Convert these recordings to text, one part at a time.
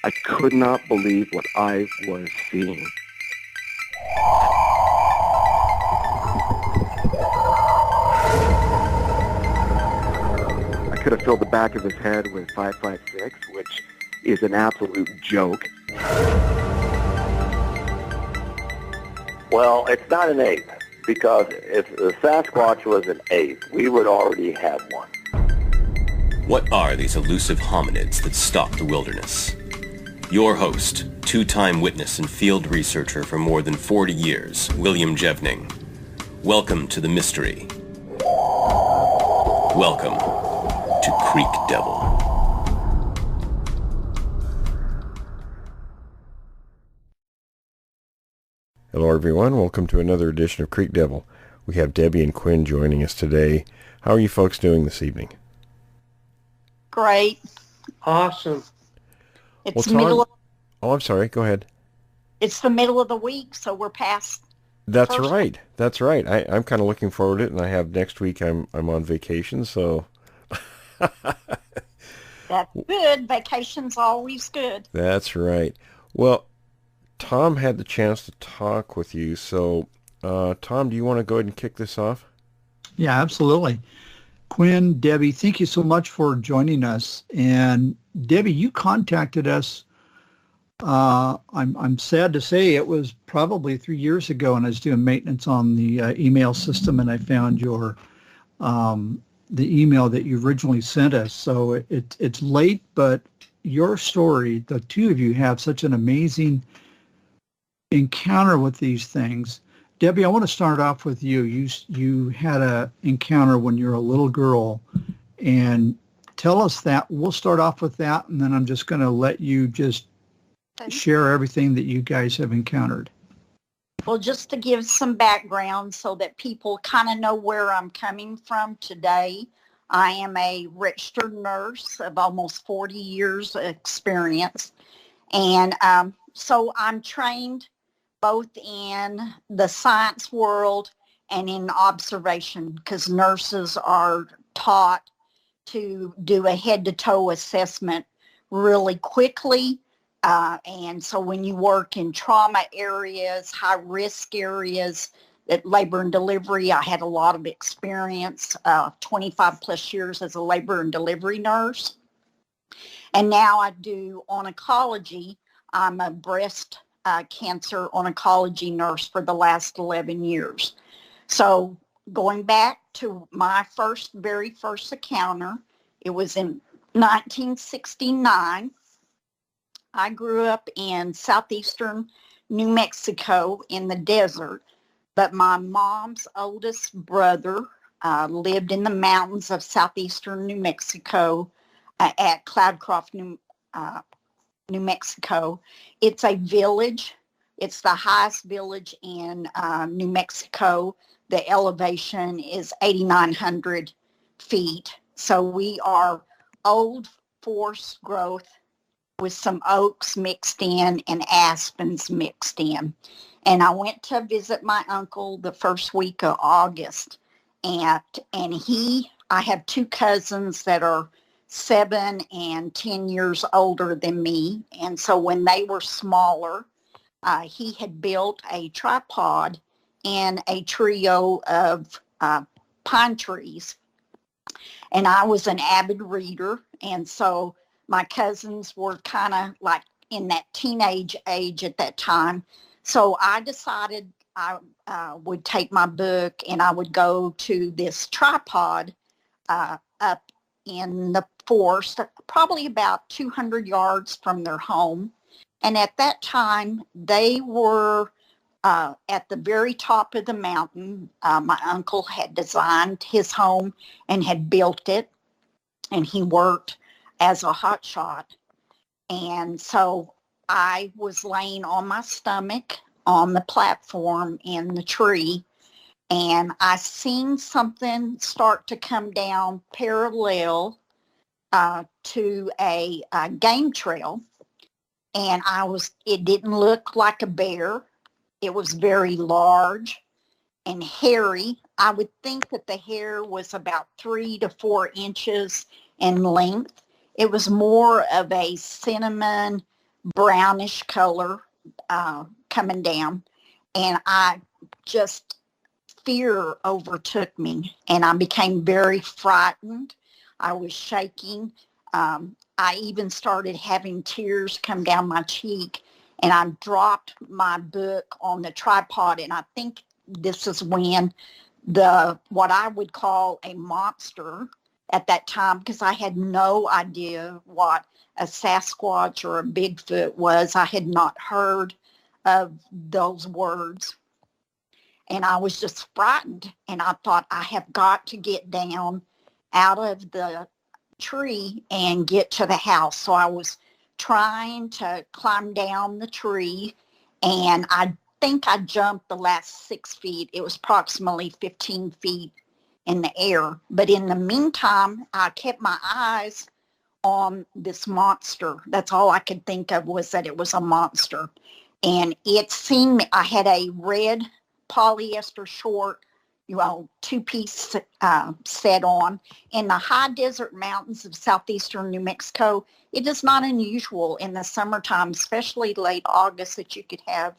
I could not believe what I was seeing. I could have filled the back of his head with 5.56, which is an absolute joke. Well, it's not an ape, because if the Sasquatch was an ape, we would already have one. What are these elusive hominids that stalk the wilderness? Your host, two-time witness and field researcher for more than 40 years, William Jevning. Welcome to the mystery. Welcome to Creek Devil. Hello everyone, welcome to another edition of Creek Devil. We have Debbie and Quinn joining us today. How are you folks doing this evening? Great. Awesome. It's the middle of, Oh, I'm sorry, go ahead. it's the middle of the week, so we're past. That's right. That's right. I'm kind of looking forward to it, and I have next week I'm on vacation, so That's good. Vacation's always good. that's right. Well, Tom had the chance to talk with you, so Tom, do you want to go ahead and kick this off? Yeah, absolutely. Quinn, Debbie, thank you so much for joining us. And Debbie, you contacted us. I'm sad to say it was probably 3 years ago, and I was doing maintenance on the email system, and I found your the email that you originally sent us. So it's late, but your story, the two of you have such an amazing encounter with these things. Debbie, I want to start off with you. You had a encounter when you were a little girl, and tell us that. We'll start off with that, and then I'm just going to let you just share everything that you guys have encountered. Well, just to give some background so that people kind of know where I'm coming from today, I am a registered nurse of almost 40 years experience. And so I'm trained both in the science world and in observation, because nurses are taught to do a head-to-toe assessment really quickly. And so when you work in trauma areas, high-risk areas, at labor and delivery, I had a lot of experience, 25 plus years as a labor and delivery nurse. And now I do oncology. I'm a breast cancer oncology nurse for the last 11 years. So going back to my very first encounter, it was in 1969. I grew up in southeastern New Mexico in the desert, but my mom's oldest brother lived in the mountains of southeastern New Mexico at Cloudcroft, New Mexico. It's a village. It's the highest village in New Mexico. The elevation is 8,900 feet. So we are old forest growth with some oaks mixed in and aspens mixed in. And I went to visit my uncle the first week of August. And I have two cousins that are 7 and 10 years older than me. And so when they were smaller, he had built a tripod and a trio of pine trees. And I was an avid reader. And so my cousins were kind of like in that teenage age at that time. So I decided I would take my book and I would go to this tripod up in the forest, probably about 200 yards from their home. And at that time, they were at the very top of the mountain. My uncle had designed his home and had built it, and he worked as a hotshot. And so I was laying on my stomach on the platform in the tree, and I seen something start to come down parallel to a game trail. And it didn't look like a bear. It was very large and hairy. I would think that the hair was about 3 to 4 inches in length. It was more of a cinnamon brownish color coming down, and I just, fear overtook me, and I became very frightened. I was shaking. I even started having tears come down my cheek, and I dropped my book on the tripod, and I think this is when what I would call a monster at that time, because I had no idea what a Sasquatch or a Bigfoot was. I had not heard of those words. And I was just frightened. And I thought, I have got to get down out of the tree and get to the house. So I was trying to climb down the tree, and I think I jumped the last 6 feet. It was approximately 15 feet in the air. But in the meantime, I kept my eyes on this monster. That's all I could think of, was that it was a monster. And it seen me. I had a red polyester short, two-piece set on. In the high desert mountains of southeastern New Mexico, it is not unusual in the summertime, especially late August, that you could have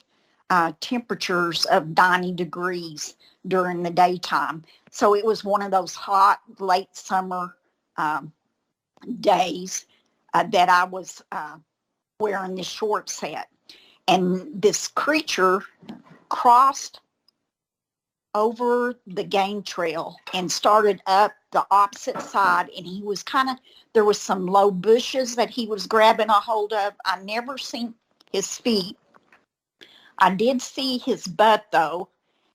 temperatures of 90 degrees during the daytime. So it was one of those hot, late summer days that I was wearing this short set. And this creature crossed over the game trail and started up the opposite side, and he was there was some low bushes that he was grabbing a hold of. I never seen his feet. I did see his butt though,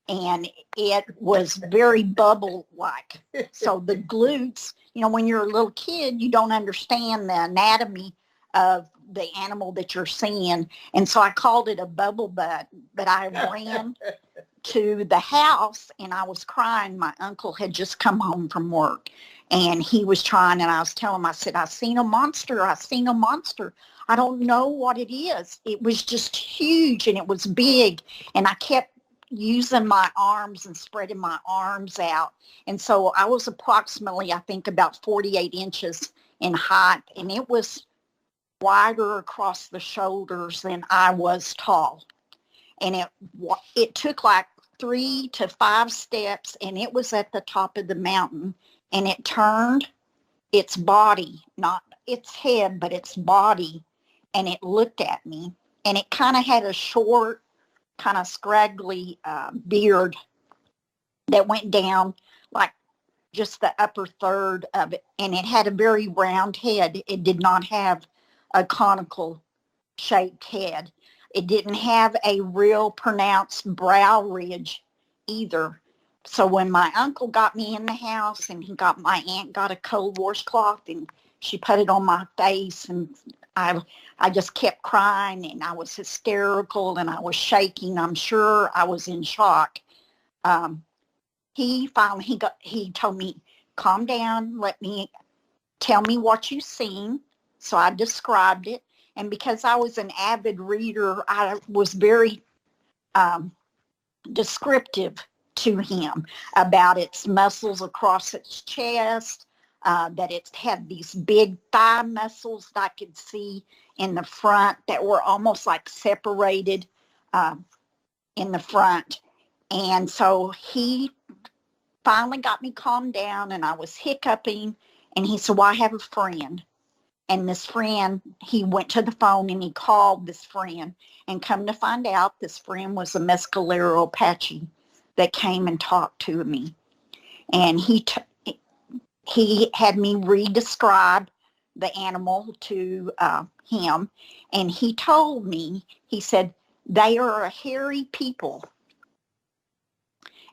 and it was very bubble-like. So the glutes, when you're a little kid, you don't understand the anatomy of the animal that you're seeing. And so I called it a bubble butt, but I ran to the house and I was crying. My uncle had just come home from work, and he was trying, and I was telling him, I said, I seen a monster. I don't know what it is. It was just huge, and it was big, and I kept using my arms and spreading my arms out. And so I was approximately, I think, about 48 inches in height, and it was wider across the shoulders than I was tall. And it took like 3 to 5 steps, and it was at the top of the mountain, and it turned its body, not its head, but its body, and it looked at me, and it kind of had a short, kind of scraggly beard that went down like just the upper third of it, and it had a very round head. It did not have a conical shaped head. It didn't have a real pronounced brow ridge either. So when my uncle got me in the house, and my aunt got a cold washcloth, and she put it on my face, and I just kept crying, and I was hysterical, and I was shaking. I'm sure I was in shock. He told me, calm down, tell me what you seen. So I described it. And because I was an avid reader, I was very descriptive to him about its muscles across its chest, that it had these big thigh muscles that I could see in the front that were almost like separated in the front. And so he finally got me calmed down, and I was hiccuping, and he said, well, I have a friend. And this friend, he went to the phone and he called this friend, and come to find out, this friend was a Mescalero Apache that came and talked to me. And he had me re-describe the animal to him. And he told me, he said, they are a hairy people.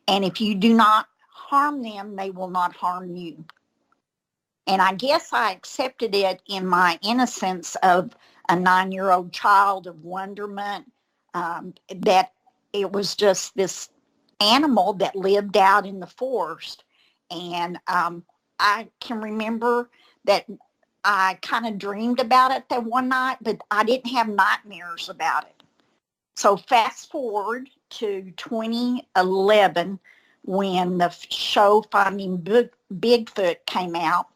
And if you do not harm them, they will not harm you. And I guess I accepted it in my innocence of a 9-year-old child of wonderment, that it was just this animal that lived out in the forest. And I can remember that I kind of dreamed about it that one night, but I didn't have nightmares about it. So fast forward to 2011, when the show Finding Bigfoot came out.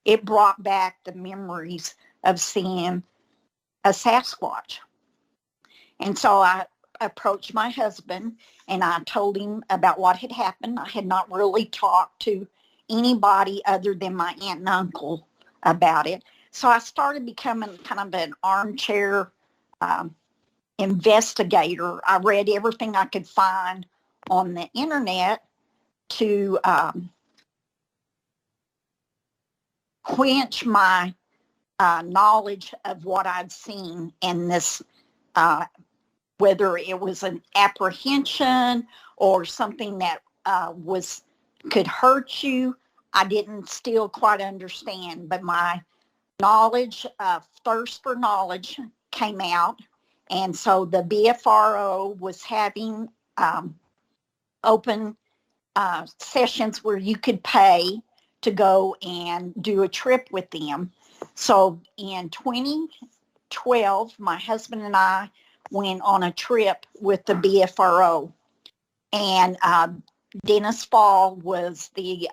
It brought back the memories of seeing a Sasquatch. And so I approached my husband and I told him about what had happened. I had not really talked to anybody other than my aunt and uncle about it. So I started becoming kind of an armchair investigator. I read everything I could find on the internet to quench my knowledge of what I'd seen in this, whether it was an apprehension or something that could hurt you. I didn't still quite understand, but my knowledge, thirst for knowledge came out. And so the BFRO was having open sessions where you could pay to go and do a trip with them. So in 2012, my husband and I went on a trip with the BFRO. And Dennis Fall was the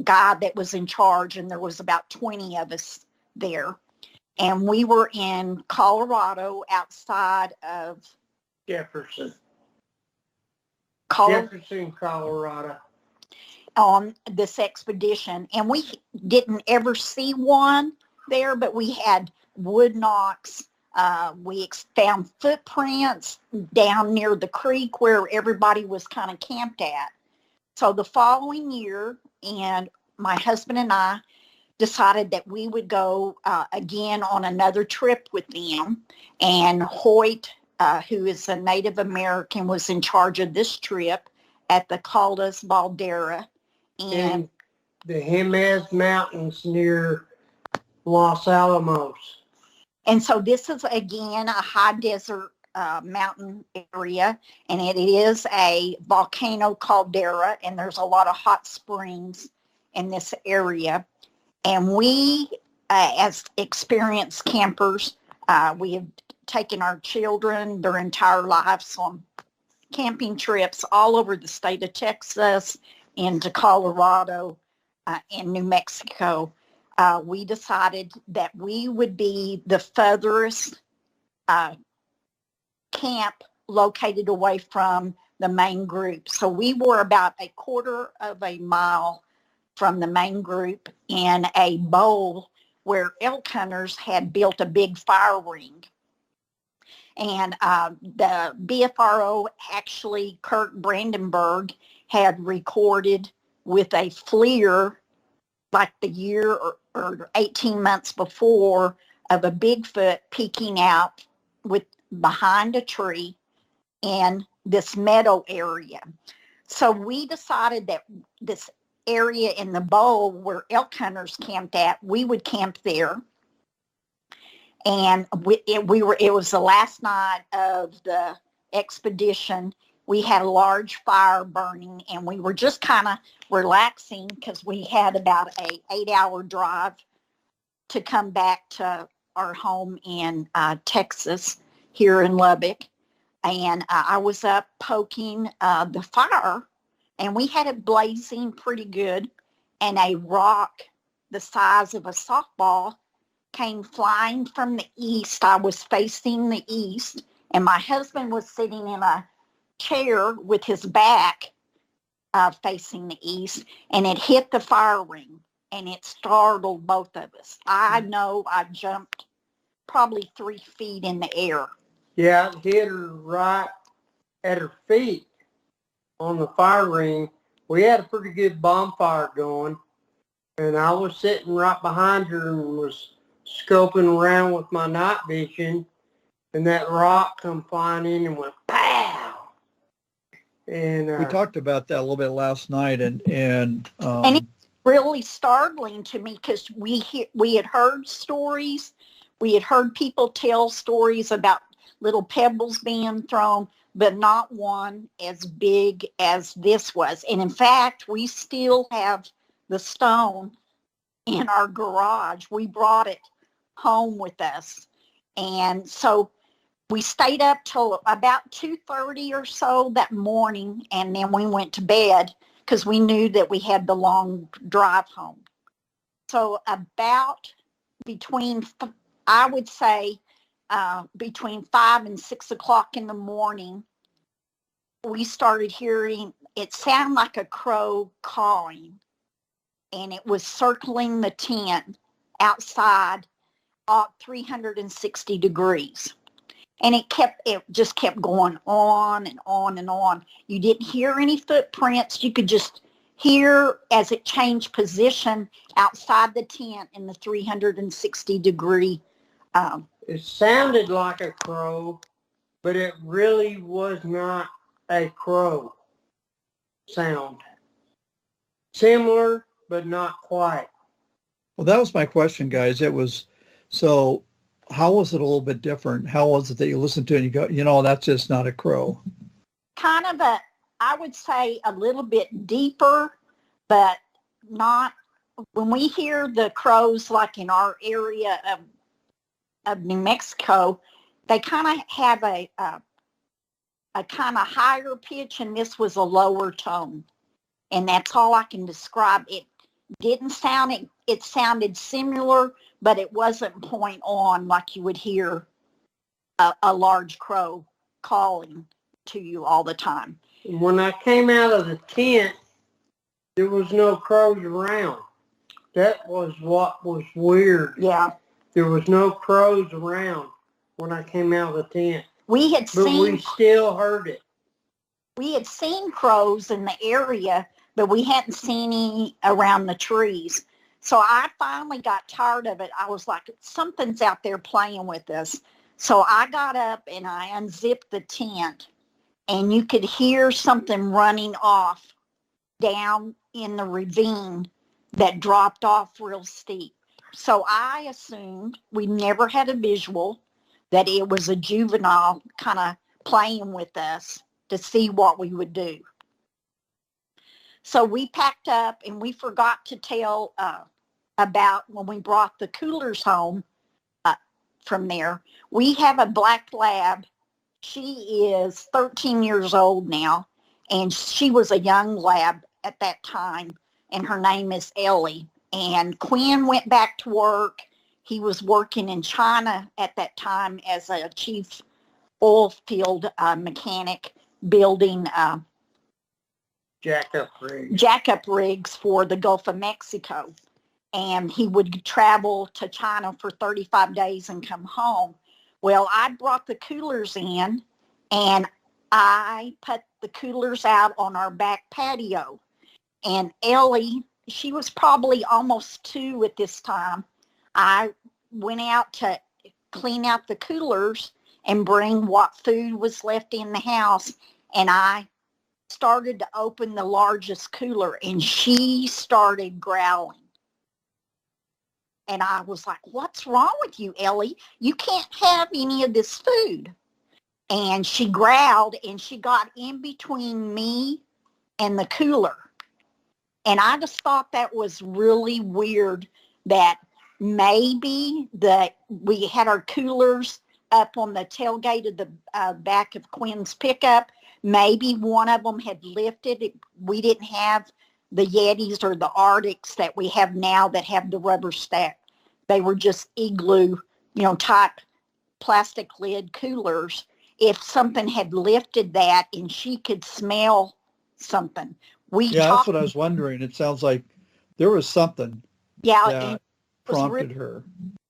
guy that was in charge, and there was about 20 of us there. And we were in Colorado outside of Jefferson, Colorado, on this expedition. And we didn't ever see one there, but we had wood knocks. We found footprints down near the creek where everybody was kind of camped at. So the following year, and my husband and I decided that we would go again on another trip with them. And Hoyt, who is a Native American, was in charge of this trip at the Caldas Baldera. And the Jemez Mountains near Los Alamos. And so this is, again, a high desert mountain area, and it is a volcano caldera, and there's a lot of hot springs in this area. And we, as experienced campers, we have taken our children their entire lives on camping trips all over the state of Texas, into Colorado, and New Mexico. We decided that we would be the furthest camp located away from the main group. So we were about a quarter of a mile from the main group in a bowl where elk hunters had built a big fire ring. And the BFRO, actually, Kurt Brandenburg, had recorded with a FLIR like the year or 18 months before of a Bigfoot peeking out behind a tree in this meadow area. So we decided that this area in the bowl where elk hunters camped at, we would camp there. And it was the last night of the expedition. We had a large fire burning, and we were just kind of relaxing because we had about an 8-hour drive to come back to our home in Texas, here in Lubbock. And I was up poking the fire, and we had it blazing pretty good. And a rock the size of a softball came flying from the east. I was facing the east, and my husband was sitting in a chair with his back facing the east, and it hit the fire ring, and it startled both of us. I know I jumped probably 3 feet in the air. Yeah, it hit her right at her feet on the fire ring. We had a pretty good bonfire going, and I was sitting right behind her and was scoping around with my night vision, and that rock come flying in and went pow. And we talked about that a little bit last night, and it's really startling to me because we had heard stories, we had heard people tell stories about little pebbles being thrown, but not one as big as this was. And in fact, we still have the stone in our garage. We brought it home with us. And so we stayed up till about 2:30 or so that morning, and then we went to bed because we knew that we had the long drive home. So about between, I would say, between 5 and 6 o'clock in the morning, we started hearing, it sounded like a crow cawing, and it was circling the tent outside up 360 degrees. And it just kept going on and on and on. You didn't hear any footprints. You could just hear as it changed position outside the tent in the 360 degree. It sounded like a crow, but it really was not a crow sound. Similar, but not quite. Well, that was my question, guys. It was, so how was it a little bit different? How was it that you listened to it and you go, you know, that's just not a crow? Kind of I would say a little bit deeper, but not, when we hear the crows like in our area of New Mexico, they kind of have a kind of higher pitch, and this was a lower tone. And that's all I can describe. It didn't sound, it sounded similar, but it wasn't point on like you would hear a large crow calling to you all the time. When I came out of the tent, there was no crows around. That was what was weird. Yeah. There was no crows around when I came out of the tent. We still heard it. We had seen crows in the area, but we hadn't seen any around the trees. So I finally got tired of it. I was like, something's out there playing with us. So I got up and I unzipped the tent, and you could hear something running off down in the ravine that dropped off real steep. So I assumed, we never had a visual, that it was a juvenile kind of playing with us to see what we would do. So we packed up, and we forgot to tell about when we brought the coolers home from there. We have a black lab. She is 13 years old now, and she was a young lab at that time, and her name is Ellie. And Quinn went back to work. He was working in China at that time as a chief oil field mechanic, building jackup rigs for the Gulf of Mexico. And he would travel to China for 35 days and come home. Well, I brought the coolers in, and I put the coolers out on our back patio. And Ellie, she was probably almost 2 at this time. I went out to clean out the coolers and bring what food was left in the house. And I started to open the largest cooler, and she started growling. And I was like, what's wrong with you, Ellie? You can't have any of this food. And she growled, and she got in between me and the cooler. And I just thought that was really weird, that maybe we had our coolers up on the tailgate of the back of Quinn's pickup. Maybe one of them had lifted. We didn't have the Yetis or the Arctics that we have now that have the rubber stack. They were just igloo, type plastic lid coolers. If something had lifted that and she could smell something. That's what I was wondering. It sounds like there was something that prompted her.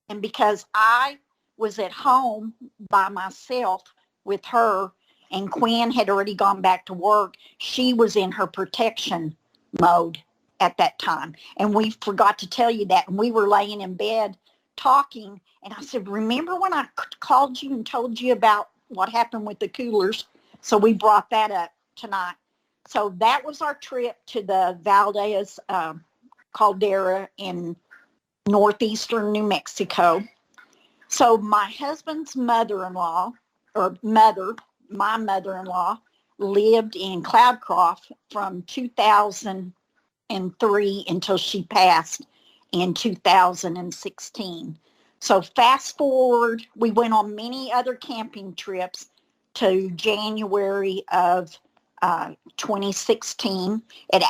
And because I was at home by myself with her, and Quinn had already gone back to work, she was in her protection mode at that time. And we forgot to tell you that. And we were laying in bed talking, and I said, remember when I called you and told you about what happened with the coolers? So we brought that up tonight. So that was our trip to the Valdez caldera in northeastern New Mexico. So my husband's mother-in-law, my mother-in-law, lived in Cloudcroft from 2003 until she passed in 2016. So fast forward, we went on many other camping trips to January of 2016. It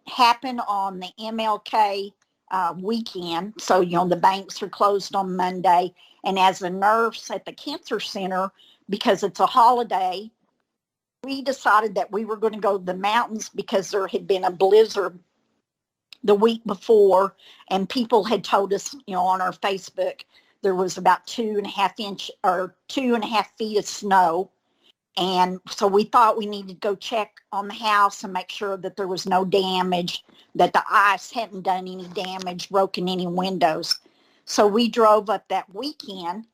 happened on the MLK weekend. So, the banks are closed on Monday. And as a nurse at the cancer center, because it's a holiday, we decided that we were going to go to the mountains because there had been a blizzard the week before, and people had told us, on our Facebook, there was about 2.5 feet of snow. And so we thought we needed to go check on the house and make sure that there was no damage, that the ice hadn't done any damage, broken any windows. So we drove up that weekend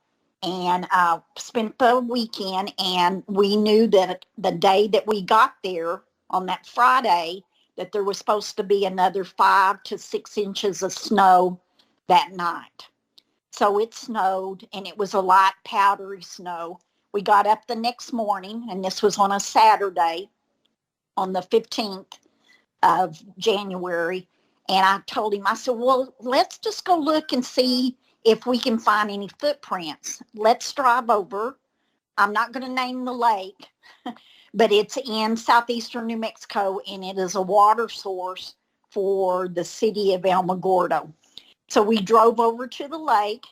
and spent the weekend, and we knew that the day that we got there on that Friday, that there was supposed to be another 5 to 6 inches of snow that night. So it snowed, and it was a light powdery snow. We got up the next morning, and this was on a Saturday on the 15th of January. And I told him, I said, well, let's just go look and see if we can find any footprints. Let's drive over. I'm not going to name the lake, but it's in southeastern New Mexico, and it is a water source for the city of Alamogordo. So we drove over to the lake,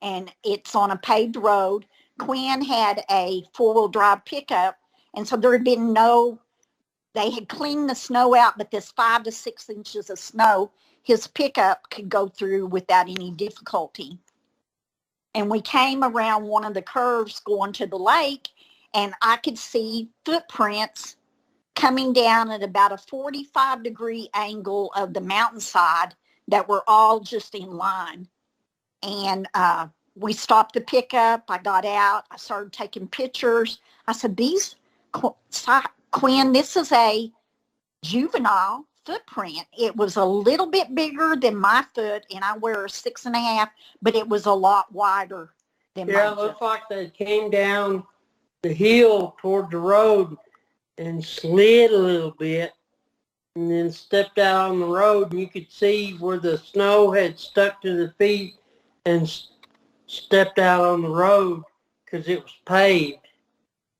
and it's on a paved road. Quinn had a four-wheel drive pickup, and so there had been they had cleaned the snow out, but this 5 to 6 inches of snow, his pickup could go through without any difficulty. And we came around one of the curves going to the lake, and I could see footprints coming down at about a 45-degree angle of the mountainside that were all just in line. And we stopped the pickup. I got out. I started taking pictures. I said, Quinn, this is a juvenile footprint. It was a little bit bigger than my foot, and I wear a 6.5, but it was a lot wider than Yeah, my it looked foot. like they came down the hill toward the road and slid a little bit and then stepped out on the road, and you could see where the snow had stuck to the feet and stepped out on the road because it was paved.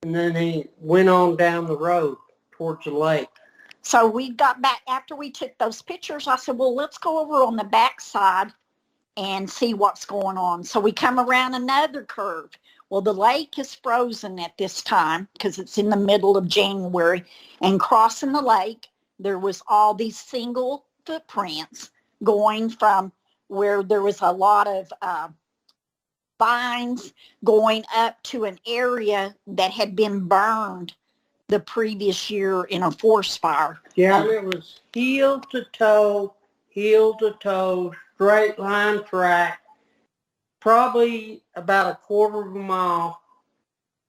And then he went on down the road towards the lake. So we got back after we took those pictures. I said, well, let's go over on the backside and see what's going on. So we come around another curve. Well, the lake is frozen at this time because it's in the middle of January. And crossing the lake, there was all these single footprints going from where there was a lot of vines going up to an area that had been burned the previous year in a forest fire. Yeah, and it was heel to toe, straight line track, probably about a quarter of a mile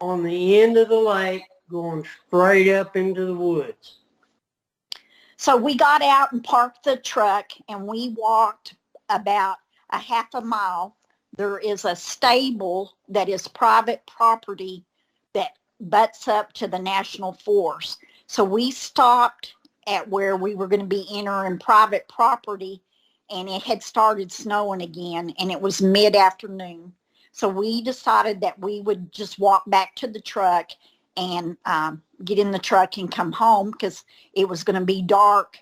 on the end of the lake going straight up into the woods. So we got out and parked the truck, and we walked about a half a mile. There is a stable that is private property that butts up to the national forest. So we stopped at where we were going to be entering private property, and it had started snowing again, and it was mid-afternoon. So we decided that we would just walk back to the truck and get in the truck and come home because it was going to be dark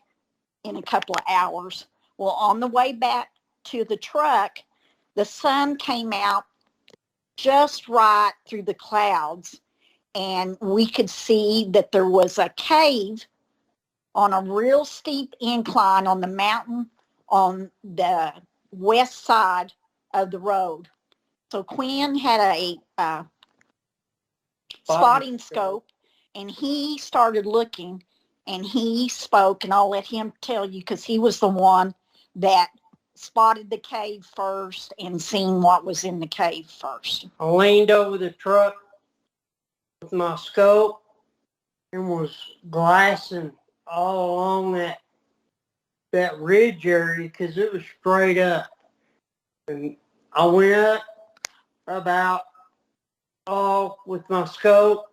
in a couple of hours. Well, on the way back to the truck, the sun came out just right through the clouds, and we could see that there was a cave on a real steep incline on the mountain on the west side of the road. So Quinn had a spotting scope, and he started looking, and he spoke, and I'll let him tell you because he was the one that spotted the cave first and seen what was in the cave first. I leaned over the truck with my scope and was glassing all along that ridge area because it was straight up. And I went up about, with my scope,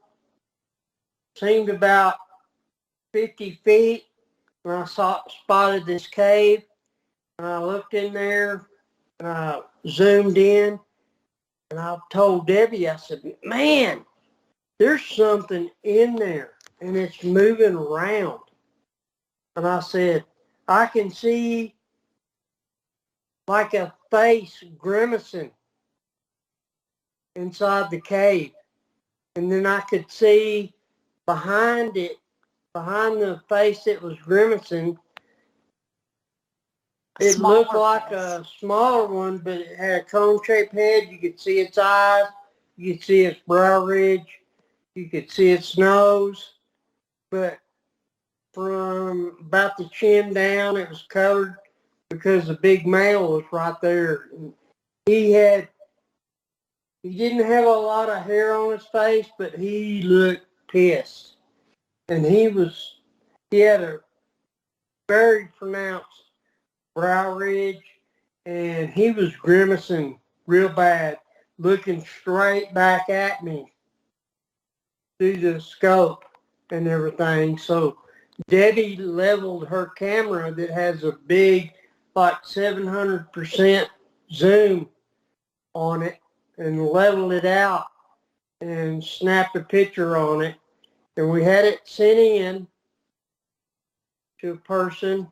seemed about 50 feet when I spotted this cave. And I looked in there, and I zoomed in, and I told Debbie, I said, man, there's something in there, and it's moving around. And I said, I can see like a face grimacing inside the cave. And then I could see behind it, behind the face that was grimacing, it looked like a smaller one, but it had a cone-shaped head. You could see its eyes. You could see its brow ridge. You could see its nose. But from about the chin down, it was covered because the big male was right there. He didn't have a lot of hair on his face, but he looked pissed. And he had a very pronounced brow ridge, and he was grimacing real bad, looking straight back at me through the scope and everything. So Debbie leveled her camera that has a big, like 700% zoom on it, and leveled it out and snapped a picture on it. And we had it sent in to a person,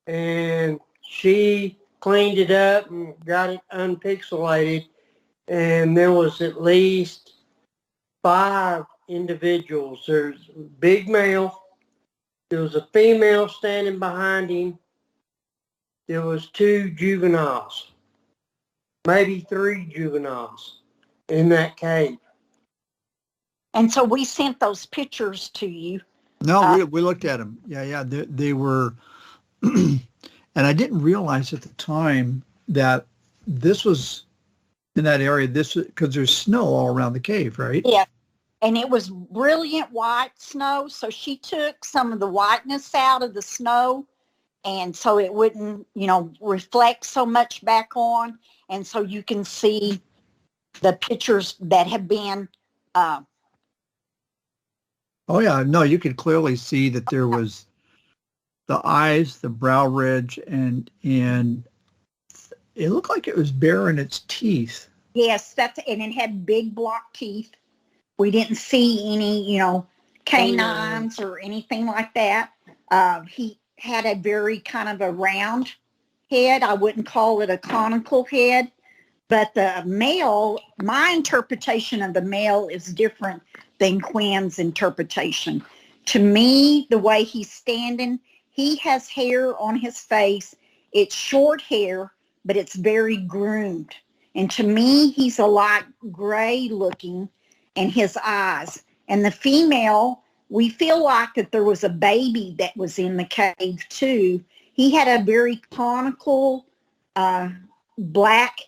and she cleaned it up and got it unpixelated. And there was at least 5 individuals. There's a big male. There was a female standing behind him. There was 2 juveniles, maybe 3 juveniles in that cave. And so we sent those pictures to you. No, we looked at them. Yeah. They were, and I didn't realize at the time that this was in that area, because there's snow all around the cave, right? Yeah. And it was brilliant white snow. So she took some of the whiteness out of the snow, and so it wouldn't, reflect so much back on. And so you can see the pictures that have been, oh yeah, no, you could clearly see that there was the eyes, the brow ridge, and it looked like it was bare in its teeth. Yes, and it had big block teeth. We didn't see any, canines or anything like that. He had a very kind of a round head. I wouldn't call it a conical head, but the male, my interpretation of the male is different than Quinn's interpretation. To me, the way he's standing, he has hair on his face. It's short hair, but it's very groomed. And to me, he's a light gray looking, and his eyes. And the female, we feel like that there was a baby that was in the cave too. He had a very conical black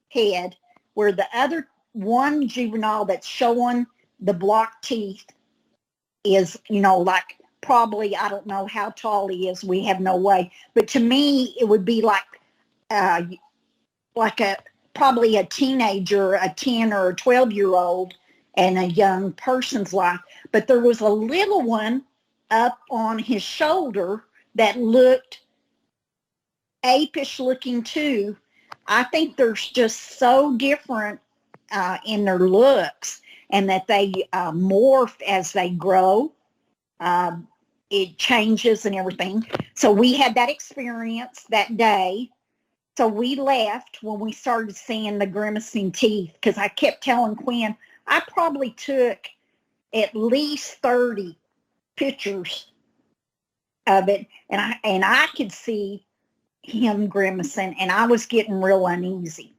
head, where the other one juvenile that's showing the block teeth is, like probably, I don't know how tall he is. We have no way. But to me, it would be like probably a teenager, a 10 or a 12-year-old, and a young person's life. But there was a little one up on his shoulder that looked apish looking too. I think they're just so different in their looks, and that they morph as they grow. It changes and everything. So we had that experience that day. So we left when we started seeing the grimacing teeth, because I kept telling Quinn, I probably took at least 30 pictures of it, and I could see him grimacing, and I was getting real uneasy.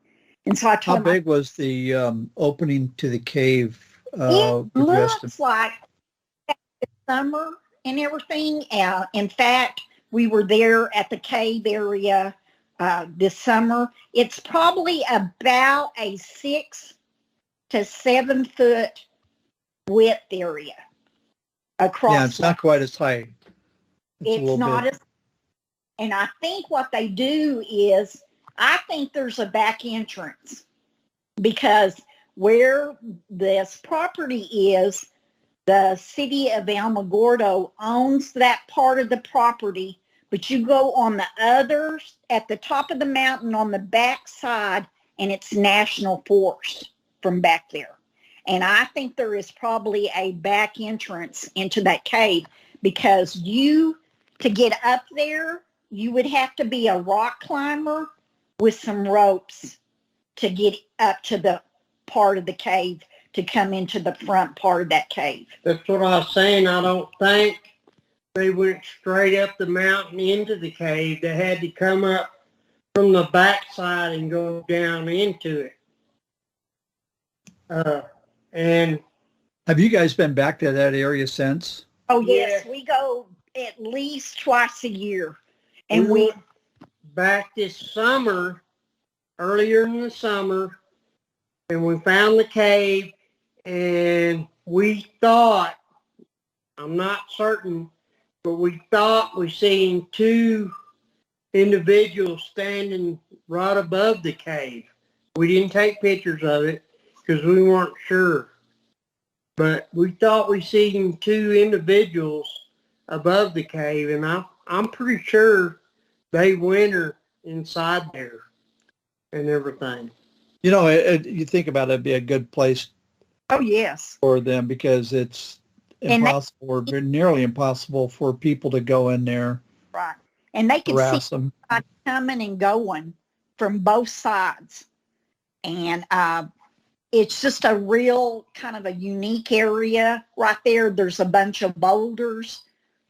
And so I told him, how big was the opening to the cave? It looks like the summer and everything. In fact, we were there at the cave area this summer. It's probably about a 6 to 7 foot width area across. Yeah, it's not quite as high. It's not as, and I think what they do is, I think there's a back entrance, because where this property is, the city of Alamogordo owns that part of the property, but you go on the others at the top of the mountain on the back side, and it's national forest from back there. And I think there is probably a back entrance into that cave, because to get up there, you would have to be a rock climber, with some ropes to get up to the part of the cave to come into the front part of that cave. That's what I was saying. I don't think they went straight up the mountain into the cave. They had to come up from the backside and go down into it. And Have you guys been back to that area since? Oh, yes. Yeah. We go at least twice a year. And we went back this summer, earlier in the summer, and we found the cave, and we thought, I'm not certain, but we thought we seen two individuals standing right above the cave. We didn't take pictures of it because we weren't sure. But we thought we seen two individuals above the cave, and I'm pretty sure they winter inside there and everything. You know, you think about it, it'd be a good place oh, yes. for them because it's And impossible or nearly impossible for people to go in there, Right. And they can harass see them. coming and going from both sides. And it's just a real kind of a unique area right there. There's a bunch of boulders,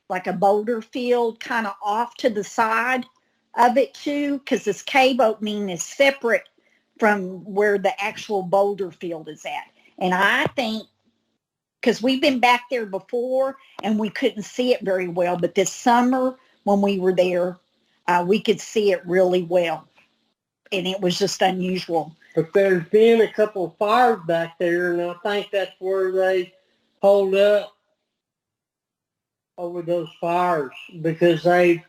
like a boulder field kind of off to the side of it too, because this cave opening is separate from where the actual boulder field is at. And I think, because we've been back there before and we couldn't see it very well, but this summer when we were there, we could see it really well. And it was just unusual. But there's been a couple of fires back there, and I think that's where they hold up over those fires because they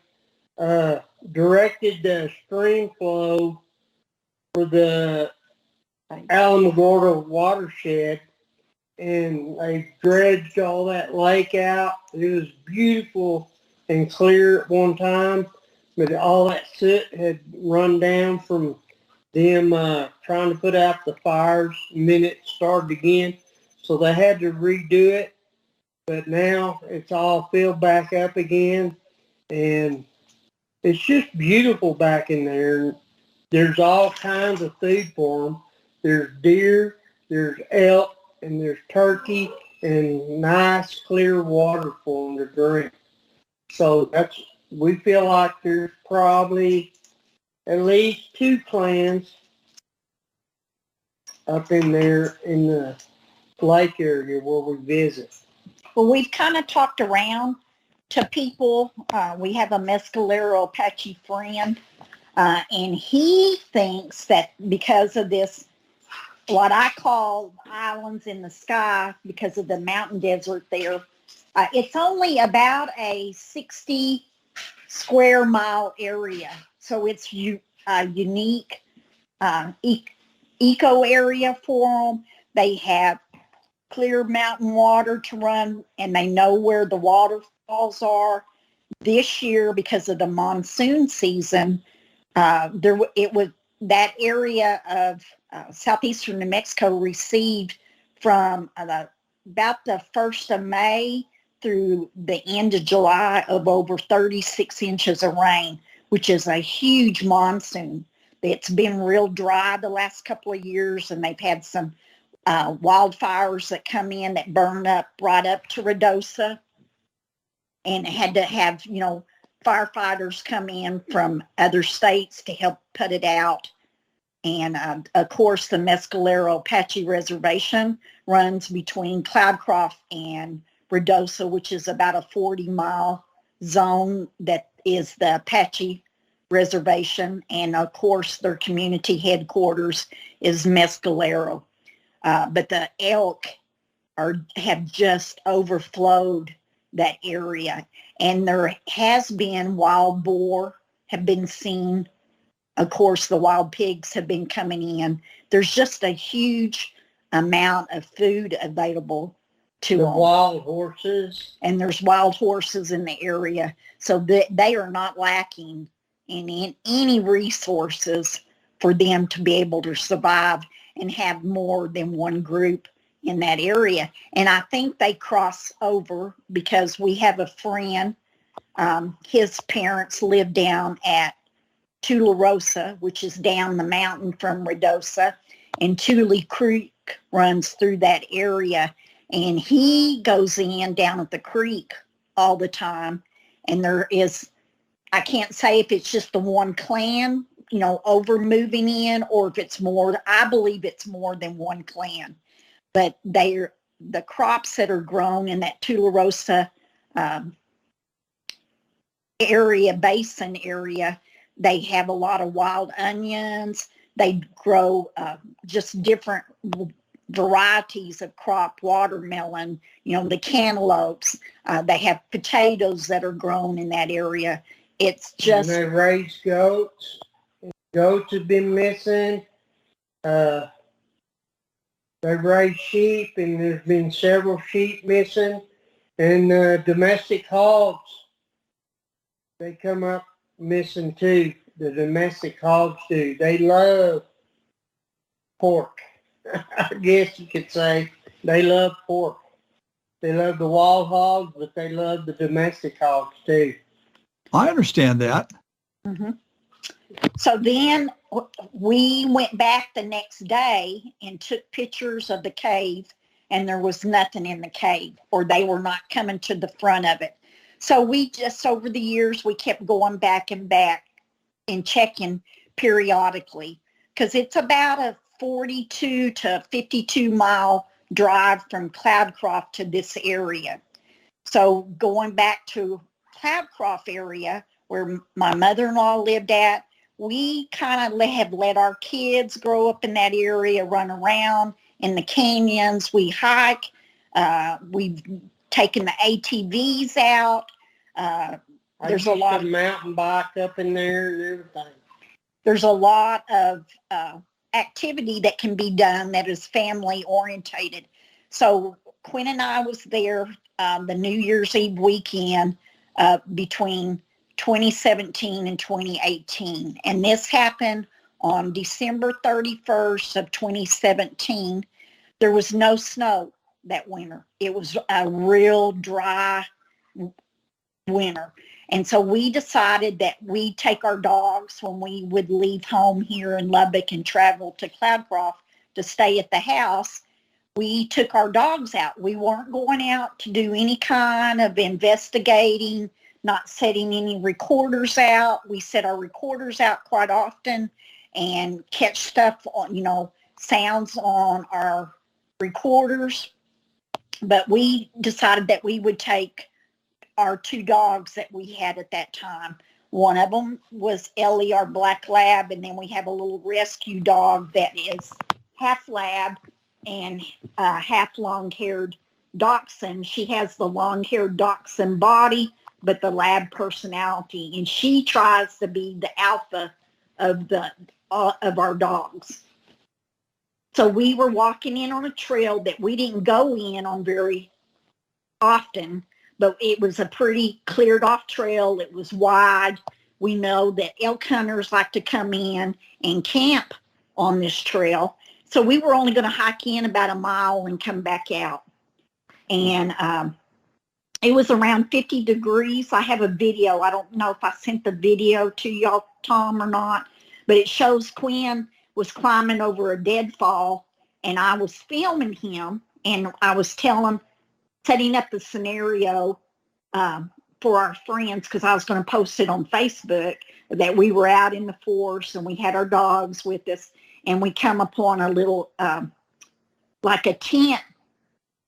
directed the stream flow for the Alamogordo watershed, and they dredged all that lake out. It was beautiful and clear at one time, but all that soot had run down from them trying to put out the fires, and then it started again. So they had to redo it, but now it's all filled back up again, and it's just beautiful back in there. There's all kinds of food for them. There's deer, there's elk, and there's turkey, and nice clear water for them to drink. So we feel like there's probably at least 2 clans up in there in the lake area where we visit. Well, we've kind of talked around to people. We have a Mescalero Apache friend, and he thinks that because of this, what I call islands in the sky, because of the mountain desert there, it's only about a 60 square mile area. So it's a unique eco area for them. They have clear mountain water to run, and they know where the waterfalls are. This year, because of the monsoon season, that area of southeastern New Mexico received from about the 1st of May through the end of July of over 36 inches of rain, which is a huge monsoon. It's been real dry the last couple of years, and they've had some wildfires that come in that burn up right up to Ruidoso, and had to have, firefighters come in from other states to help put it out. And of course, the Mescalero Apache Reservation runs between Cloudcroft and Ruidoso, which is about a 40-mile zone that is the Apache Reservation. And of course, their community headquarters is Mescalero. But the elk have just overflowed that area. And there has been wild boar have been seen. Of course, the wild pigs have been coming in. There's just a huge amount of food available to the them. Wild horses. And there's wild horses in the area. So they are not lacking in any resources for them to be able to survive and have more than one group in that area. And I think they cross over because we have a friend, his parents live down at Tularosa, which is down the mountain from Ruidoso, and Tule Creek runs through that area. And he goes in down at the creek all the time. And there is, I can't say if it's just the one clan, you know, over moving in, or if it's more. I believe it's more than one clan. But they're, the crops that are grown in that Tularosa area, basin area, they have a lot of wild onions. They grow just different varieties of crop, watermelon, you know, the cantaloupes. They have potatoes that are grown in that area. It's just... And they raise goats. Goats have been missing. They raise sheep, and there's been several sheep missing. And domestic hogs, they come up missing too. The domestic hogs do. They love pork. I guess you could say they love pork. They love the wild hogs, but they love the domestic hogs too. I understand that. Mm-hmm. So then we went back the next day and took pictures of the cave, and there was nothing in the cave, or they were not coming to the front of it. So we just, over the years, we kept going back and checking periodically, because it's about a 42 to 52 mile drive from Cloudcroft to this area. So going back to Cloudcroft area where my mother-in-law lived at, we kind of have let our kids grow up in that area, run around in the canyons. We hike. We've taken the ATVs out. There's a lot of mountain bike up in there and everything. There's a lot of activity that can be done that is family orientated. So Quinn and I was there the New Year's Eve weekend between 2017 and 2018. And this happened on December 31st of 2017. There was no snow that winter. It was a real dry winter. And so we decided that we'd take our dogs when we would leave home here in Lubbock and travel to Cloudcroft to stay at the house. We took our dogs out. We weren't going out to do any kind of investigating, not setting any recorders out. We set our recorders out quite often and catch stuff on, you know, sounds on our recorders. But we decided that we would take our two dogs that we had at that time. One of them was Ellie, our black lab, and then we have a little rescue dog that is half lab and half long-haired dachshund. She has the long-haired dachshund body, but the lab personality, and she tries to be the alpha of our dogs. So we were walking in on a trail that we didn't go in on very often, but it was a pretty cleared off trail. It was wide. We know that elk hunters like to come in and camp on this trail. So we were only going to hike in about a mile and come back out. And it was around 50 degrees. I have a video. I don't know if I sent the video to y'all, Tom, or not, but it shows Quinn was climbing over a deadfall, and I was filming him, and I was setting up the scenario for our friends, because I was going to post it on Facebook, that we were out in the forest and we had our dogs with us, and we come upon a little, like a tent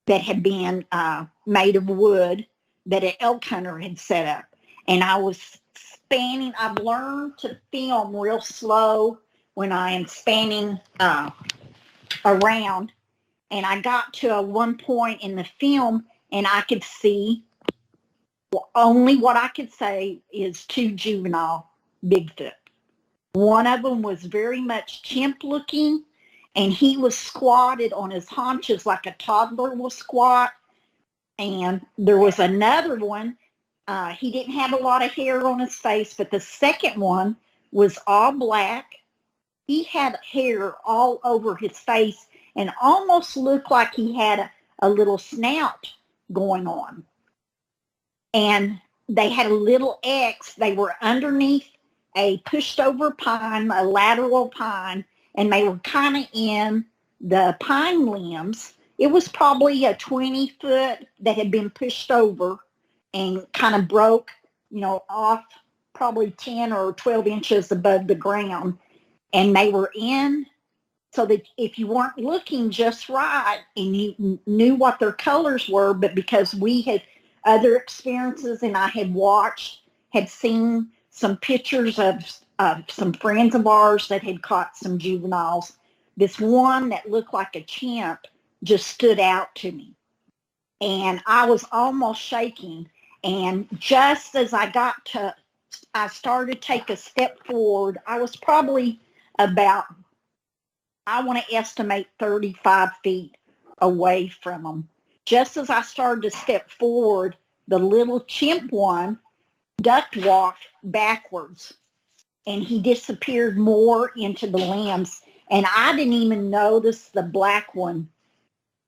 that had been made of wood that an elk hunter had set up. And I was spanning. I've learned to film real slow when I am spanning around. And I got to one point in the film, and I could see, only what I could say is two juvenile Bigfoot. One of them was very much chimp looking, and he was squatted on his haunches like a toddler will squat. And there was another one. He didn't have a lot of hair on his face, but the second one was all black. He had hair all over his face and almost looked like he had a little snout going on. And they had a little X. They were underneath a pushed over pine, a lateral pine, and they were kind of in the pine limbs. It was probably a 20-foot that had been pushed over and kind of broke, off probably 10 or 12 inches above the ground. And they were in, so that if you weren't looking just right and you knew what their colors were, but because we had other experiences and I had seen some pictures of some friends of ours that had caught some juveniles, this one that looked like a chimp just stood out to me. And I was almost shaking. And just as I started to take a step forward, I was probably about, I want to estimate 35 feet away from them. Just as I started to step forward, the little chimp one duck walked backwards and he disappeared more into the limbs. And I didn't even notice the black one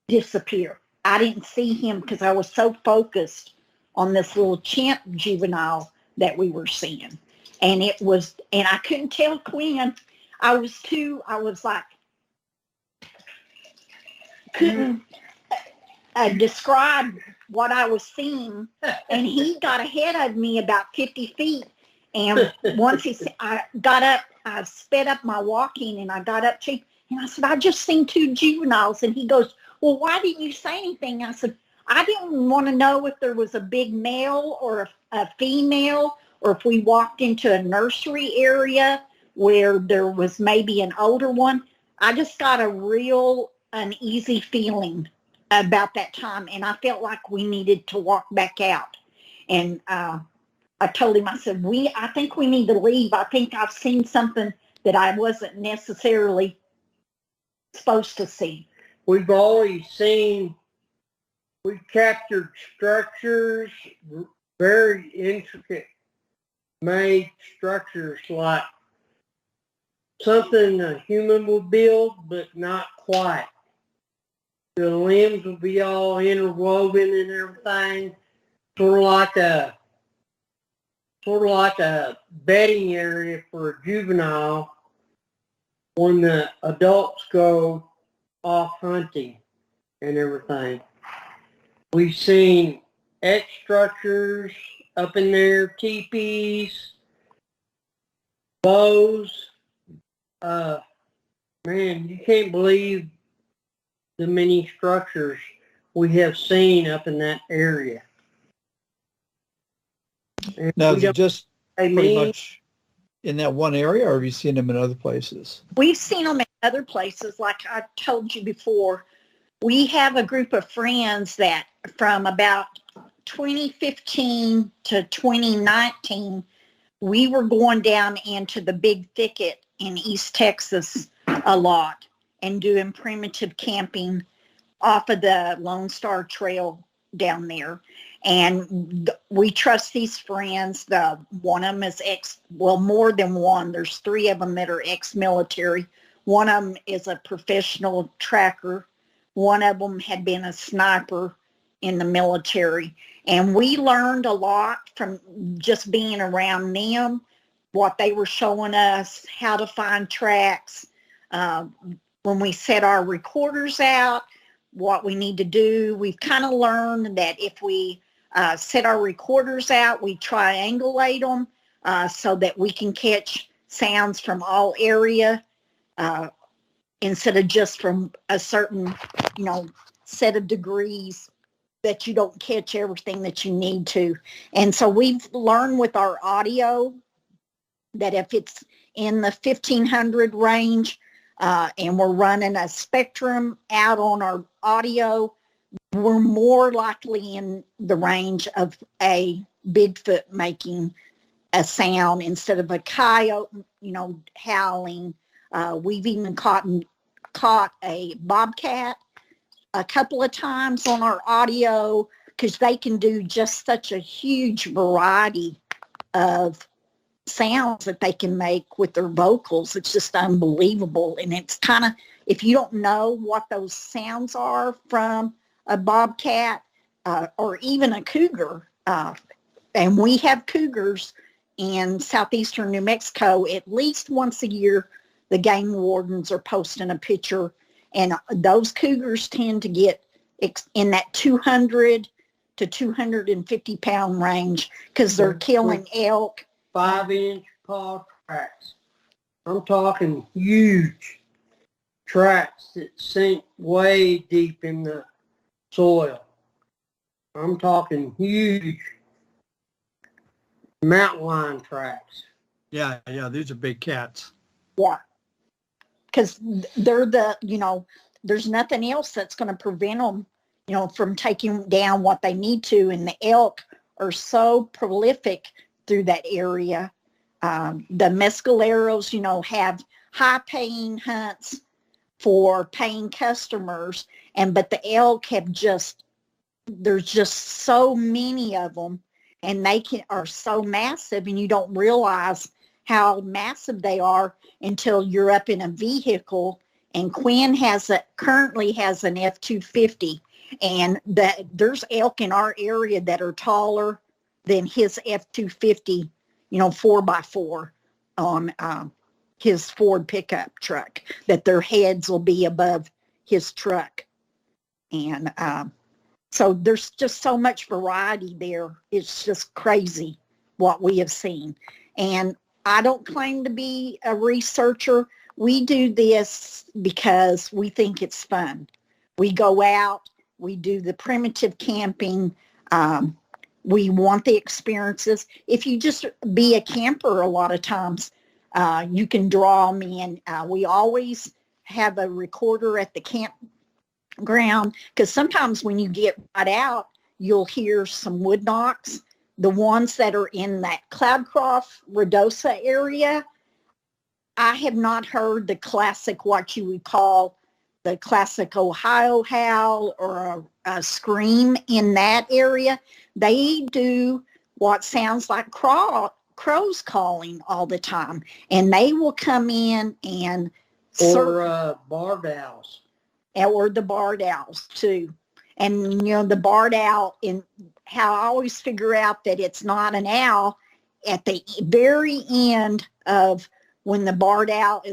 disappear. I didn't see him because I was so focused on this little chimp juvenile that we were seeing. And I couldn't tell Quinn. Couldn't describe what I was seeing. And he got ahead of me about 50 feet. And once I got up, I sped up my walking and I got up to him and I said, I just seen 2 juveniles. And he goes, well, why didn't you say anything? I said, I didn't want to know if there was a big male or a female, or if we walked into a nursery area where there was maybe an older one. I just got a real uneasy feeling about that time, and I felt like we needed to walk back out. And I told him, I said, I think we need to leave. I think I've seen something that I wasn't necessarily supposed to see. We've always we've captured structures, very intricate made structures, like something a human would build, but not quite. The limbs would be all interwoven and everything, sort of like a bedding area for a juvenile when the adults go off hunting and everything. We've seen X structures up in there, teepees, bows. Man, you can't believe the many structures we have seen up in that area. And now, is it just pretty much in that one area, or have you seen them in other places? We've seen them in other places. Like I told you before, we have a group of friends that from about 2015 to 2019, we were going down into the big thicket in East Texas a lot and doing primitive camping off of the Lone Star Trail down there. And we trust these friends. One of them is more than one. There's 3 of them that are ex-military. One of them is a professional tracker. One of them had been a sniper in the military. And we learned a lot from just being around them, what they were showing us, how to find tracks. When we set our recorders out, what we need to do, we've kind of learned that if we set our recorders out, we triangulate them so that we can catch sounds from all area instead of just from a certain, set of degrees that you don't catch everything that you need to. And so we've learned with our audio that if it's in the 1500 range and we're running a spectrum out on our audio, we're more likely in the range of a Bigfoot making a sound instead of a coyote, howling. We've even caught a bobcat a couple of times on our audio because they can do just such a huge variety of sounds that they can make with their vocals. It's just unbelievable. And it's kind of, if you don't know what those sounds are from a bobcat or even a cougar, and we have cougars in southeastern New Mexico, at least once a year, the game wardens are posting a picture, and those cougars tend to get in that 200 to 250 pound range because they're killing elk. 5-inch paw tracks. I'm talking huge tracks that sink way deep in the soil. I'm talking huge mountain lion tracks. Yeah, these are big cats. Yeah. Because they're there's nothing else that's going to prevent them, from taking down what they need to. And the elk are so prolific through that area. The mescaleros, have high paying hunts for paying customers. But the elk there's just so many of them, and they are so massive, and you don't realize how massive they are until you're up in a vehicle. And Quinn currently has an F-250, and there's elk in our area that are taller than his F-250, 4x4 on his Ford pickup truck, that their heads will be above his truck. And so there's just so much variety there. It's just crazy what we have seen. And I don't claim to be a researcher. We do this because we think it's fun. We go out, we do the primitive camping. We want the experiences. If you just be a camper, a lot of times you can draw them in. We always have a recorder at the campground, because sometimes when you get right out, you'll hear some wood knocks. The ones that are in that Cloudcroft, Ruidoso area, I have not heard the classic, what you would call the classic Ohio howl or a scream in that area. They do what sounds like crows calling all the time, and they will come in and barred owls. Or the barred owls too. And, the barred owl, in how I always figure out that it's not an owl, at the very end of when the barred owl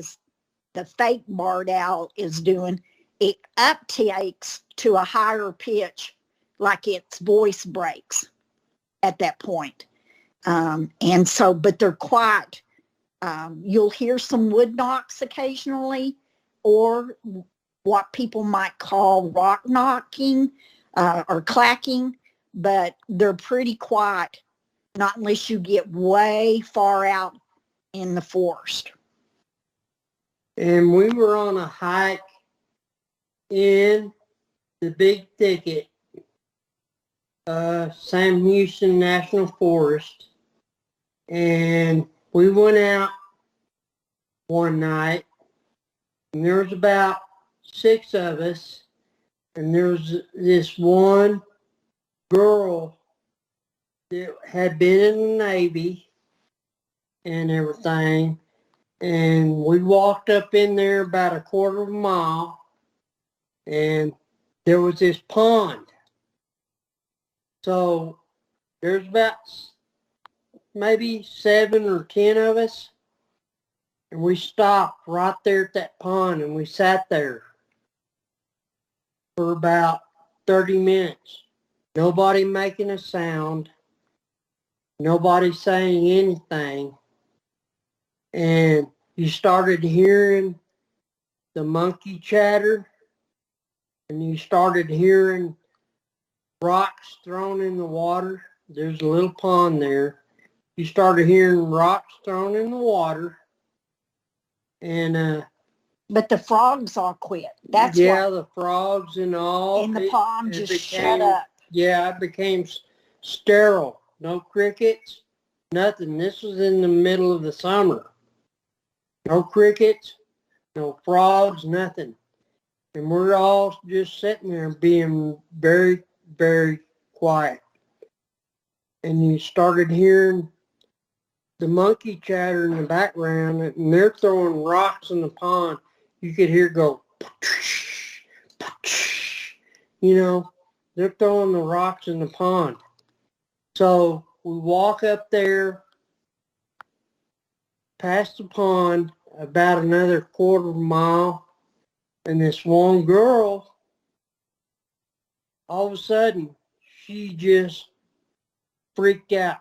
the fake barred owl is doing, it uptakes to a higher pitch, like its voice breaks at that point. And so, but they're quiet. You'll hear some wood knocks occasionally, or what people might call rock knocking or clacking, but they're pretty quiet, not unless you get way far out in the forest. And we were on a hike in the big thicket, Sam Houston National Forest, and we went out one night, and there was about 6 of us, and there was this one girl that had been in the Navy and everything, and we walked up in there about a quarter of a mile, and there was this pond. So there's about maybe 7 or 10 of us, and we stopped right there at that pond, and we sat there for about 30 minutes. Nobody making a sound. Nobody saying anything. And you started hearing the monkey chatter, and you started hearing rocks thrown in the water. There's a little pond there. You started hearing rocks thrown in the water. And but the frogs all quit. That's the frogs and all. And the pond just became, shut up. Yeah, it became sterile. No crickets, nothing. This was in the middle of the summer. No crickets, no frogs, nothing. And we're all just sitting there being very, very quiet. And you started hearing the monkey chatter in the background, and they're throwing rocks in the pond. You could hear it go, they're throwing the rocks in the pond. So we walk up there, past the pond about another quarter mile, and this one girl, all of a sudden, she just freaked out,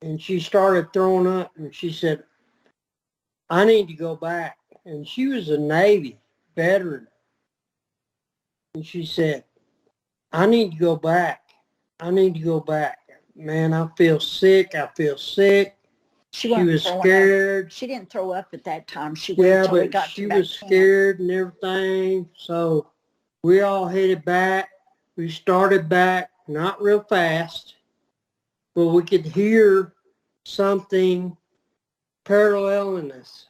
and she started throwing up, and she said, I need to go back. And she was a Navy veteran. And she said, I need to go back. I need to go back. Man, I feel sick. I feel sick. She was scared. Up. She didn't throw up at that time. She waited until we got to she was scared and everything. So we all headed back. We started back, not real fast, but we could hear something paralleling us.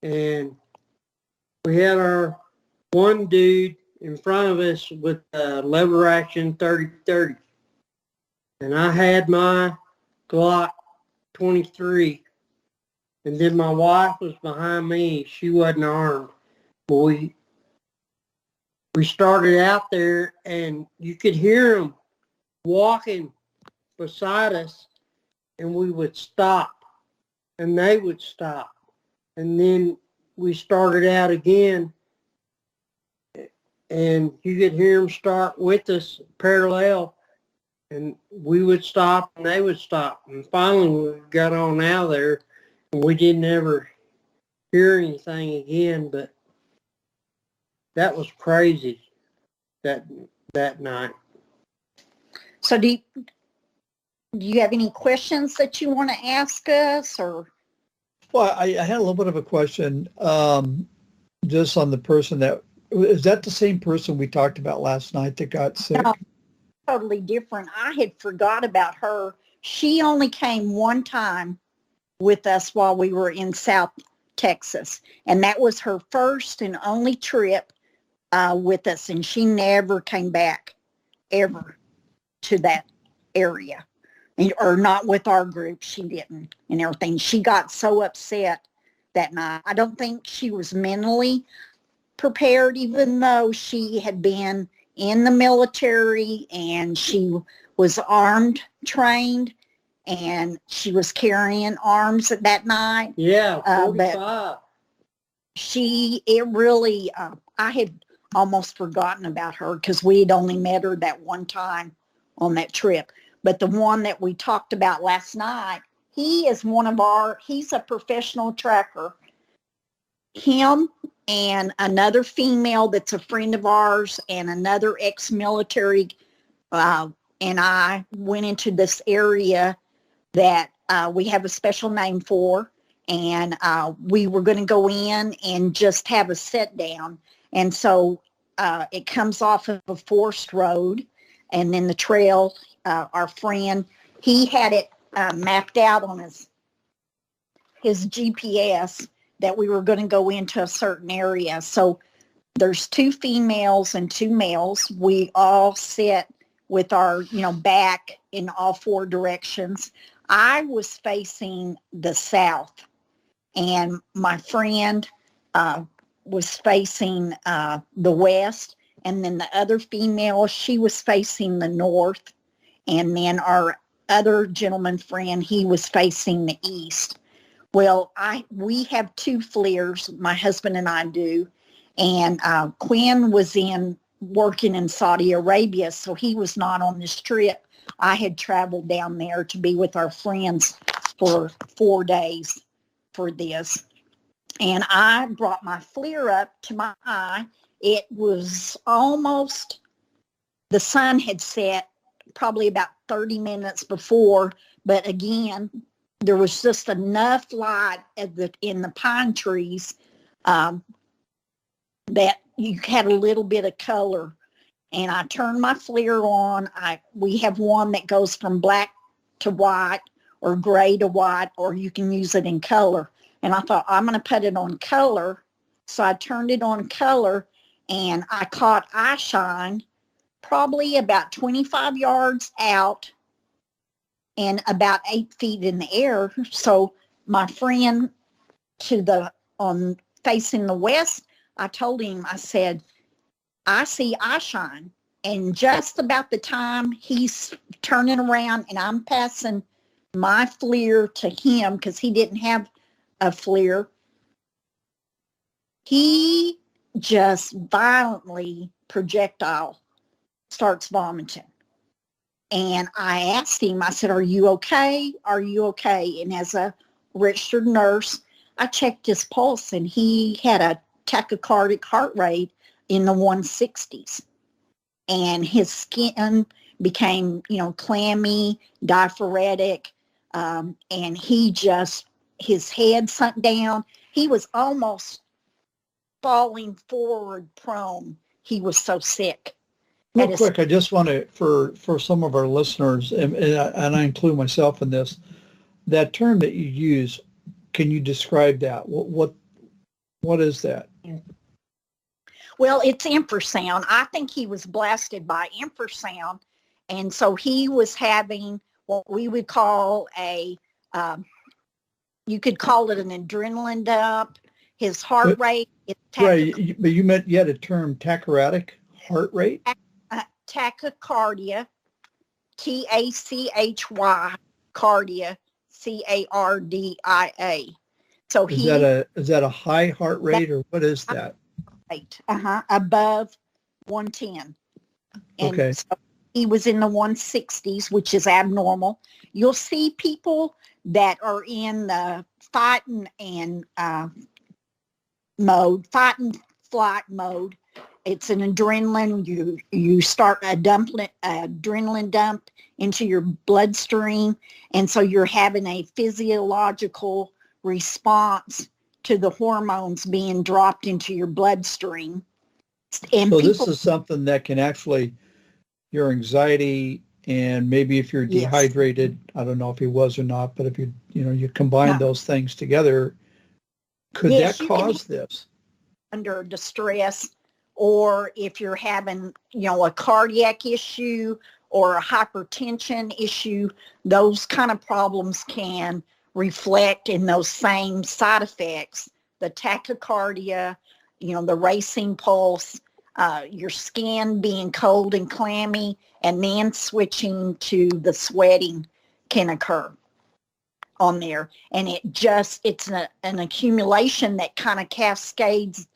And we had our one dude in front of us with a lever action 30-30. And I had my Glock 23. And then my wife was behind me. She wasn't armed. But we started out there, and you could hear them walking beside us, and we would stop, and they would stop. And then we started out again, and you could hear them start with us parallel, and we would stop, and they would stop. And finally, we got on out of there, and we didn't ever hear anything again, but that was crazy that night. So do you have any questions that you want to ask us, or? Well, I had a little bit of a question, just on the person is that the same person we talked about last night that got sick? No, totally different. I had forgot about her. She only came one time with us while we were in South Texas, and that was her first and only trip with us, and she never came back ever to that area. Or not with our group, she didn't, and everything. She got so upset that night. I don't think she was mentally prepared, even though she had been in the military and she was armed, trained, and she was carrying arms at that night. Yeah, 45. But I had almost forgotten about her because we had only met her that one time on that trip. But the one that we talked about last night, he's a professional tracker. Him and another female that's a friend of ours and another ex-military, and I went into this area that we have a special name for, and we were going to go in and just have a sit down. And so it comes off of a forest road, and then the trail. Our friend, he had it mapped out on his GPS that we were going to go into a certain area. So there's 2 females and 2 males. We all sit with our, back in all 4 directions. I was facing the south, and my friend was facing the west, and then the other female, she was facing the north. And then our other gentleman friend, he was facing the east. Well, we have 2 FLIRs, my husband and I do. And Quinn was working in Saudi Arabia, so he was not on this trip. I had traveled down there to be with our friends for 4 days for this. And I brought my FLIR up to my eye. It was almost, the sun had set probably about 30 minutes before, but again, there was just enough light in the pine trees that you had a little bit of color. And I turned my FLIR on. We have one that goes from black to white or gray to white, or you can use it in color. And I thought, I'm going to put it on color. So I turned it on color, and I caught eye shine probably about 25 yards out and about 8 feet in the air. So my friend facing the west, I told him, I said, I see eye shine. And just about the time he's turning around and I'm passing my FLIR to him, because he didn't have of FLIR, he just violently projectile starts vomiting. And I asked him, I said, are you okay? Are you okay? And as a registered nurse, I checked his pulse, and he had a tachycardic heart rate in the 160s. And his skin became, clammy, diaphoretic, and his head sunk down. He was almost falling forward prone. He was so sick. Real quick, I just want to, for some of our listeners, and I include myself in this, that term that you use, can you describe that? What is that? Well, it's infrasound. I think he was blasted by infrasound, and so he was having what we would call you could call it an adrenaline dump. His heart rate is right, but you had a term, tachycardic heart rate? Tachycardia, Tachy, cardia, Cardia. So is that a high heart rate, or what is that? Above 110. And okay. So he was in the 160s, which is abnormal. You'll see people that are in the fight and flight mode. It's an adrenaline. You start adrenaline dump into your bloodstream, and so you're having a physiological response to the hormones being dropped into your bloodstream. And so this is something that can actually, your anxiety, and maybe if you're dehydrated, yes. I don't know if he was or not, but if you combine those things together, could that cause this? Under distress, or if you're having, a cardiac issue or a hypertension issue, those kind of problems can reflect in those same side effects, the tachycardia, the racing pulse, your skin being cold and clammy, and then switching to the sweating can occur on there. And it's an accumulation that kind of cascades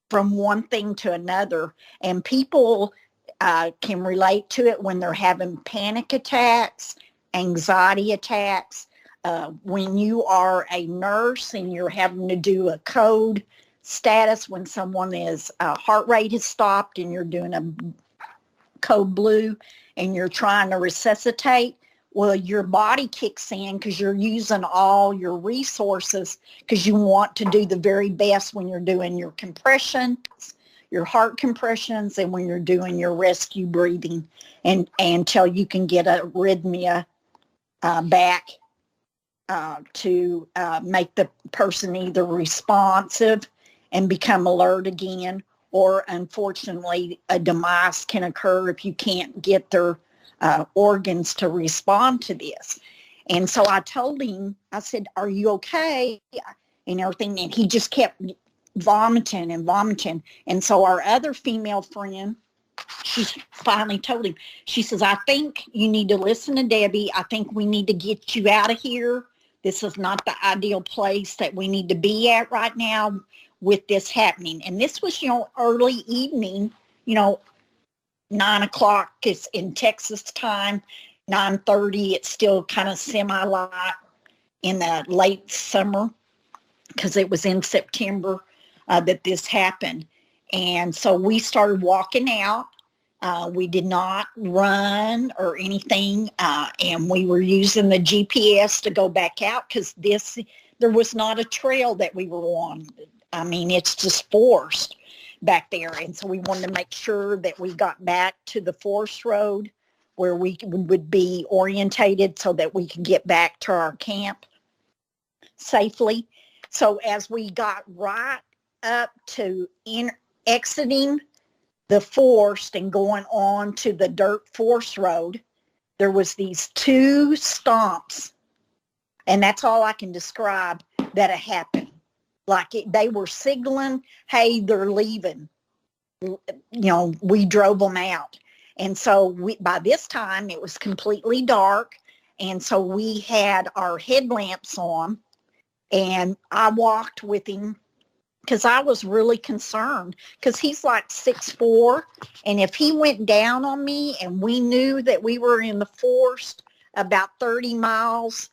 from one thing to another. And people can relate to it when they're having panic attacks, anxiety attacks, when you are a nurse and you're having to do a code status when someone is heart rate has stopped and you're doing a code blue and you're trying to resuscitate. Well, your body kicks in because you're using all your resources because you want to do the very best when you're doing your compressions, your heart compressions, and when you're doing your rescue breathing, and until you can get a arrhythmia back to make the person either responsive and become alert again, or unfortunately a demise can occur if you can't get their organs to respond to this. And so I told him, I said, are you okay? And everything. And he just kept vomiting and vomiting. And so our other female friend, she finally told him, she says, I think you need to listen to Debbie. I think we need to get you out of here. This is not the ideal place that we need to be at right now with this happening. And this was, early evening, 9 o'clock is in Texas time, 9:30. It's still kind of semi-light in the late summer because it was in September that this happened. And so we started walking out. We did not run or anything, and we were using the GPS to go back out because there was not a trail that we were on. I mean, it's just forest back there. And so we wanted to make sure that we got back to the forest road where we would be orientated so that we could get back to our camp safely. So as we got right up to exiting the forest and going on to the dirt forest road, there was these two stomps, and that's all I can describe that had happened. Like they were signaling, hey, they're leaving. We drove them out. And so by this time it was completely dark. And so we had our headlamps on And I walked with him because I was really concerned because he's like 6'4", and if he went down on me and we knew that we were in the forest about 30 miles,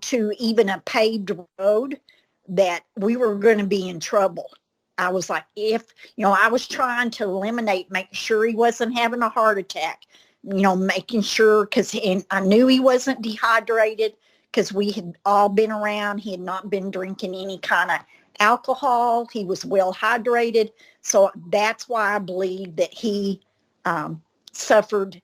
to even a paved road, that we were going to be in trouble. I was like, I was trying to make sure he wasn't having a heart attack, making sure, and I knew he wasn't dehydrated because we had all been around. He had not been drinking any kind of alcohol. He was well hydrated. So that's why I believe that he suffered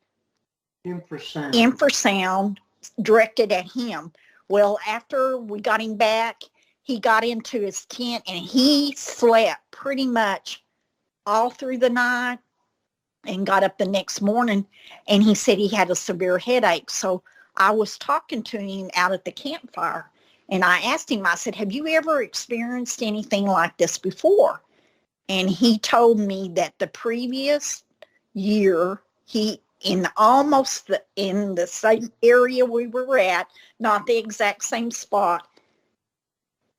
infrasound directed at him. Well, after we got him back, he got into his tent and he slept pretty much all through the night and got up the next morning, and he said he had a severe headache. So I was talking to him out at the campfire, and I asked him, I said, have you ever experienced anything like this before? And he told me that the previous year, in the same area we were at, not the exact same spot,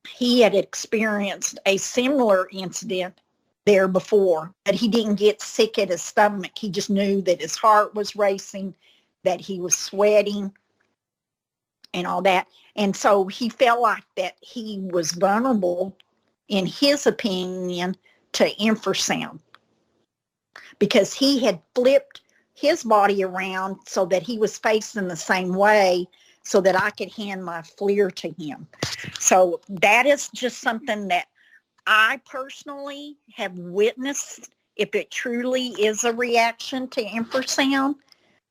he had experienced a similar incident there before, but he didn't get sick at his stomach. He just knew that his heart was racing, that he was sweating and all that. And so he felt like that he was vulnerable, in his opinion, to infrasound because he had flipped his body around so that he was facing the same way so that I could hand my FLIR to him. So that is just something that I personally have witnessed, if it truly is a reaction to infrasound.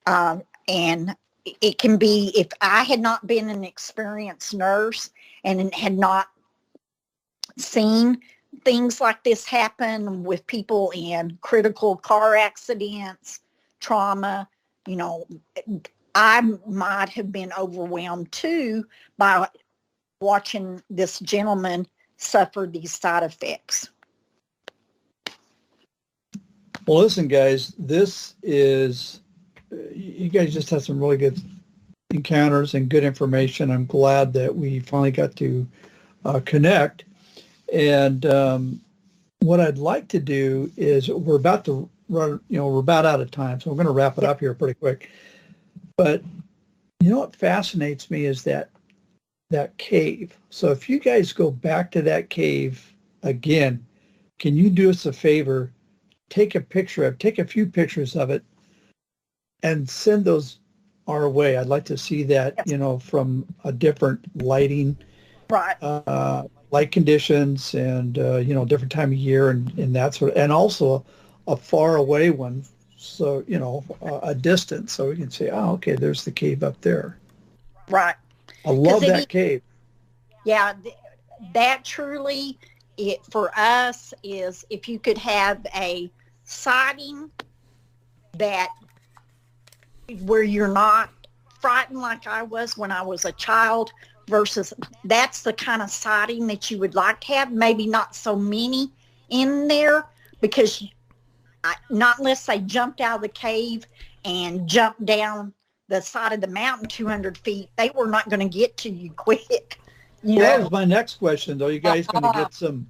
And it can be, if I had not been an experienced nurse and had not seen things like this happen with people in critical car accidents, trauma, I might have been overwhelmed too by watching this gentleman suffer these side effects. Well, listen, guys, you guys just had some really good encounters and good information. I'm glad that we finally got to connect. And what I'd like to do is, we're about to run, we're about out of time, so we're going to wrap it up here pretty quick. But what fascinates me is that cave. So if you guys go back to that cave again, can you do us a favor? Take a few pictures of it and send those our way. I'd like to see that, from a different lighting, right, light conditions, and different time of year and that sort of, and also a far away one. So, a distance, so we can say, oh, okay, there's the cave up there. Right. I love that cave. Yeah, that truly, for us, is if you could have a sighting that where you're not frightened like I was when I was a child, versus that's the kind of sighting that you would like to have. Maybe not so many in there, because not unless they jumped out of the cave and jumped down the side of the mountain 200 feet, they were not going to get to you quick. That was my next question, though. You guys going to get some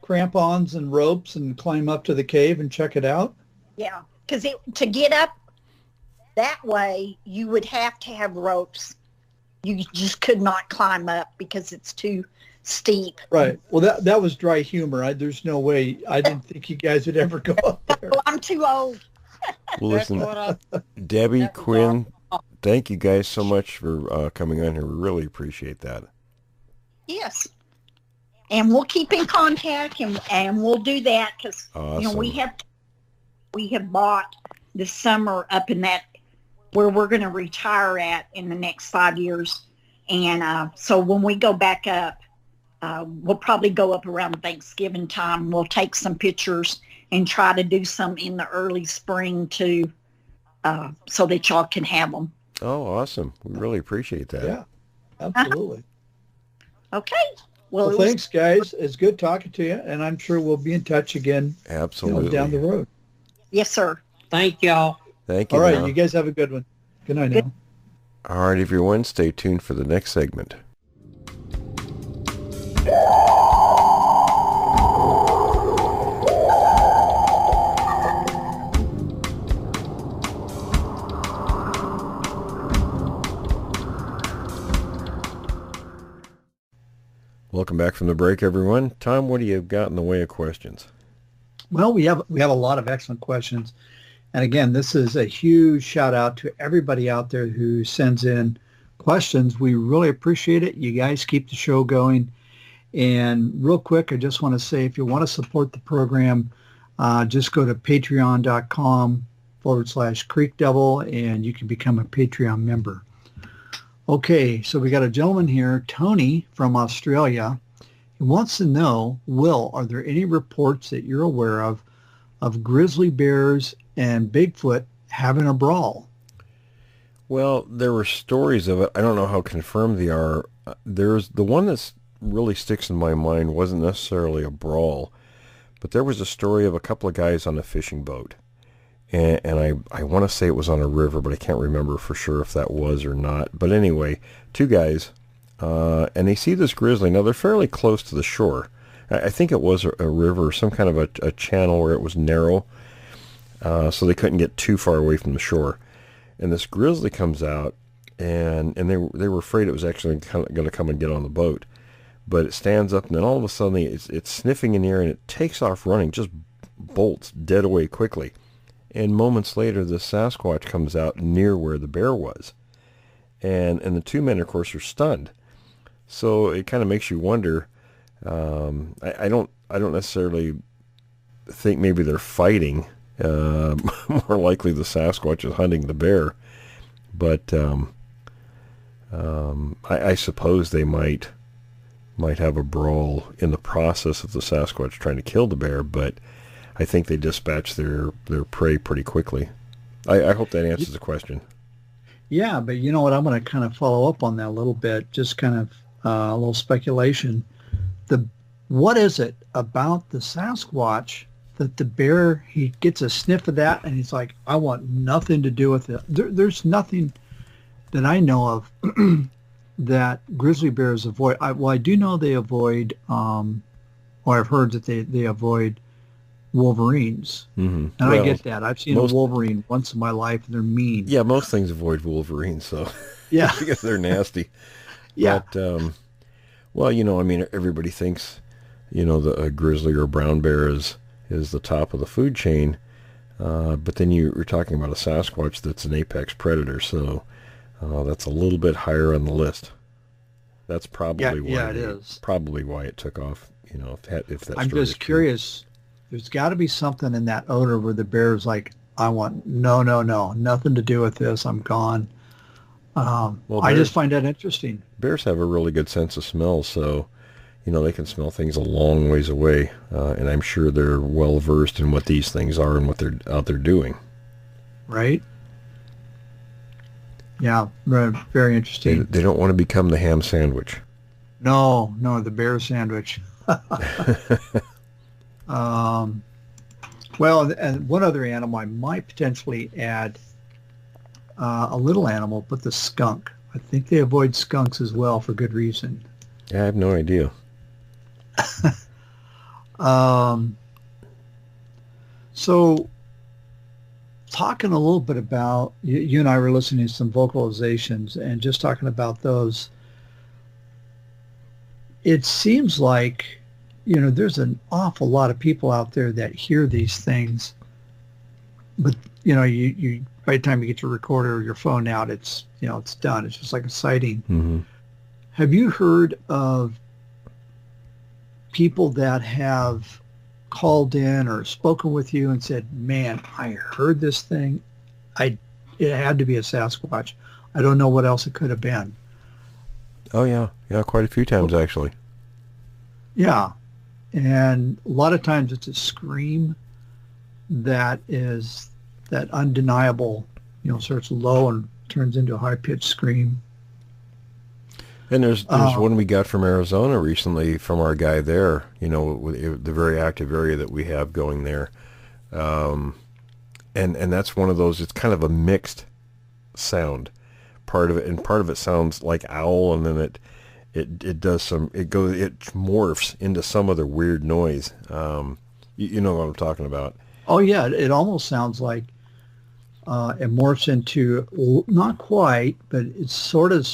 crampons and ropes and climb up to the cave and check it out? Yeah, because to get up that way, you would have to have ropes. You just could not climb up because it's too steep. Right. Well, that was dry humor. There's no way. I didn't think you guys would ever go up there. Well, I'm too old. Well, listen, Debbie, Quinn, thank you guys so much for coming on here. We really appreciate that. Yes. And we'll keep in contact, and we'll do that because awesome. we have bought this summer up in that where we're going to retire at in the next 5 years. And so when we go back up, we'll probably go up around Thanksgiving time. We'll take some pictures and try to do some in the early spring too, so that y'all can have them. Oh, awesome. We really appreciate that. Yeah, absolutely. Okay. Well, thanks, guys. It's good talking to you, and I'm sure we'll be in touch again. Absolutely. Down the road. Yes, sir. Thank y'all. Thank you. All right, now. you guys have a good one. Good night now. All right, everyone, stay tuned for the next segment. Welcome back from the break, everyone. Tom, what do you got in the way of questions? Well, we have a lot of excellent questions. And again, this is a huge shout out to everybody out there who sends in questions. We really appreciate it. You guys keep the show going. And real quick, I just want to say, if you want to support the program, just go to patreon.com/Creek Devil, and you can become a Patreon member. Okay, so we got a gentleman here, Tony from Australia. He wants to know, Will, are there any reports that you're aware of grizzly bears and Bigfoot having a brawl? Well, there were stories of it. I don't know how confirmed they are. There's the one that really sticks in my mind wasn't necessarily a brawl, but there was a story of a couple of guys on a fishing boat. And I want to say it was on a river, but I can't remember for sure if that was or not. But anyway, two guys, and they see this grizzly. Now, they're fairly close to the shore. I think it was a river, some kind of a channel where it was narrow, so they couldn't get too far away from the shore. And this grizzly comes out, and they were afraid it was actually going to come and get on the boat. But it stands up, and then all of a sudden it's sniffing in the air, and it takes off running, just bolts dead away quickly. And moments later, the Sasquatch comes out near where the bear was. And the two men, of course, are stunned. So it kind of makes you wonder. I don't necessarily think maybe they're fighting. More likely the Sasquatch is hunting the bear. But I suppose they might have a brawl in the process of the Sasquatch trying to kill the bear, but I think they dispatch their prey pretty quickly. I hope that answers the question. Yeah, but you know what? I'm going to kind of follow up on that a little bit, just kind of a little speculation. What is it about the Sasquatch that the bear, he gets a sniff of that and he's like, I want nothing to do with it. There's nothing that I know of that grizzly bears avoid. I do know they avoid, or I've heard that they avoid wolverines. Mm-hmm. And I get that. I've seen a wolverine once in my life, and they're mean. Yeah, most things avoid wolverines, so yeah, because they're nasty. Yeah. But, well, you know, I mean, everybody thinks, you know, a grizzly or a brown bear is the top of the food chain, but then you're talking about a Sasquatch that's an apex predator, so that's a little bit higher on the list. That's probably probably why it took off. You know, if that's. I'm just curious. There's got to be something in that odor where the bear's like, I want no, nothing to do with this. I'm gone. I just find that interesting. Bears have a really good sense of smell, so you know they can smell things a long ways away, and I'm sure they're well versed in what these things are and what they're out there doing. Right. Yeah, very interesting. They don't want to become the ham sandwich. No, the bear sandwich. Well, and one other animal I might potentially add, a little animal, but the skunk. I think they avoid skunks as well for good reason. Yeah, I have no idea. So, talking a little bit about, you and I were listening to some vocalizations and just talking about those, it seems like, you know, there's an awful lot of people out there that hear these things, but, you know, you by the time you get your recorder or your phone out, it's, you know, it's done. It's just like a sighting. Mm-hmm. Have you heard of people that have called in or spoken with you and said, man, I heard this thing. It had to be a Sasquatch. I don't know what else it could have been. Oh, yeah. Yeah, quite a few times, actually. Yeah. And a lot of times it's a scream that is that undeniable, you know, starts low and turns into a high-pitched scream. And there's one we got from Arizona recently from our guy there, you know, the very active area that we have going there. And that's one of those, it's kind of a mixed sound. Part of it sounds like owl, and then it does it morphs into some other weird noise. You know what I'm talking about. Oh yeah, it almost sounds like it morphs into, not quite, but it's sort of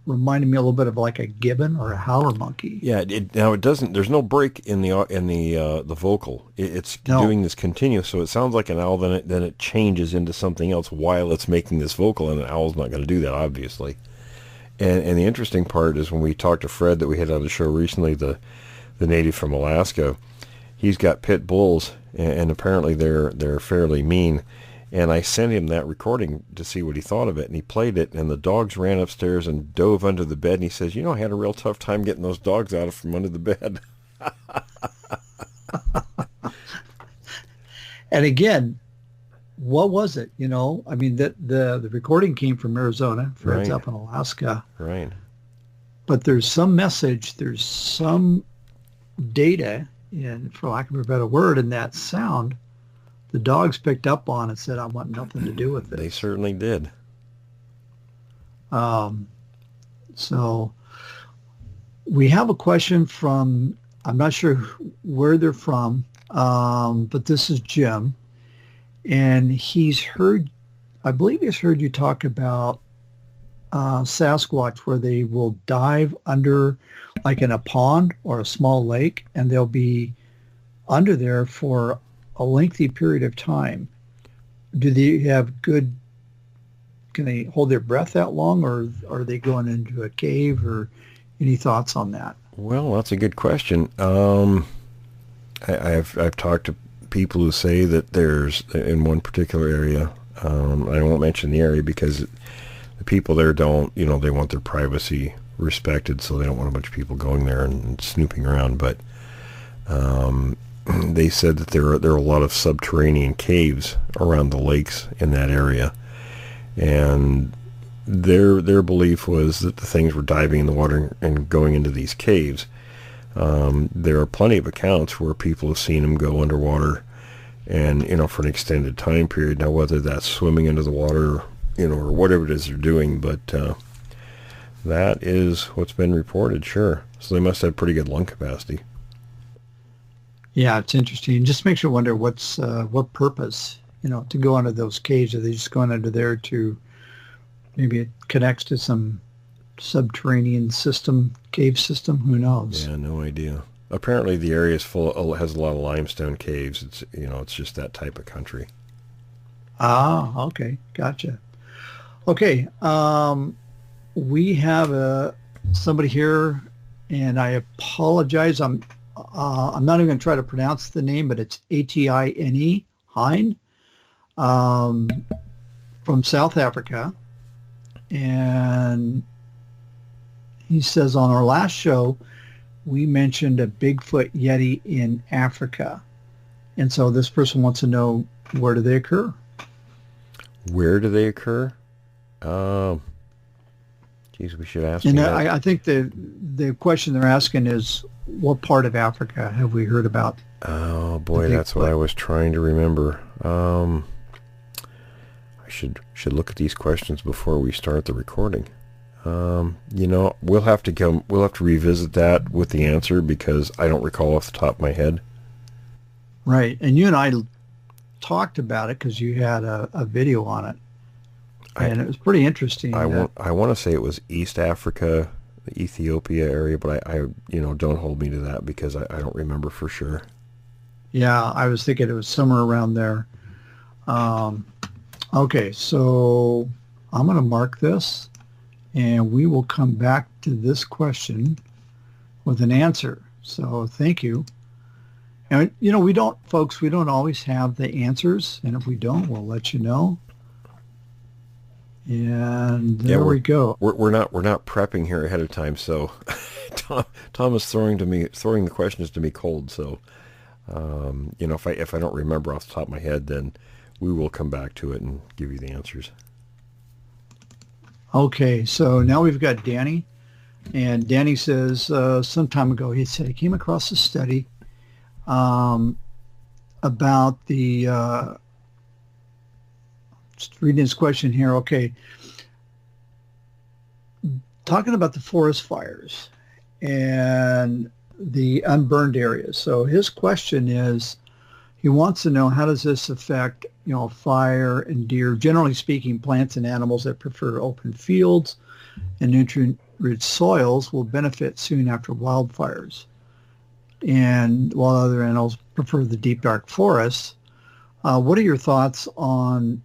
reminding me a little bit of like a gibbon or a howler monkey. Yeah, now it doesn't. There's no break in the vocal. It's doing this continuous, so it sounds like an owl. Then it changes into something else while it's making this vocal, and an owl's not going to do that, obviously. And the interesting part is when we talked to Fred that we had on the show recently, the native from Alaska. He's got pit bulls, and apparently they're fairly mean. And I sent him that recording to see what he thought of it, and he played it, and the dogs ran upstairs and dove under the bed, and he says, I had a real tough time getting those dogs out from under the bed. And again, what was it? I mean, the recording came from Arizona. Fred's up in Alaska. Right. But there's some message, there's some data, and for lack of a better word, in that sound the dogs picked up on and said, I want nothing to do with it. They certainly did. So we have a question from, I'm not sure where they're from, but this is Jim. And I believe he's heard you talk about Sasquatch, where they will dive under, like in a pond or a small lake, and they'll be under there for a lengthy period of time. Do they have can they hold their breath that long, or are they going into a cave, or any thoughts on that? Well, that's a good question. I've talked to people who say that there's, in one particular area, I won't mention the area because the people there don't, they want their privacy respected, so they don't want a bunch of people going there and snooping around. But they said that there are a lot of subterranean caves around the lakes in that area, and their belief was that the things were diving in the water and going into these caves. There are plenty of accounts where people have seen them go underwater and, for an extended time period. Now, whether that's swimming into the water, or whatever it is they're doing, but that is what's been reported, sure. So they must have pretty good lung capacity. Yeah, it's interesting. It just makes you wonder what purpose, to go under those caves. Are they just going under there to, maybe it connects to some subterranean cave system? Who knows? Yeah, no idea. Apparently the area has a lot of limestone caves. It's, it's just that type of country. Ah, okay. Gotcha. Okay. We have somebody here, and I apologize. I'm not even going to try to pronounce the name, but it's Atine, Hein, from South Africa. And he says, on our last show, we mentioned a Bigfoot Yeti in Africa. And so this person wants to know, where do they occur? Where do they occur? Geez, we should ask. And I think the question they're asking is, what part of Africa have we heard about? Oh boy, that's what I was trying to remember. I should look at these questions before we start the recording. We'll have to revisit that with the answer because I don't recall off the top of my head. Right, and you and I talked about it because you had a video on it, and it was pretty interesting. I want to say it was East Africa, the Ethiopia area, but I don't hold me to that because I don't remember for sure. Yeah, I was thinking it was somewhere around there. Okay, so I'm going to mark this, and we will come back to this question with an answer. So thank you. And, we don't always have the answers, and if we don't, we'll let you know. And there we go. We're not prepping here ahead of time, so Tom is throwing the questions to me cold. So, if I don't remember off the top of my head, then we will come back to it and give you the answers. Okay, so now we've got Danny, and Danny says some time ago he said he came across a study about the. Just reading his question here. Okay. talking about the forest fires and the unburned areas. So his question is, he wants to know, how does this affect, fire and deer? Generally speaking, plants and animals that prefer open fields and nutrient-rich soils will benefit soon after wildfires. And while other animals prefer the deep, dark forests, what are your thoughts on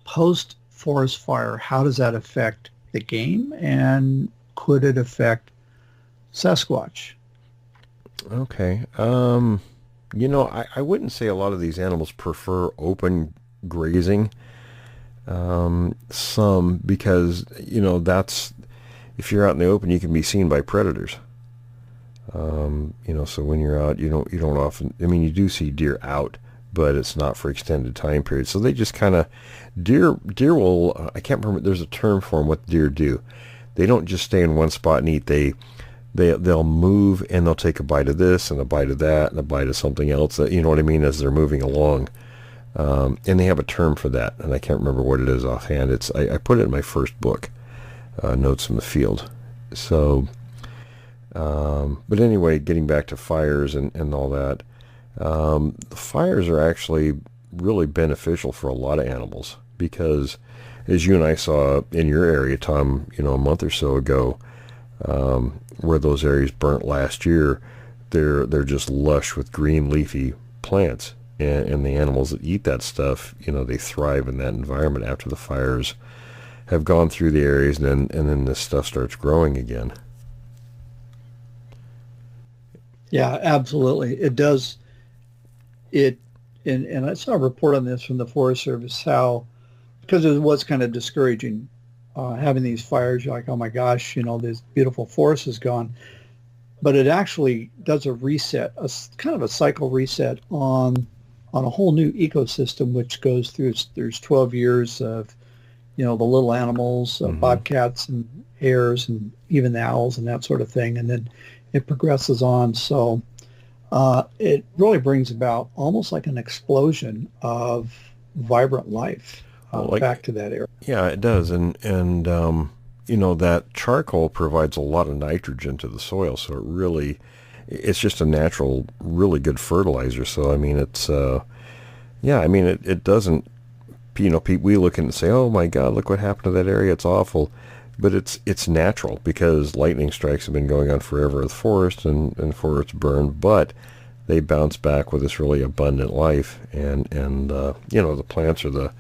post-forest fire? How does that affect the game, and could it affect Sasquatch? Okay. I wouldn't say a lot of these animals prefer open grazing. Some, because, that's, if you're out in the open, you can be seen by predators. So when you're out, you don't often, you do see deer out, but it's not for extended time periods. So they just kind of, deer will, I can't remember, there's a term for them, what deer do. They don't just stay in one spot and eat. They'll move, and they'll take a bite of this and a bite of that and a bite of something else, you know what I mean, as they're moving along. And they have a term for that, and I can't remember what it is offhand. I put it in my first book, Notes from the Field. So, but anyway, getting back to fires and all that, the fires are actually really beneficial for a lot of animals, because as you and I saw in your area, Tom, a month or so ago, where those areas burnt last year, they're just lush with green leafy plants, and the animals that eat that stuff, they thrive in that environment after the fires have gone through the areas, and then this stuff starts growing again. Yeah, absolutely. It does. And I saw a report on this from the Forest Service, how, because it was kind of discouraging, having these fires. You're like, oh my gosh, this beautiful forest is gone. But it actually does a reset, kind of a cycle reset on a whole new ecosystem, which goes through, there's 12 years of, the little animals, bobcats and hares and even the owls and that sort of thing. And then it progresses on. So it really brings about almost like an explosion of vibrant life back to that area. Yeah, it does. And that charcoal provides a lot of nitrogen to the soil. So it's just a natural, really good fertilizer. So, it's, it doesn't, we look and say, oh my God, look what happened to that area. It's awful. But it's natural, because lightning strikes have been going on forever with forest, and forests burn, but they bounce back with this really abundant life, and the plants are the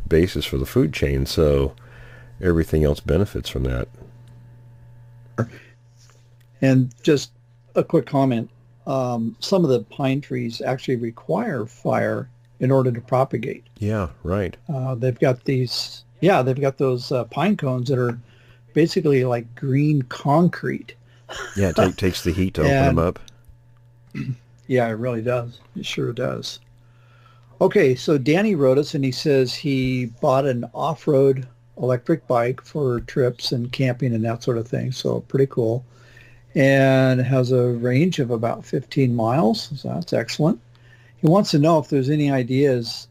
basis for the food chain, so everything else benefits from that. And just a quick comment, some of the pine trees actually require fire in order to propagate. Yeah, right. They've got those pine cones that are basically like green concrete. Yeah, it takes the heat to open them up. Yeah, it really does. It sure does. Okay, so Danny wrote us, and he says he bought an off-road electric bike for trips and camping and that sort of thing. So pretty cool. And has a range of about 15 miles. So that's excellent. He wants to know if there's any ideas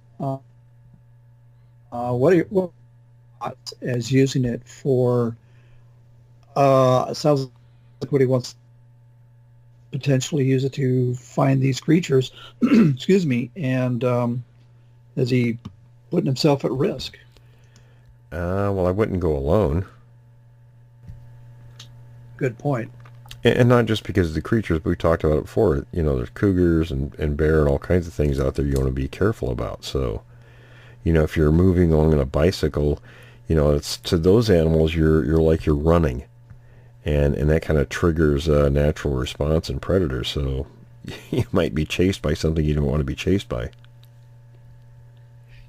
what as using it for. It sounds like what he wants to potentially use it to find these creatures. Excuse me. And is he putting himself at risk? Well, I wouldn't go alone. Good point. And not just because of the creatures, but we talked about it before. There's cougars and bear and all kinds of things out there you want to be careful about. So, if you're moving along on a bicycle, it's to those animals, you're like you're running. And that kind of triggers a natural response in predators. So you might be chased by something you don't want to be chased by.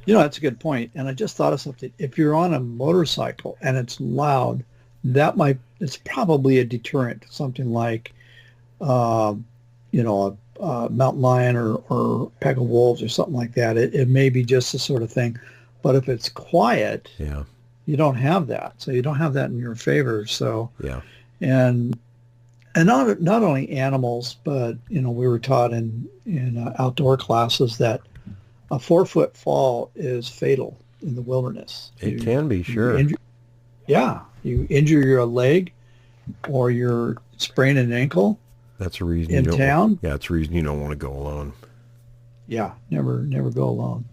That's a good point. And I just thought of something. If you're on a motorcycle and it's loud, it's probably a deterrent. Something like, a mountain lion or pack of wolves or something like that. It may be just the sort of thing. But if it's quiet, yeah, you don't have that. So you don't have that in your favor. So yeah. And not only animals, but we were taught in outdoor classes that a 4-foot fall is fatal in the wilderness. It can be, sure. You injure your leg, or you're spraining an ankle That's a reason in you don't. town, Yeah, it's a reason you don't want to go alone. yeah, never go alone.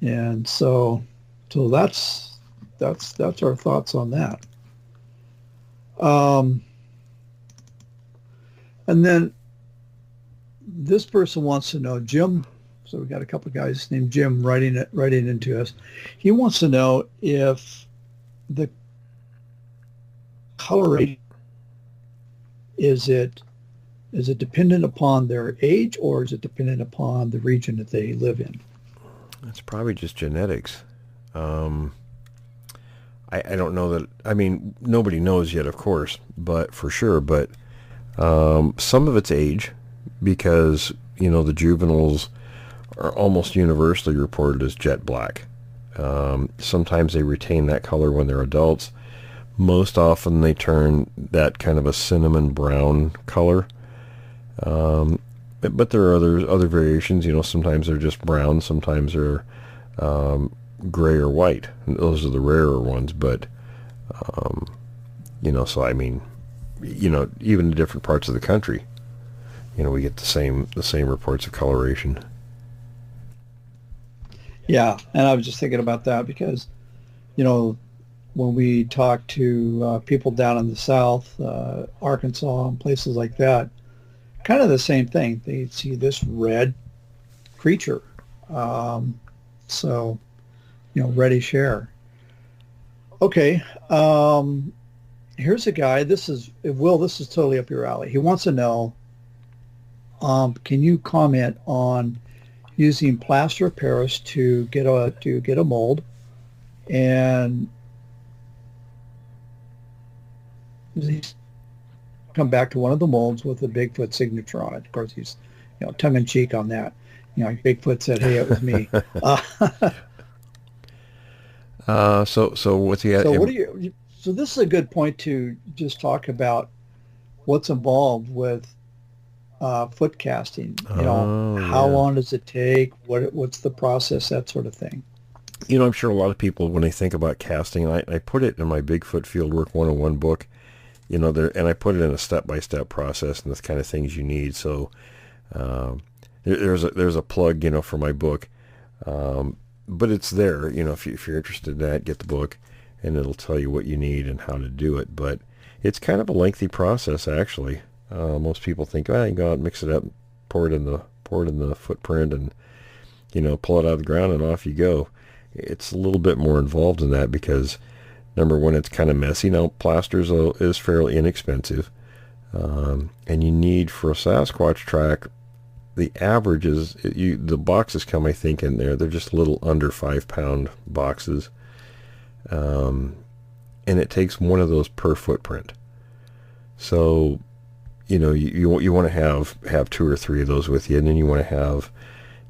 And so that's our thoughts on that. And then this person wants to know, Jim. So we got a couple of guys named Jim writing into us. He wants to know if the coloration is it dependent upon their age, or is it dependent upon the region that they live in? It's probably just genetics. I don't know that. I mean, nobody knows yet, of course, but for sure. But some of it's age, because the juveniles are almost universally reported as jet black. Sometimes they retain that color when they're adults. Most often they turn that kind of a cinnamon brown color. But there are other variations. Sometimes they're just brown. Sometimes they're gray or white. And those are the rarer ones. But so I mean, even in different parts of the country, we get the same reports of coloration. Yeah, and I was just thinking about that because, when we talk to people down in the South, Arkansas and places like that, kind of the same thing. They see this red creature. So, reddish hair. Okay. Here's a guy. This is totally up your alley. He wants to know, can you comment on using plaster of Paris to get a mold, and he's come back to one of the molds with a Bigfoot signature on it. Of course, he's tongue in cheek on that. Bigfoot said, "Hey, it was me." So what's he at? So what do you? So this is a good point to just talk about what's involved with foot casting. How long does it take? What's the process? That sort of thing. I'm sure a lot of people, when they think about casting, and I put it in my Bigfoot Fieldwork 101 book, and I put it in a step-by-step process and the kind of things you need. So there's a plug, for my book, but it's there. If you're interested in that, get the book, and it'll tell you what you need and how to do it. But it's kind of a lengthy process, actually. Most people think, you can go out and mix it up, pour it in the footprint, and pull it out of the ground, and off you go. It's a little bit more involved in that because, number one, it's kind of messy. Now, plasters is fairly inexpensive, and you need, for a Sasquatch track, the average is the boxes come, I think, in there. They're just little under 5-pound boxes, and it takes one of those per footprint. So you want to have 2 or 3 of those with you, and then you want to have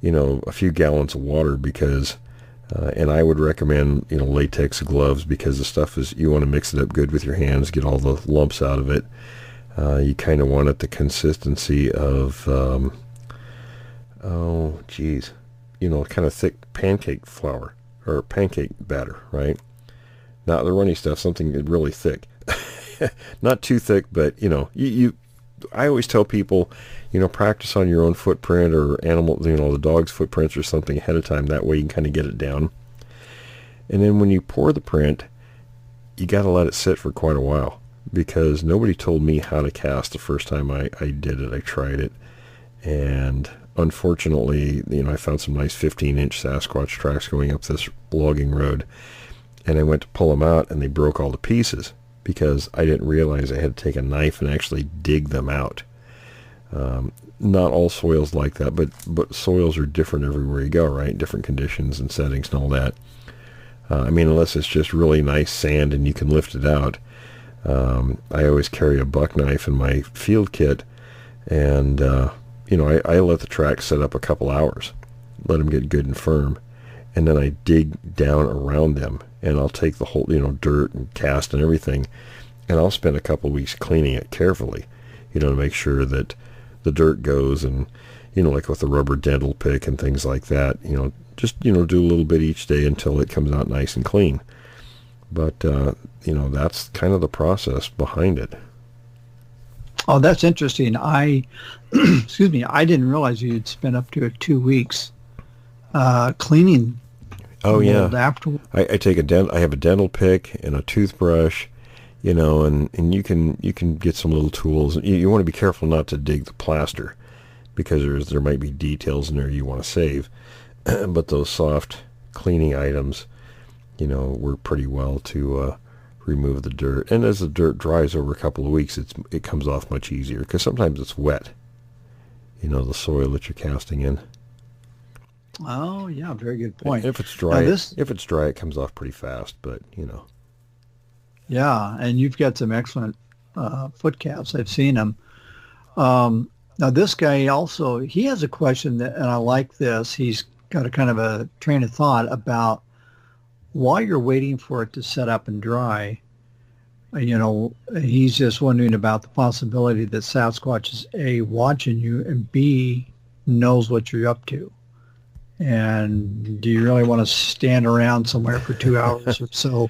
a few gallons of water, because and I would recommend latex gloves, because the stuff is, you want to mix it up good with your hands, get all the lumps out of it. You kind of want it the consistency of kind of thick pancake flour or pancake batter, right? Not the runny stuff, something really thick. Not too thick, but I always tell people, practice on your own footprint or animal, the dog's footprints or something ahead of time. That way you can kind of get it down. And then when you pour the print, you got to let it sit for quite a while, because nobody told me how to cast the first time I did it. I tried it, and unfortunately, I found some nice 15-inch Sasquatch tracks going up this logging road, and I went to pull them out, and they broke all to pieces, because I didn't realize I had to take a knife and actually dig them out. Not all soils like that, but soils are different everywhere you go, right? Different conditions and settings and all that. Unless it's just really nice sand and you can lift it out. I always carry a buck knife in my field kit, and I let the tracks set up a couple hours, let them get good and firm, and then I dig down around them, and I'll take the whole, dirt and cast and everything, and I'll spend a couple of weeks cleaning it carefully, to make sure that the dirt goes, and, like with a rubber dental pick and things like that, just, do a little bit each day until it comes out nice and clean. But, that's kind of the process behind it. Oh, that's interesting. Excuse me, I didn't realize you'd spent up to 2 weeks cleaning. Oh, yeah. After. I have a dental pick and a toothbrush, and you can get some little tools. You want to be careful not to dig the plaster, because there might be details in there you want to save. But those soft cleaning items, work pretty well to remove the dirt. And as the dirt dries over a couple of weeks, it comes off much easier, because sometimes it's wet, the soil that you're casting in. Oh, yeah, very good point. And if it's dry, it comes off pretty fast, but, Yeah, and you've got some excellent foot caps. I've seen them. Now, this guy also, he has a question, and I like this. He's got a kind of a train of thought about, while you're waiting for it to set up and dry, he's just wondering about the possibility that Sasquatch is A, watching you, and B, knows what you're up to. And do you really want to stand around somewhere for 2 hours or so?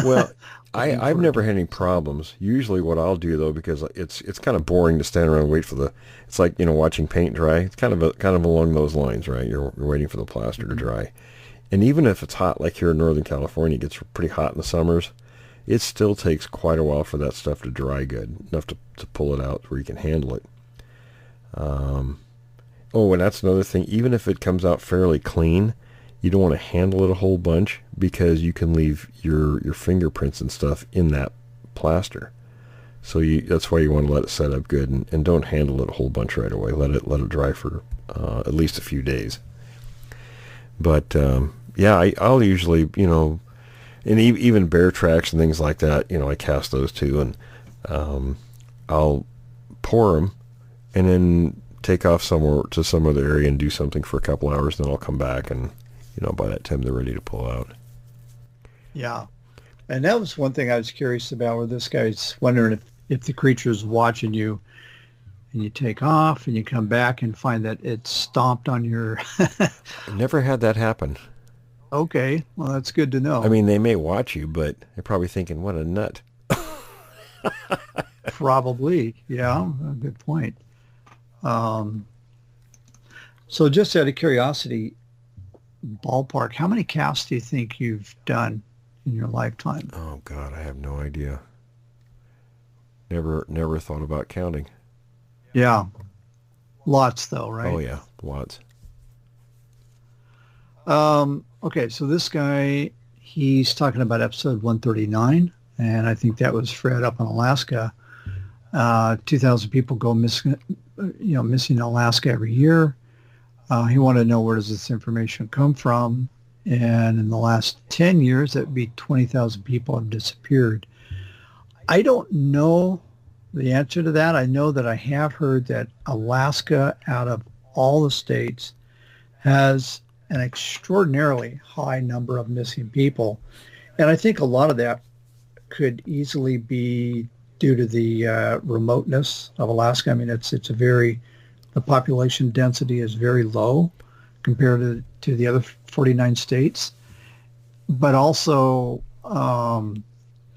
Well, I've never had any problems. Usually what I'll do, though, because it's kind of boring to stand around and wait for it's like, watching paint dry. It's kind of along those lines, right? You're waiting for the plaster to dry. And even if it's hot, like here in Northern California, it gets pretty hot in the summers, it still takes quite a while for that stuff to dry good, enough to pull it out where you can handle it. And that's another thing. Even if it comes out fairly clean, you don't want to handle it a whole bunch, because you can leave your fingerprints and stuff in that plaster. So that's why you want to let it set up good, and don't handle it a whole bunch right away. Let it dry for at least a few days. But I'll usually, and even bear tracks and things like that, I cast those too, and I'll pour them and then take off somewhere to some other area and do something for a couple hours. Then I'll come back, and by that time they're ready to pull out. Yeah, and that was one thing I was curious about, where this guy's wondering if the creature's watching you, and you take off and you come back and find that it's stomped on your... Never had that happen. Okay, well, that's good to know. I mean, they may watch you, but they're probably thinking, what a nut. Probably, yeah, good point. So just out of curiosity, ballpark, how many casts do you think you've done in your lifetime? Oh, God, I have no idea. Never thought about counting. Yeah. Lots, though, right? Oh, yeah, lots. Okay, so this guy, he's talking about episode 139, and I think that was Fred up in Alaska. 2,000 people go missing in Alaska every year. He wanted to know, where does this information come from? And in the last 10 years, that would be 20,000 people have disappeared. I don't know the answer to that. I know that I have heard that Alaska, out of all the states, has an extraordinarily high number of missing people. And I think a lot of that could easily be due to the remoteness of Alaska. I mean, the population density is very low compared to the other 49 states. But also,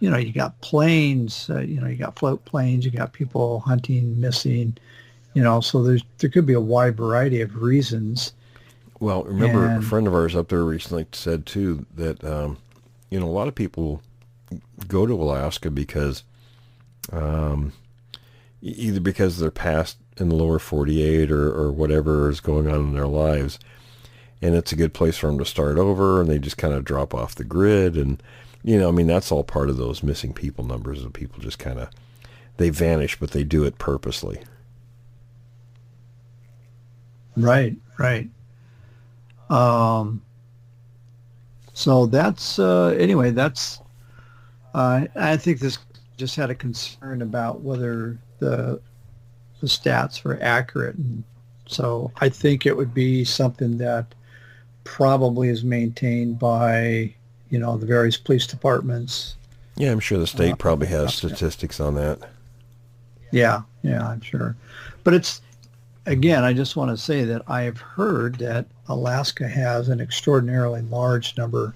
you got planes, you got float planes, you got people hunting, missing, so there could be a wide variety of reasons. Well, remember, a friend of ours up there recently said, too, that, a lot of people go to Alaska because either because they're past in the lower 48 or whatever is going on in their lives, and it's a good place for them to start over, and they just kind of drop off the grid. And, that's all part of those missing people numbers, of people just kind of, they vanish, but they do it purposely. Right. So that's, anyway, that's, I think this just had a concern about whether the stats were accurate. And so I think it would be something that probably is maintained by, the various police departments. Yeah, I'm sure the state probably has statistics on that. Yeah, I'm sure. But it's, again, I just want to say that I have heard that Alaska has an extraordinarily large number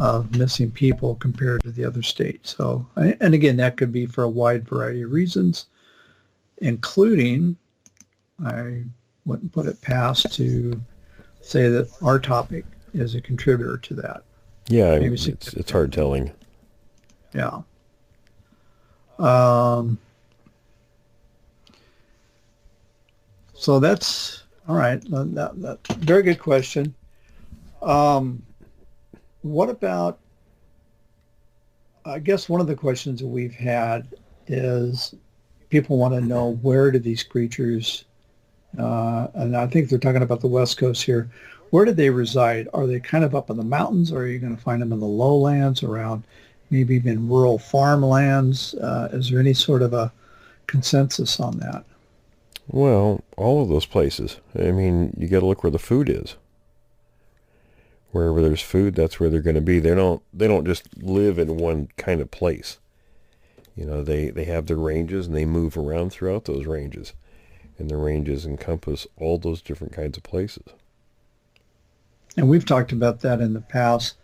of missing people compared to the other states. So, and again, that could be for a wide variety of reasons, including, I wouldn't put it past to say that our topic is a contributor to that. Yeah, I mean, Maybe it's hard telling. Yeah. So that's all right. That's a very good question. What about, I guess one of the questions that we've had is people want to know, where do these creatures, and I think they're talking about the West Coast here, where do they reside? Are they kind of up in the mountains, or are you going to find them in the lowlands, around maybe even rural farmlands? Is there any sort of a consensus on that? Well, all of those places. I mean, you got to look where the food is. Wherever there's food, that's where they're going to be. They don't just live in one kind of place. You know, they have their ranges, and they move around throughout those ranges. And the ranges encompass all those different kinds of places. And we've talked about that in the past.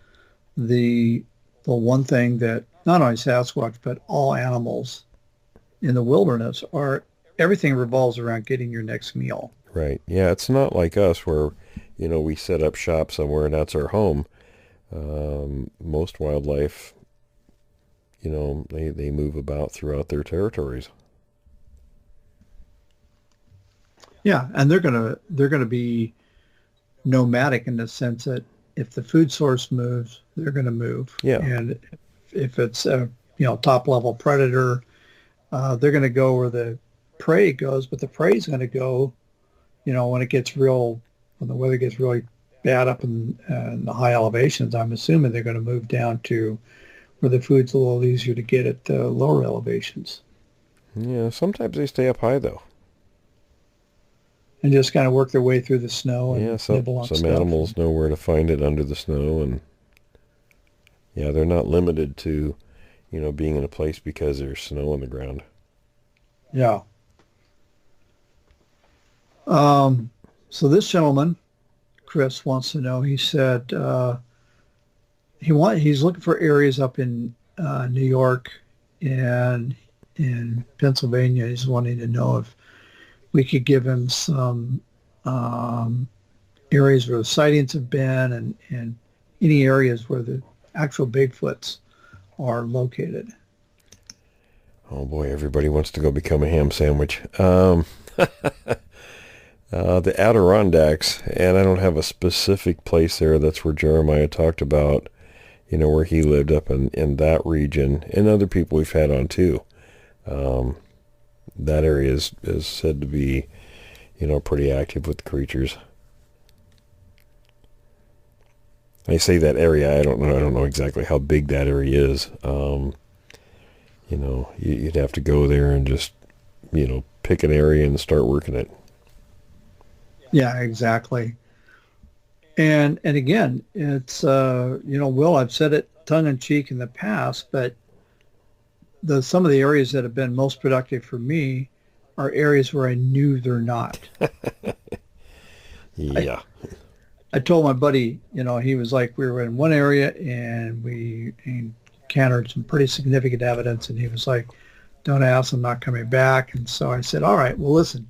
The one thing that not only Sasquatch, but all animals in the wilderness are, everything revolves around getting your next meal. Right. Yeah, it's not like us where, you know, we set up shop somewhere and that's our home. Most wildlife, you know, they move about throughout their territories. Yeah, and they're gonna be nomadic in the sense that if the food source moves, they're going to move. Yeah. And if it's a top level predator, they're going to go where the prey goes, but the prey is going to go, when the weather gets really bad up in the high elevations. I'm assuming they're going to move down to where the food's a little easier to get at the lower elevations. Yeah, sometimes they stay up high though. And just kind of work their way through the snow and nibble on some stuff. animals know where to find it under the snow, and yeah, they're not limited to, being in a place because there's snow on the ground. Yeah. So this gentleman, Chris, wants to know. He said he's looking for areas up in New York and in Pennsylvania. He's wanting to know if we could give him some areas where the sightings have been and any areas where the actual Bigfoots are located. Oh boy, everybody wants to go become a ham sandwich. The Adirondacks, and I don't have a specific place there. That's where Jeremiah talked about, where he lived up in that region, and other people we've had on too. That area is said to be, pretty active with the creatures. I say that area, I don't know exactly how big that area is. You'd have to go there and just, pick an area and start working it. Yeah, exactly. And again, it's, Will, I've said it tongue in cheek in the past, but some of the areas that have been most productive for me are areas where I knew they're not. Yeah. I told my buddy, he was like, we were in one area and we encountered some pretty significant evidence, and he was like, don't ask, I'm not coming back. And so I said, all right, well, listen,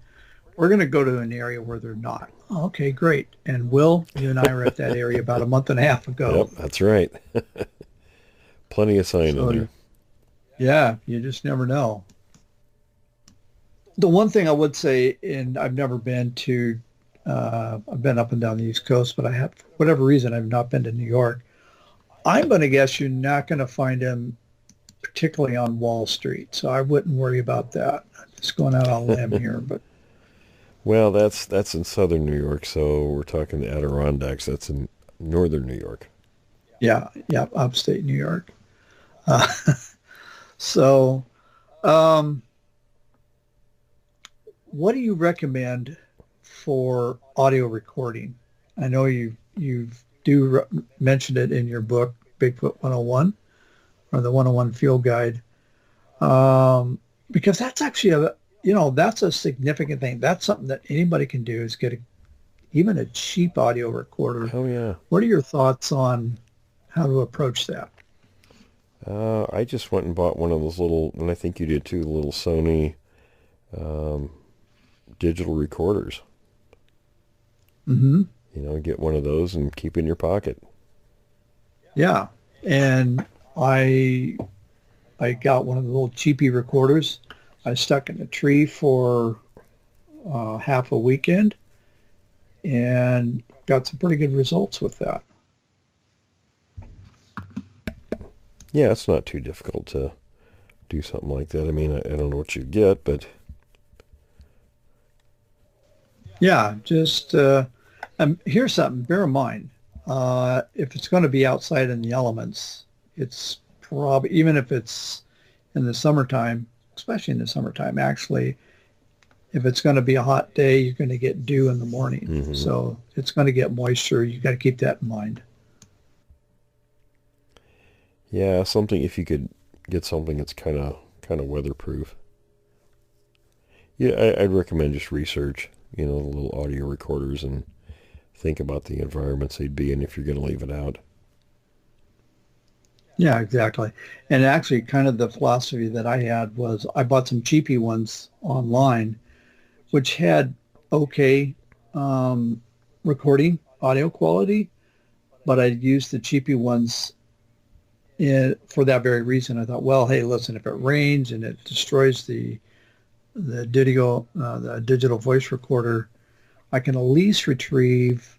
we're going to go to an area where they're not. Oh, okay, great. And Will, you and I were at that area about a month and a half ago. Yep, that's right. Plenty of sign on there. Yeah, you just never know. The one thing I would say, and I've never been to, I've been up and down the East Coast, but I have, for whatever reason, I've not been to New York. I'm going to guess you're not going to find them particularly on Wall Street, so I wouldn't worry about that. I'm just going out on a limb here, but. Well, that's in southern New York, so we're talking the Adirondacks. That's in northern New York. Yeah, upstate New York. So, what do you recommend for audio recording? I know you mentioned it in your book, Bigfoot 101, or the 101 Field Guide, because that's actually that's a significant thing. That's something that anybody can do, is get even a cheap audio recorder. Oh yeah. What are your thoughts on to approach that? I just went and bought one of those little, and I think you did too, the little Sony digital recorders. Mm-hmm. You know, get one of those and keep in your pocket. Yeah, and I got one of the little cheapy recorders. I stuck in a tree for half a weekend and got some pretty good results with that. Yeah, it's not too difficult to do something like that. I mean, I don't know what you get, but yeah, just here's something. Bear in mind, if it's going to be outside in the elements, it's probably, even if it's in the summertime, especially in the summertime, actually, if it's going to be a hot day, you're going to get dew in the morning. Mm-hmm. So it's going to get moisture. You got to keep that in mind. yeah, something, if you could get something that's kind of weatherproof. Yeah, I'd recommend just research, you know, the little audio recorders and think about the environments they'd be in if you're going to leave it out. Yeah, exactly. And actually, kind of the philosophy that I had was I bought some cheapy ones online, which had okay recording audio quality, but I used the cheapy ones for that very reason. I thought, well, hey, listen, if it rains and it destroys the digital voice recorder, I can at least retrieve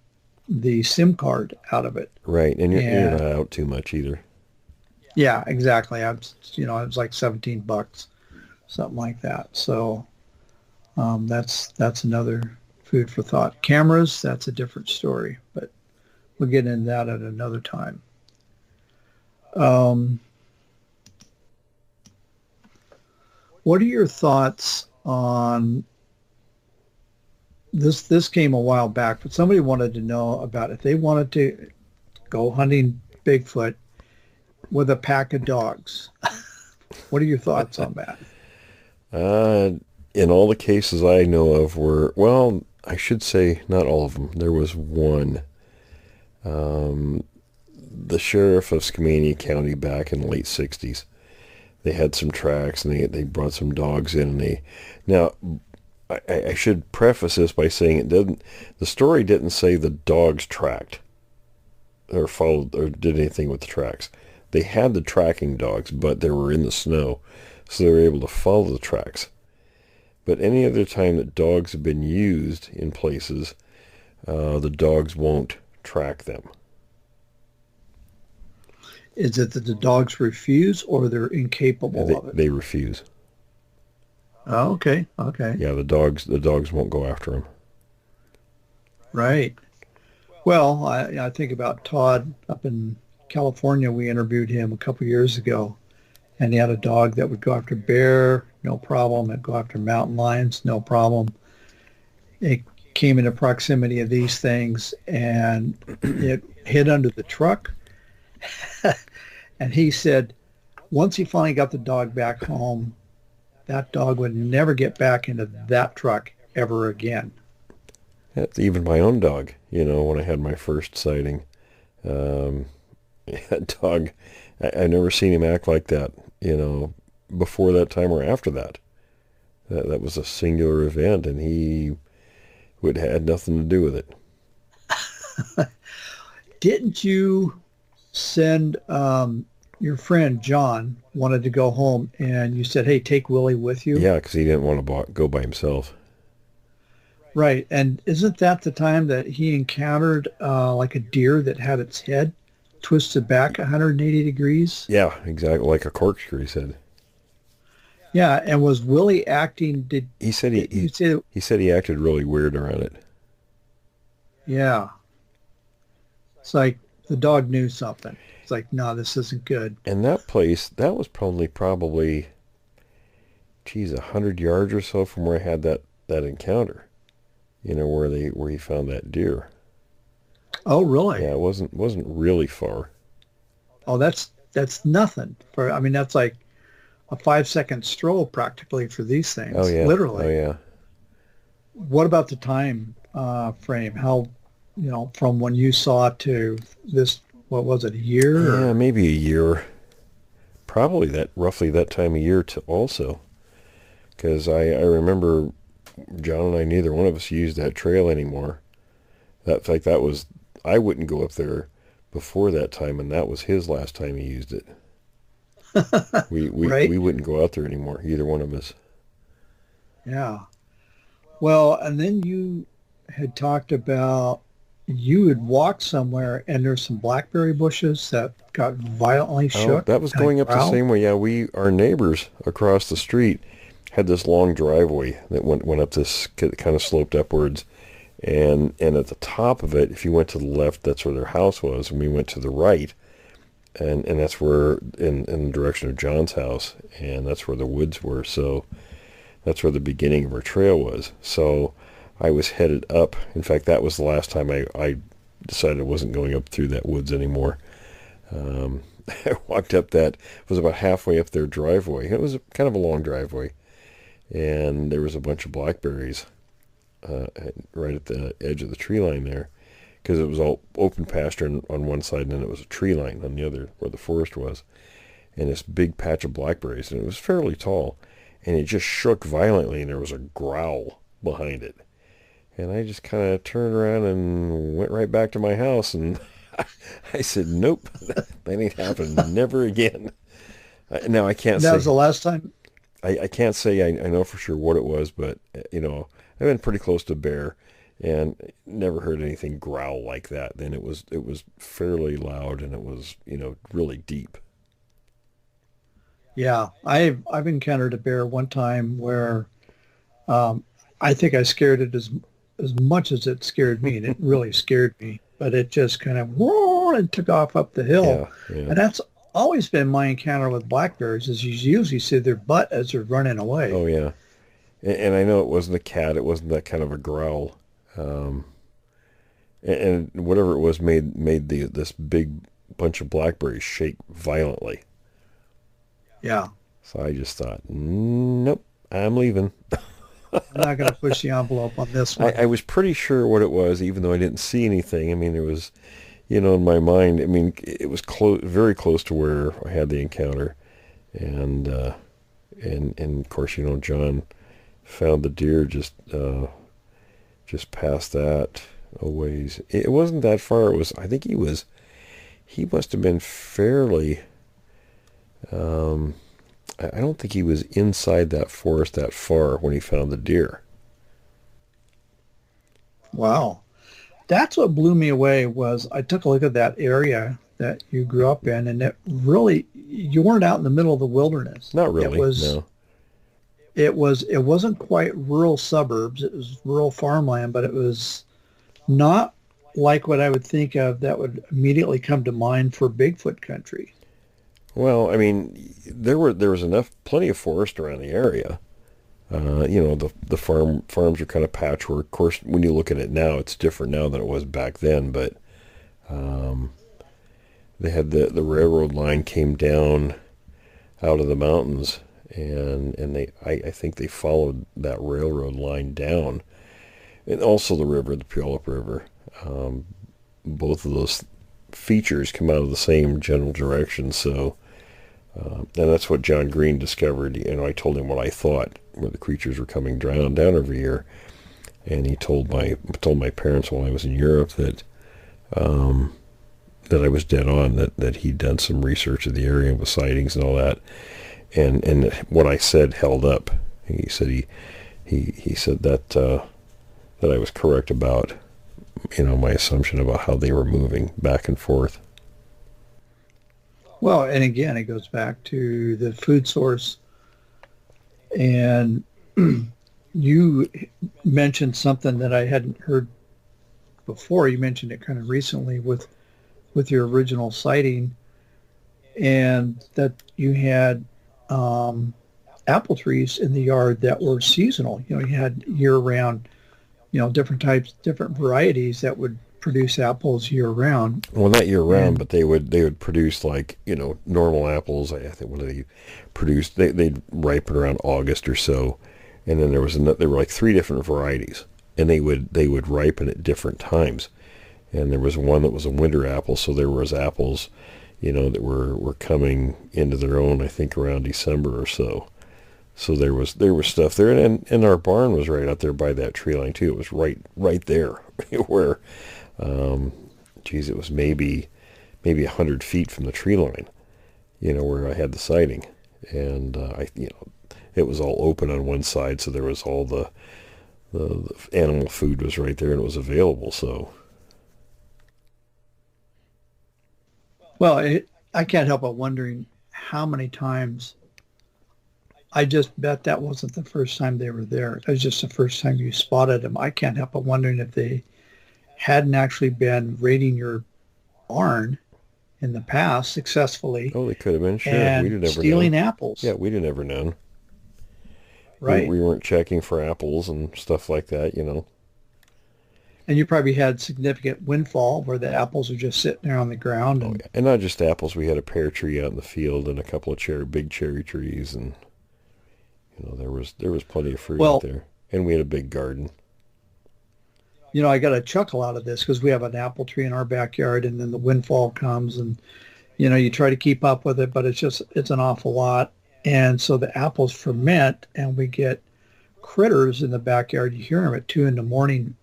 the SIM card out of it. Right, and you're not out too much either. Yeah, exactly. It was like $17, something like that. So that's another food for thought. Cameras, that's a different story, but we'll get into that at another time. What are your thoughts on this? This came a while back, but somebody wanted to know about if they wanted to go hunting Bigfoot with a pack of dogs. What are your thoughts on that? In all the cases I know of were, well, I should say not all of them. There was one. The sheriff of Skamania County back in the late 60s, they had some tracks and they brought some dogs in. Now, I should preface this by saying the story didn't say the dogs tracked or followed or did anything with the tracks. They had the tracking dogs, but they were in the snow, so they were able to follow the tracks. But any other time that dogs have been used in places, the dogs won't track them. Is it that the dogs refuse or they're incapable of it? They refuse. Oh, okay. Okay. Yeah, the dogs won't go after them. Right. Well, I think about Todd up in California. We interviewed him a couple years ago, and he had a dog that would go after bear, no problem. It'd go after mountain lions, no problem. It came into proximity of these things, and it hid under the truck. And he said once he finally got the dog back home, that dog would never get back into that truck ever again. That's even my own dog, when I had my first sighting. That dog, I've never seen him act like that, before that time or after that. That was a singular event, and he had nothing to do with it. Didn't you send your friend John wanted to go home, and you said, hey, take Willie with you? Yeah, because he didn't want to go by himself. Right. And isn't that the time that he encountered like a deer that had its head twisted back 180 degrees? Yeah, exactly. Like a corkscrew, he said. Yeah. And was Willie acting? He said he acted really weird around it. Yeah. It's like the dog knew something. It's like, no, this isn't good. And that place, that was probably 100 yards or so from where I had that encounter. Where he found that deer. Oh, really? Yeah, it wasn't really far. Oh, that's nothing. That's like a 5-second stroll practically for these things. Oh, yeah. Literally. Oh, yeah. What about the time frame? How, from when you saw to this what was it, a year? Yeah, maybe a year. Probably roughly that time of year to also. Because I remember John and I, neither one of us used that trail anymore. I wouldn't go up there before that time, and that was his last time he used it. Right? We wouldn't go out there anymore, either one of us. Yeah. Well, and then you had talked about you had walked somewhere and there's some blackberry bushes that got violently shook. That was going up the same way. Yeah, our neighbors across the street had this long driveway that went up this, kind of sloped upwards. And at the top of it, if you went to the left, that's where their house was. And we went to the right, and that's where, in the direction of John's house, and that's where the woods were. So that's where the beginning of our trail was. So I was headed up. In fact, that was the last time I decided I wasn't going up through that woods anymore. I walked up was about halfway up their driveway. It was kind of a long driveway, and there was a bunch of blackberries right at the edge of the tree line there, because it was all open pasture on one side, and then it was a tree line on the other where the forest was, and this big patch of blackberries, and it was fairly tall, and it just shook violently, and there was a growl behind it, and I just kind of turned around and went right back to my house, and I said, nope, that ain't happening, never again. Now I can't say that was the last time. I can't say I know for sure what it was, but I've been pretty close to a bear and never heard anything growl like that. Then it was fairly loud, and it was, really deep. Yeah, I've encountered a bear one time where I think I scared it as much as it scared me, and it really scared me. But it just kind of and took off up the hill. Yeah. And that's always been my encounter with blackberries, is you usually see their butt as they're running away. Oh, yeah. And I know it wasn't a cat. It wasn't that kind of a growl. And whatever it was made this big bunch of blackberries shake violently. Yeah. So I just thought, nope, I'm leaving. I'm not going to push the envelope on this one. I was pretty sure what it was, even though I didn't see anything. I mean, there was, in my mind, I mean, it was very close to where I had the encounter. And of course, John found the deer just past that a ways. It wasn't that far. I think he must have been fairly, I don't think he was inside that forest that far when he found the deer. Wow. That's what blew me away. Was I took a look at that area that you grew up in, and it really, you weren't out in the middle of the wilderness. Not really, no. It wasn't quite rural suburbs. It was rural farmland, but it was not like what I would think of that would immediately come to mind for Bigfoot country. Well, I mean, there was plenty of forest around the area. The farms are kind of patchwork. Of course, when you look at it now, it's different now than it was back then. But they had the railroad line came down out of the mountains, and I think they followed that railroad line down, and also the river, the Puyallup River. Both of those features come out of the same general direction. So, and that's what John Green discovered. I told him what I thought where the creatures were coming down every year, and he told my parents while I was in Europe that I was dead on, that he'd done some research of the area with sightings and all that, and what I said held up. He said he said that I was correct about my assumption about how they were moving back and forth. Well, and again, it goes back to the food source. And you mentioned something that I hadn't heard before. You mentioned it kind of recently with your original sighting, and that you had apple trees in the yard that were seasonal. You had year-round, different types, different varieties that would produce apples year-round. Well, not year-round, but they would produce normal apples. I think when they produced, they'd ripen around August or so, and then there were like 3 different varieties, and they would ripen at different times. and there was one that was a winter apple, so there was apples, that were coming into their own, I think around December or so. So there was stuff there, and our barn was right out there by that tree line too. It was right there where, it was maybe 100 feet from the tree line, where I had the siding, and it was all open on one side, so there was all the animal food was right there and it was available. So, well, I can't help but wondering how many times. I just bet that wasn't the first time they were there. It was just the first time you spotted them. I can't help but wondering if they hadn't actually been raiding your barn in the past successfully. Oh, they could have been, sure. And We'd have never stealing known. apples. Yeah, we'd have never known. Right. We weren't checking for apples and stuff like that, And you probably had significant windfall where the apples are just sitting there on the ground. And, yeah. And not just apples. We had a pear tree out in the field and a couple of big cherry trees, and there was plenty of fruit out there. And we had a big garden. I got a chuckle out of this because we have an apple tree in our backyard, and then the windfall comes, and you try to keep up with it, but it's an awful lot. And so the apples ferment, and we get critters in the backyard. You hear them at 2 a.m.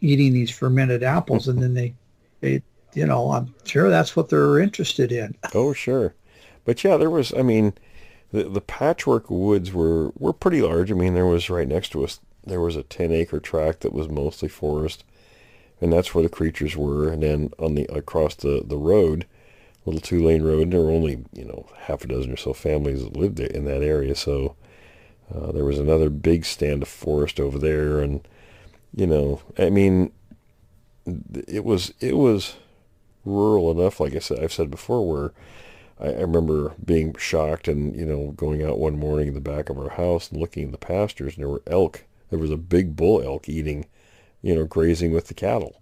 eating these fermented apples, and then they I'm sure that's what they're interested in. Oh, sure. But yeah, there was, the patchwork woods were pretty large. There was right next to us, there was a 10-acre tract that was mostly forest, and that's where the creatures were. And then across the road, little 2-lane road, and there were only, half a dozen or so families that lived there in that area. So there was another big stand of forest over there, and, it was rural enough, like I've said before, where I remember being shocked and, going out one morning in the back of our house and looking in the pastures, and there were elk. There was a big bull elk eating, grazing with the cattle.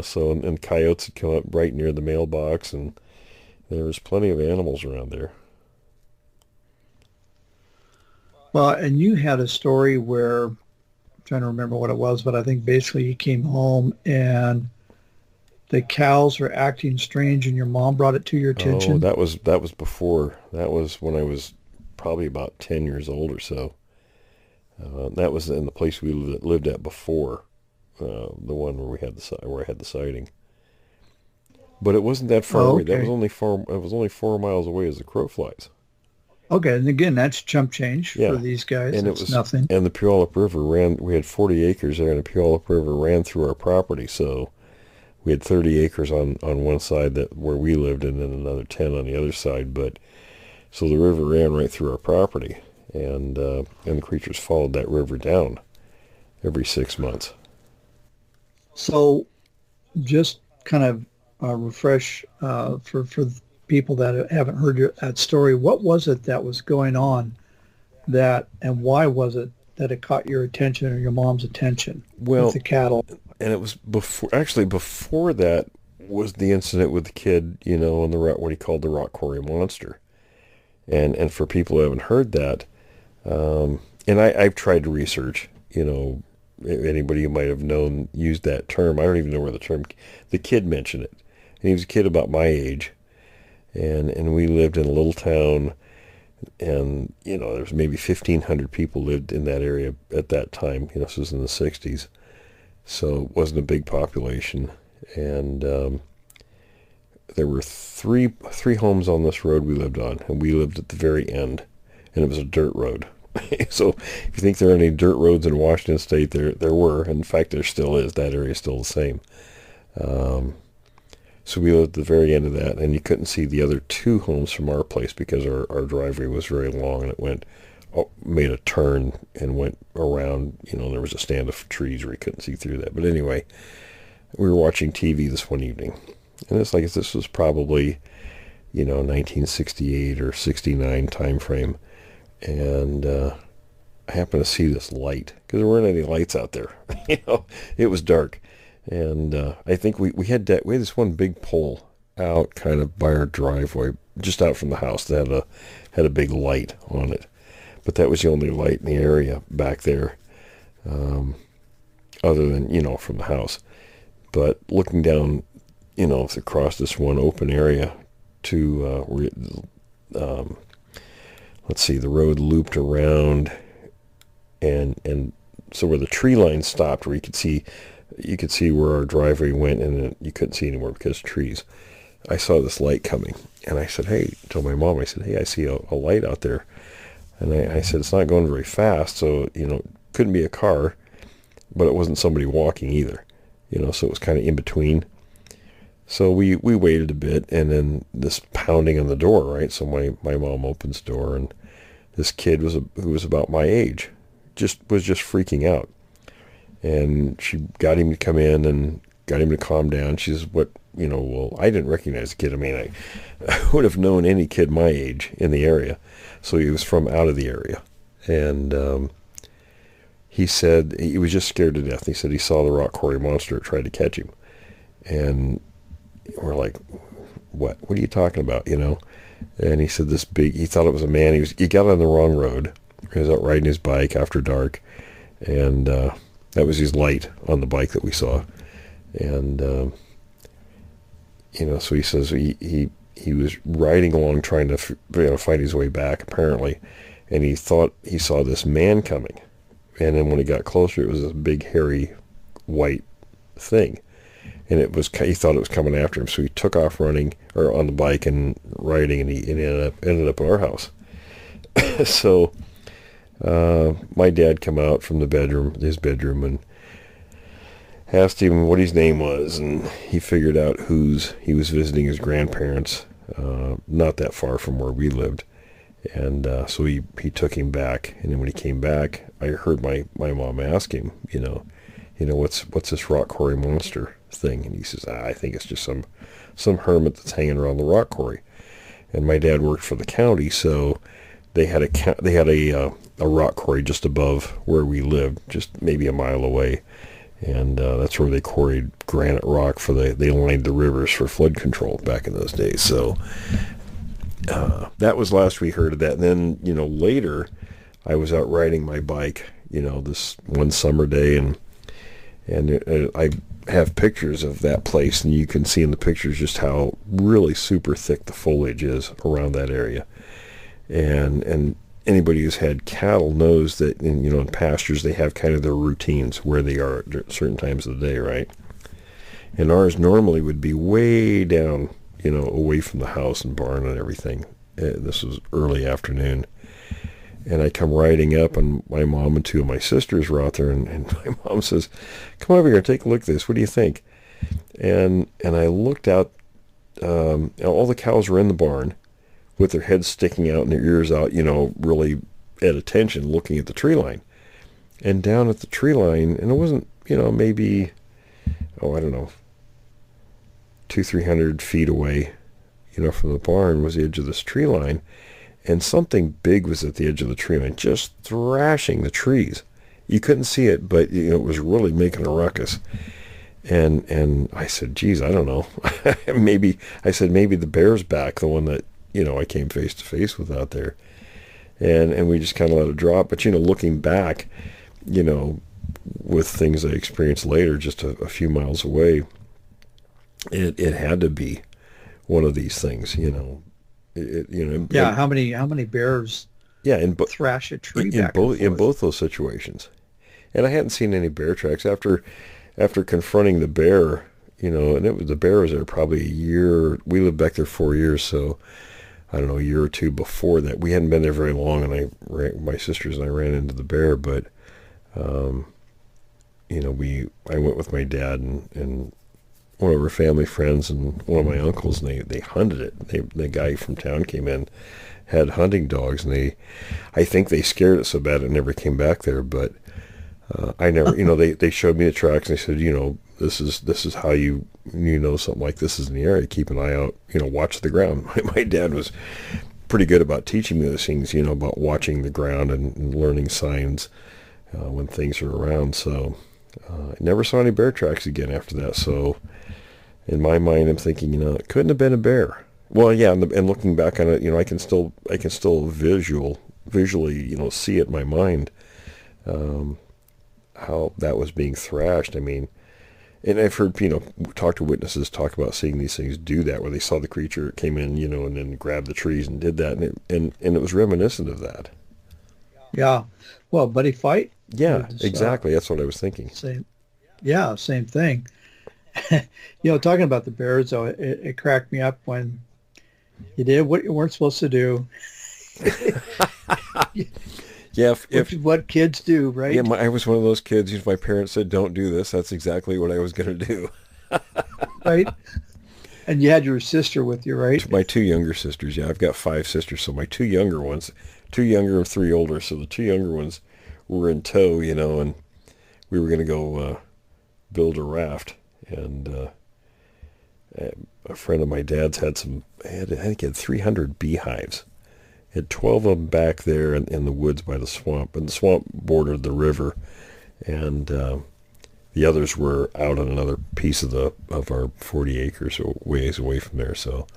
So, and coyotes had come up right near the mailbox, and there was plenty of animals around there. Well, and you had a story where, I'm trying to remember what it was, but I think basically you came home and the cows were acting strange, and your mom brought it to your attention. Oh, that was before. That was when I was probably about 10 years old or so. That was in the place we lived at before. The one where I had the sighting, but it wasn't that far away. Okay. That was only 4 miles away as the crow flies. Okay, and again, that's chump change for these guys. And it's it was nothing. And the Puyallup River ran. We had 40 acres there, and the Puyallup River ran through our property. So we had 30 acres on one side where we lived, and then another 10 on the other side. But so the river ran right through our property, and the creatures followed that river down every 6 months. So just kind of refresh for people that haven't heard that story. What was it that was going on and why was it that it caught your attention or your mom's attention with the cattle? And it was before that was the incident with the kid, on what he called the rock quarry monster. And for people who haven't heard that, and I've tried to research, anybody who might have known used that term. I don't even know where the kid mentioned it. And he was a kid about my age. And we lived in a little town, and, there was maybe 1,500 people lived in that area at that time. This was in the 60s. So it wasn't a big population. And there were three homes on this road we lived on, and we lived at the very end, and it was a dirt road. So if you think there are any dirt roads in Washington State, there were. In fact, there still is. That area is still the same. So we lived at the very end of that, and you couldn't see the other 2 homes from our place because our driveway was very long, and it made a turn and went around. There was a stand of trees where you couldn't see through that. But anyway, we were watching TV this one evening, and this was probably, 1968 or 69 time frame. And I happened to see this light because there weren't any lights out there. It was dark, and I think we had this one big pole out kind of by our driveway, just out from the house that had a big light on it. But that was the only light in the area back there, other than from the house. But looking down, across this one open area to let's see, the road looped around, and so where the tree line stopped, where you could see where our driveway went, and you couldn't see anymore because of trees. I saw this light coming, and I said, "Hey," told my mom, I said, "Hey, I see a light out there." And I said, "It's not going very fast, so, couldn't be a car, but it wasn't somebody walking either, so it was kind of in between." So we waited a bit, and then this pounding on the door, right? So my mom opens the door, and this kid who was about my age was just freaking out. And she got him to come in and got him to calm down. She says, well, I didn't recognize the kid. I mean, I would have known any kid my age in the area. So he was from out of the area. And he said he was just scared to death. He said he saw the rock quarry monster, tried to catch him. And we're like, what are you talking about, And he said he thought it was a man. He got on the wrong road. He was out riding his bike after dark. And that was his light on the bike that we saw. And, so he says he was riding along trying to find his way back, apparently. And he thought he saw this man coming. And then when he got closer, it was this big, hairy, white thing. And he thought it was coming after him. So he took off running, or on the bike and riding, and he ended up at our house. So my dad come out from his bedroom, and asked him what his name was, and he figured out he was visiting his grandparents, not that far from where we lived. And so he took him back, and then when he came back, I heard my mom ask him, what's this rock quarry monster thing? And he says, I think it's just some hermit that's hanging around the rock quarry. And my dad worked for the county, so they had a rock quarry just above where we lived, just maybe a mile away. And that's where they quarried granite rock they lined the rivers for flood control back in those days. So that was last we heard of that. And then, later I was out riding my bike, this one summer day, and I have pictures of that place, and you can see in the pictures just how really super thick the foliage is around that area. And anybody who's had cattle knows that in pastures they have kind of their routines where they are at certain times of the day, right? And ours normally would be way down, away from the house and barn and everything. This was early afternoon. And I come riding up, and my mom and two of my sisters were out there, and my mom says, "Come over here, take a look at this. What do you think?" And I looked out, all the cows were in the barn with their heads sticking out and their ears out, really at attention, looking at the tree line. And down at the tree line, and it wasn't, maybe, I don't know, 200-300 feet away, from the barn was the edge of this tree line. And something big was at the edge of the tree line, just thrashing the trees. You couldn't see it, but it was really making a ruckus. And I said, geez, I don't know. maybe the bear's back, the one that, I came face to face with out there. And we just kind of let it drop. But, looking back, with things I experienced later, just a few miles away, it had to be one of these things, How many bears? Yeah, thrash a tree in both those situations. And I hadn't seen any bear tracks after confronting the bear. The bear was there probably a year. We lived back there 4 years, so I don't know, a year or two before that. We hadn't been there very long, and my sisters and I ran into the bear. But I went with my dad and one of our family friends and one of my uncles, and they hunted it. The guy from town came in, had hunting dogs, and I think they scared it so bad it never came back there. But I never, they showed me the tracks, and they said, this is how you something like this is in the area. Keep an eye out, watch the ground. My dad was pretty good about teaching me those things, about watching the ground and learning signs when things are around. So I never saw any bear tracks again after that. So in my mind, I'm thinking, it couldn't have been a bear. Well, yeah, and looking back on it, I can still visually, see it in my mind how that was being thrashed. I mean, And I've heard, talk to witnesses talk about seeing these things do that, where they saw the creature, it came in, and then grabbed the trees and did that, and it was reminiscent of that. Yeah. Well, buddy fight? Yeah, exactly. That's what I was thinking. Same thing. Talking about the bears, though, it cracked me up when you did what you weren't supposed to do. Yeah, which is what kids do, right? Yeah, I was one of those kids. If my parents said, "Don't do this," that's exactly what I was going to do. Right. And you had your sister with you, right? My two younger sisters. Yeah, I've got 5 sisters. So my 2 younger ones, 2 younger and 3 older. So the 2 younger ones were in tow, and we were going to go build a raft. And a friend of my dad's had I think he had 300 beehives. He had 12 of them back there in the woods by the swamp, and the swamp bordered the river, and the others were out on another piece of our 40 acres, or ways away from there. So,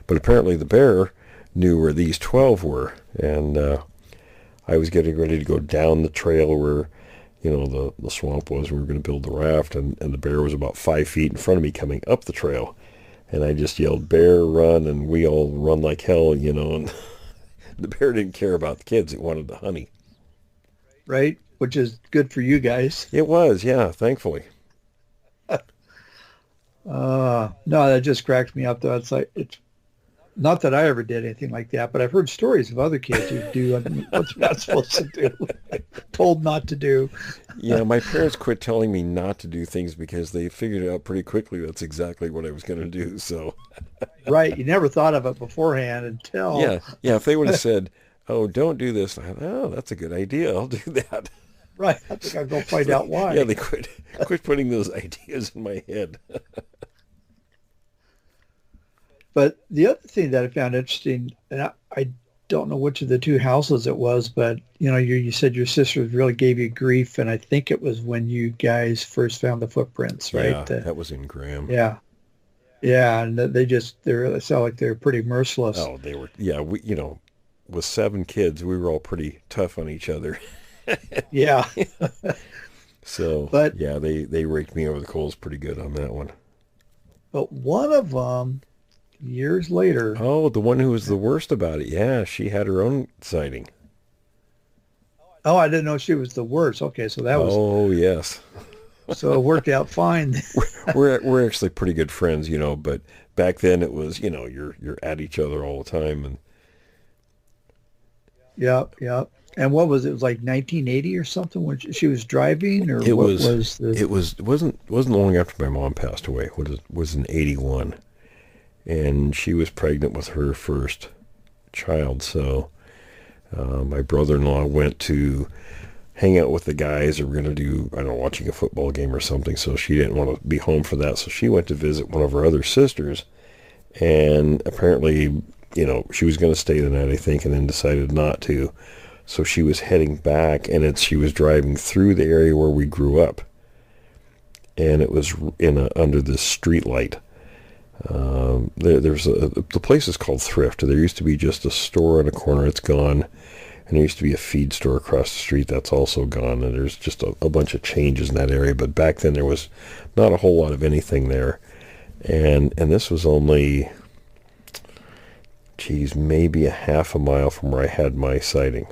but apparently the bear knew where these 12 were, and I was getting ready to go down the trail where the swamp was. We were going to build the raft, and the bear was about 5 feet in front of me coming up the trail, and I just yelled, "Bear, run!" And we all run like hell, and the bear didn't care about the kids. It wanted the honey. Right, which is good for you guys. It was, yeah, thankfully. No, that just cracked me up, though. It's not that I ever did anything like that, but I've heard stories of other kids who do what they're not supposed to do, told not to do. Yeah, my parents quit telling me not to do things because they figured out pretty quickly that's exactly what I was going to do. So, right, you never thought of it beforehand until. Yeah. If they would have said, "Oh, don't do this," I thought, "Oh, that's a good idea. I'll do that." Right, I think I'll go find out why. Yeah, they quit putting those ideas in my head. But the other thing that I found interesting, and I don't know which of the 2 houses it was, but you said your sisters really gave you grief, and I think it was when you guys first found the footprints, right? Yeah, that was in Graham. Yeah, and they sound like they're pretty merciless. Oh, they were. Yeah, we with 7 kids, we were all pretty tough on each other. Yeah. So, but yeah, they raked me over the coals pretty good on that one. But one of them, years later. Oh, the one who was the worst about it. Yeah, she had her own sighting. Oh, I didn't know she was the worst. Okay, so that was. Oh, yes. So it worked out fine. we're actually pretty good friends, but back then it was, you're at each other all the time, and. Yep. And what was it? It was like 1980 or something when she was driving, or it what was the... It wasn't long after my mom passed away. It was in 81, and she was pregnant with her first child. So my brother-in-law went to hang out with the guys, or we're going to do, I don't know, watching a football game or something. So she didn't want to be home for that. So she went to visit one of her other sisters, and apparently, she was going to stay the night, I think, and then decided not to. So she was heading back, and she was driving through the area where we grew up, and it was under this street light. The place is called Thrift. There used to be just a store on a corner. It's gone, and there used to be a feed store across the street. That's also gone, and there's just a bunch of changes in that area. But back then there was not a whole lot of anything there, and this was only, maybe a half a mile from where I had my sighting.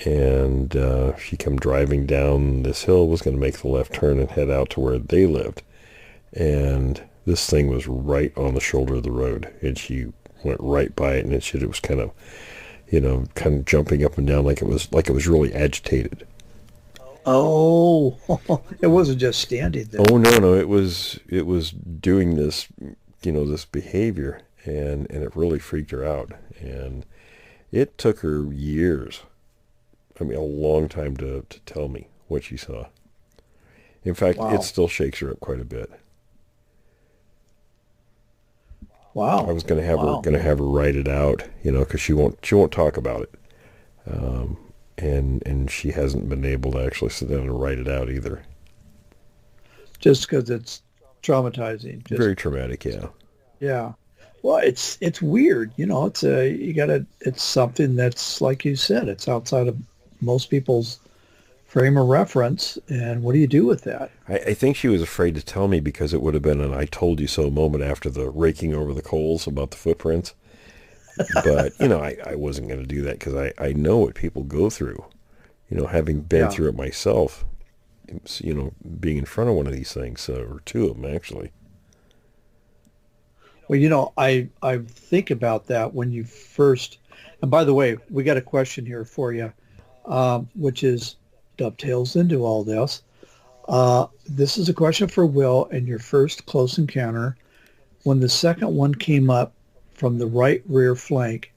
And she came driving down this hill, was going to make the left turn and head out to where they lived. And this thing was right on the shoulder of the road. And she went right by it, and it was kind of jumping up and down like it was really agitated. Oh, it wasn't just standing there. Oh, no, it was doing this, this behavior, and it really freaked her out. And it took her years. A long time to tell me what she saw. In fact, Wow. It still shakes her up quite a bit. Wow. I was going to have her write it out, because she won't talk about it. And she hasn't been able to actually sit down and write it out either. Just because it's traumatizing. Very traumatic, yeah. Yeah. Well, it's weird, it's something that's, like you said, it's outside of most people's frame of reference, and what do you do with that? I think she was afraid to tell me because it would have been an I told you so moment after the raking over the coals about the footprints. But, I wasn't going to do that because I know what people go through, having been through it myself, being in front of one of these things, or two of them actually. Well, I think about that when you first, and by the way, we got a question here for you, which is dovetails into all this. This is a question for Will and your first close encounter. When the second one came up from the right rear flank,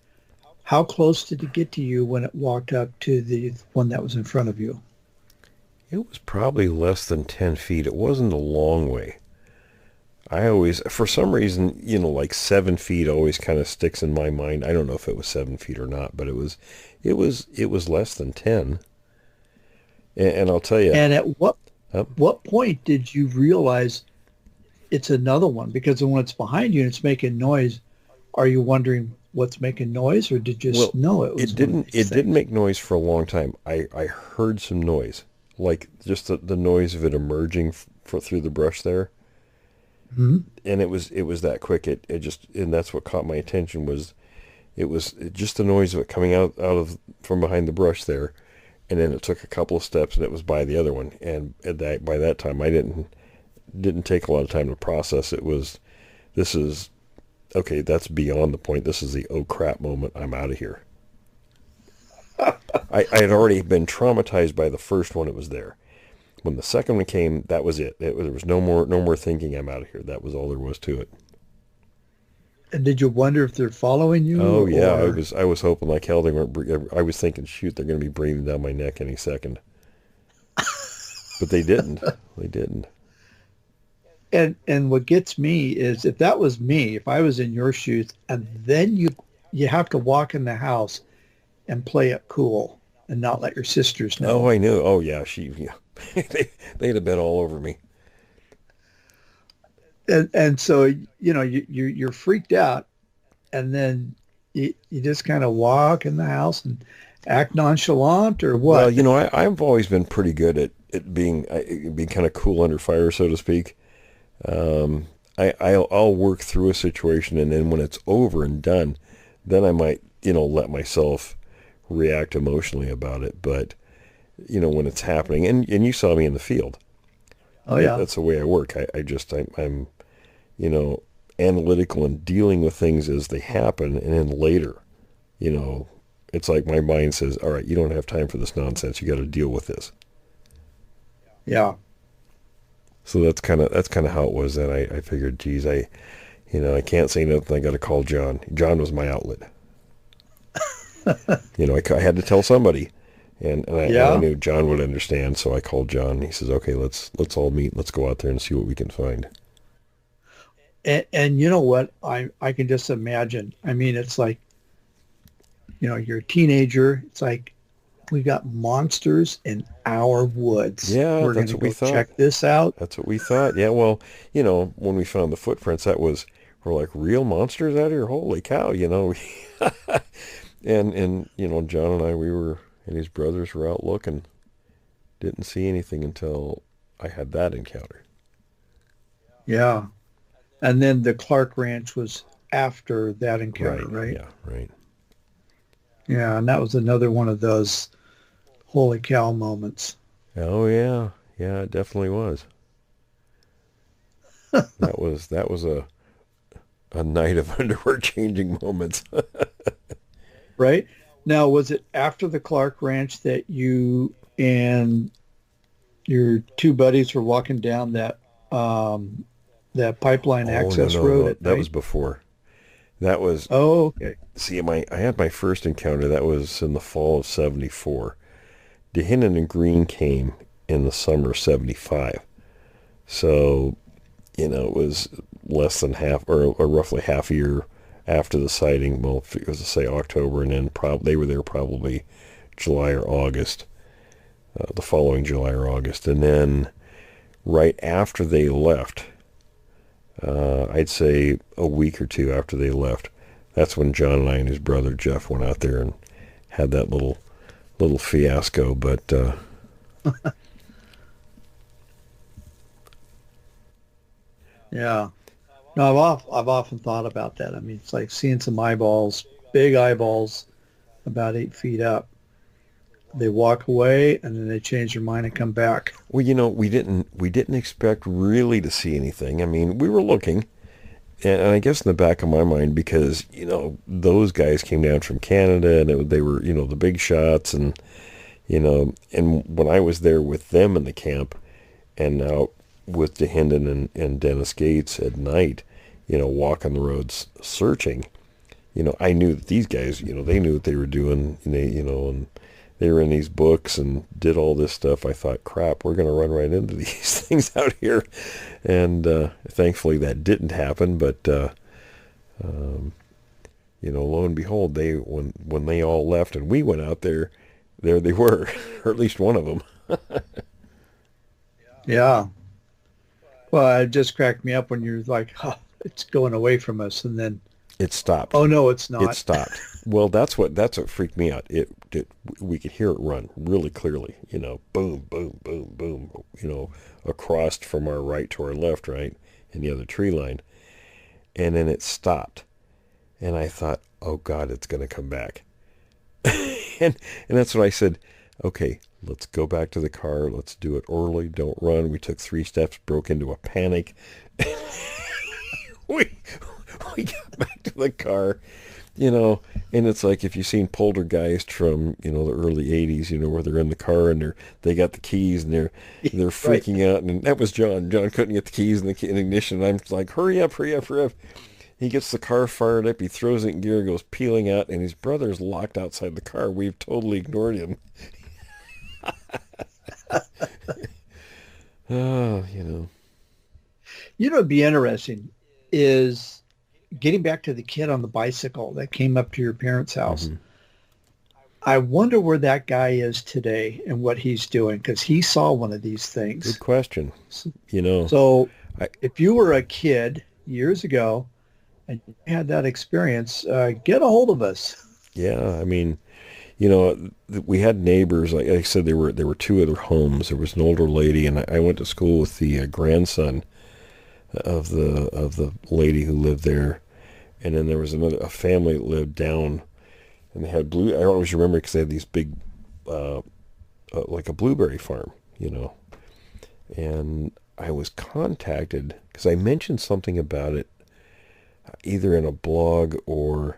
how close did it get to you when it walked up to the one that was in front of you? It was probably less than 10 feet. It wasn't a long way. I always, for some reason, like 7 feet always kind of sticks in my mind. I don't know if it was 7 feet or not, but it was less than 10. And I'll tell you. And at what point did you realize it's another one? Because when it's behind you and it's making noise, are you wondering what's making noise, or did you just know it was? It didn't make noise for a long time. I heard some noise, like just the noise of it emerging through the brush there. Mm-hmm. And it was that quick. It just, and that's what caught my attention was just the noise of it coming out from behind the brush there. And then it took a couple of steps and it was by the other one. And by that time I didn't take a lot of time to process. This is okay, that's beyond the point. This is the oh crap moment. I'm out of here. I had already been traumatized by the first one. It was there. When the second one came, that was it. There was no more thinking. I'm out of here. That was all there was to it. And did you wonder if they're following you? Oh yeah, I was hoping like hell they weren't. I was thinking, shoot, they're going to be breathing down my neck any second. But they didn't. They didn't. And what gets me is if that was me, if I was in your shoes, and then you have to walk in the house and play it cool and not let your sisters know. Oh, I knew. Oh yeah, they'd have been all over me. And so you're freaked out, and then you just kind of walk in the house and act nonchalant, or what? Well, I've always been pretty good at being kind of cool under fire, so to speak. I'll work through a situation, and then when it's over and done, then I might let myself react emotionally about it. But when it's happening, and you saw me in the field. Oh yeah, that's the way I work. I'm analytical and dealing with things as they happen, and then later, it's like my mind says, all right, you don't have time for this nonsense. You got to deal with this. Yeah. So that's kind of how it was. Then I figured, geez, I can't say nothing. I got to call John. John was my outlet. I had to tell somebody, and I knew John would understand. So I called John. He says, okay, let's all meet. Let's go out there and see what we can find. And you know what? I can just imagine. I mean, it's like, you're a teenager. It's like, we got monsters in our woods. Yeah, we're that's what we thought. Check this out. That's what we thought. Yeah, well, when we found the footprints, we're like, real monsters out here? Holy cow, And John and I, and his brothers were out looking. Didn't see anything until I had that encounter. Yeah. And then the Clark Ranch was after that encounter, right? Yeah, right. Yeah, and that was another one of those holy cow moments. Oh yeah. Yeah, it definitely was. That was a night of underwear changing moments. Right? Now, was it after the Clark Ranch that you and your two buddies were walking down that pipeline access road? That was before. That was. Oh, okay. See, I had my first encounter. That was in the fall of '74. Dehinnon and Green came in the summer of '75. So, it was less than half, or roughly half a year after the sighting. Well, it was to say October, and then they were there probably July or August, the following July or August. And then right after they left, I'd say a week or two after they left, that's when John and I and his brother Jeff went out there and had that little fiasco. But Yeah. No, I've often thought about that. I mean, it's like seeing some eyeballs, big eyeballs, about 8 feet up. They walk away and then they change their mind and come back. Well, we didn't expect really to see anything. I mean, we were looking, and I guess in the back of my mind, because those guys came down from Canada, and they were the big shots, and and when I was there with them in the camp, and now with DeHinden and Dennis Gates at night, walking the roads searching, I knew that these guys, they knew what they were doing, and and they were in these books and did all this stuff. I thought, crap, we're going to run right into these things out here. And thankfully that didn't happen. But, lo and behold, when they all left and we went out there they were, or at least one of them. Yeah. Well, it just cracked me up when you're like, oh, it's going away from us. And then it stopped. Oh, no, it's not. It stopped. Well, that's what freaked me out. We could hear it run really clearly, boom, boom, boom, boom, across from our right to our left, right, in the other tree line. And then it stopped. And I thought, oh, God, it's going to come back. and that's what I said, okay, let's go back to the car. Let's do it orderly. Don't run. We took 3 steps, broke into a panic. we got back to the car. And it's like if you've seen Poltergeist from, the early 80s, where they're in the car and they got the keys and they're freaking out. And that was John. John couldn't get the keys in the ignition. And I'm like, hurry up. He gets the car fired up. He throws it in gear, goes peeling out, and his brother's locked outside the car. We've totally ignored him. Oh, It'd be interesting is getting back to the kid on the bicycle that came up to your parents' house. Mm-hmm. I wonder where that guy is today and what he's doing, because he saw one of these things. Good question. So if you were a kid years ago and you had that experience, get a hold of us. Yeah, I mean, we had neighbors. Like I said, there were 2 other homes. There was an older lady, and I went to school with the grandson of the lady who lived there, and then there was a family that lived down, and they had I always remember because they had these big, like a blueberry farm, and I was contacted because I mentioned something about it, either in a blog or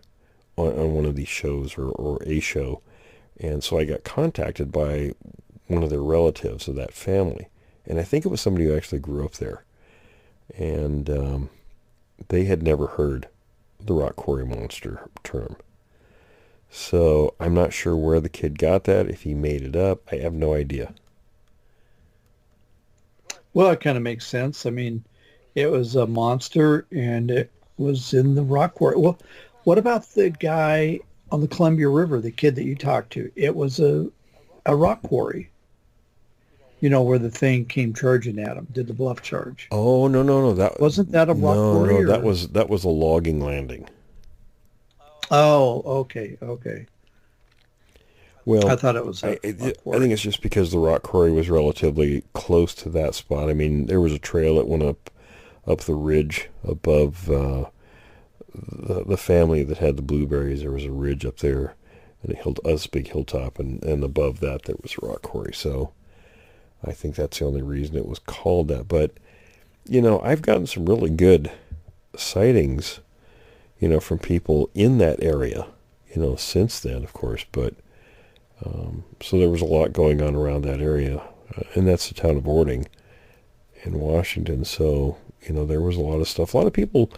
on one of these shows or a show, and so I got contacted by one of their relatives of that family, and I think it was somebody who actually grew up there. And they had never heard the rock quarry monster term. So I'm not sure where the kid got that, if he made it up. I have no idea. Well, it kind of makes sense. I mean, it was a monster and it was in the rock quarry. Well, what about the guy on the Columbia River, the kid that you talked to? It was a rock quarry. Where the thing came charging at him, did the bluff charge. Oh, no. Wasn't that a rock quarry? No, that was a logging landing. Oh, okay. Well, I thought it was I think it's just because the rock quarry was relatively close to that spot. I mean, there was a trail that went up the ridge above the family that had the blueberries. There was a ridge up there, and a big hilltop, and above that there was a rock quarry. So I think that's the only reason it was called that. But, I've gotten some really good sightings, from people in that area, since then, of course. But, so there was a lot going on around that area. And that's the town of Ording in Washington. So, there was a lot of stuff. A lot of people,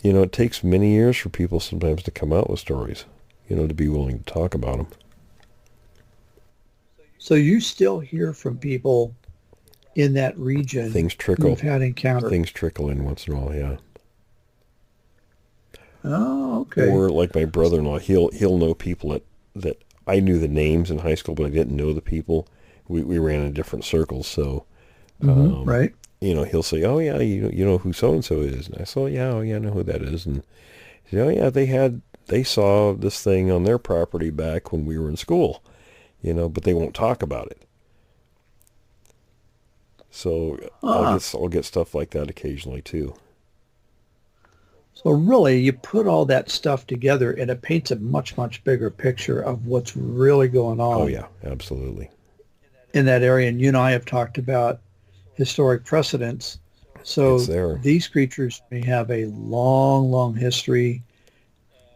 it takes many years for people sometimes to come out with stories, to be willing to talk about them. So you still hear from people in that region. Things trickle. Who've had encounters. Things trickle in once in a while, yeah. Oh, okay. Or like my brother-in-law, he'll know people that I knew the names in high school, but I didn't know the people. We ran in different circles, so right. He'll say, "Oh yeah, you know who so and so is," and I said, "Yeah, I know who that is," and he said, "Oh yeah, they saw this thing on their property back when we were in school." But they won't talk about it. So I'll get stuff like that occasionally too. So really, you put all that stuff together, and it paints a much, much bigger picture of what's really going on. Oh yeah, absolutely. In that area, and you and I have talked about historic precedents. So these creatures may have a long, long history,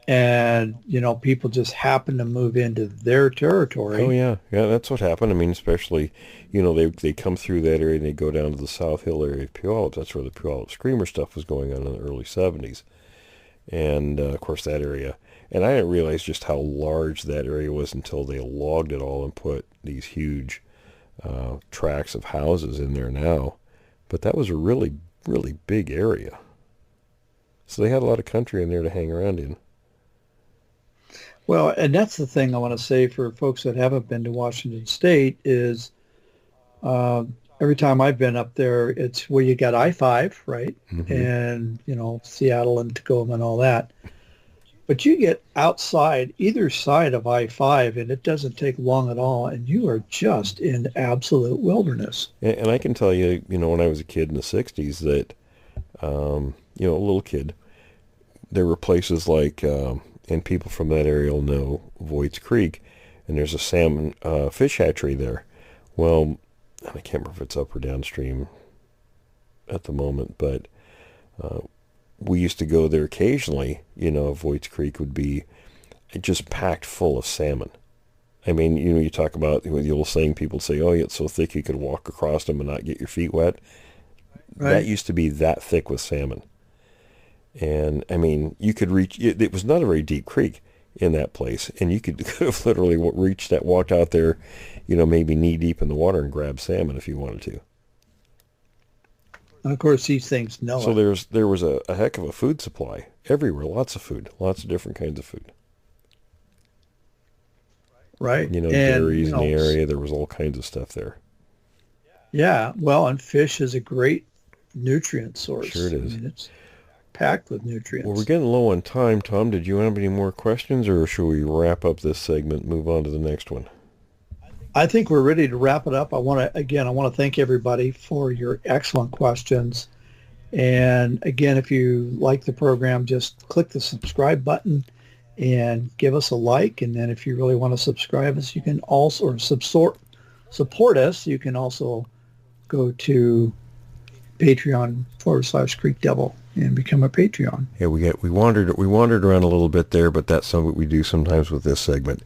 and people just happen to move into their territory. Oh yeah, that's what happened. I mean, especially they come through that area and they go down to the South Hill area of Puyallup. That's where the Puyallup Screamer stuff was going on in the early 70s. And, of course, that area. And I didn't realize just how large that area was until they logged it all and put these huge tracts of houses in there now. But that was a really, really big area. So they had a lot of country in there to hang around in. Well, and that's the thing I want to say for folks that haven't been to Washington State is every time I've been up there, it's where you got I-5, right? Mm-hmm. And, Seattle and Tacoma and all that. But you get outside either side of I-5, and it doesn't take long at all, and you are just in absolute wilderness. And I can tell you, when I was a kid in the 60s that, a little kid, there were places like, and people from that area will know, Voight's Creek, and there's a salmon fish hatchery there. Well, I can't remember if it's up or downstream at the moment, but we used to go there occasionally. Voight's Creek would be just packed full of salmon. I mean, you talk about the old saying, people say, oh, it's so thick you could walk across them and not get your feet wet. Right. That used to be that thick with salmon. And, I mean, you could reach, it was not a very deep creek in that place, and you could have literally walked out there, maybe knee deep in the water and grab salmon if you wanted to. Of course, these things know. So there was a heck of a food supply everywhere, lots of food, lots of different kinds of food. Right. Dairies in the area, there was all kinds of stuff there. Yeah, well, and fish is a great nutrient source. Sure it is. I mean, it's packed with nutrients. Well, we're getting low on time. Tom, did you have any more questions, or should we wrap up this segment and move on to the next one? I think we're ready to wrap it up. I want to thank everybody for your excellent questions. And again, if you like the program, just click the subscribe button and give us a like. And then if you really want to subscribe us, you can also support us. You can also go to Patreon/Creek Devil and become a Patreon. Yeah, we wandered around a little bit there, but that's something we do sometimes with this segment.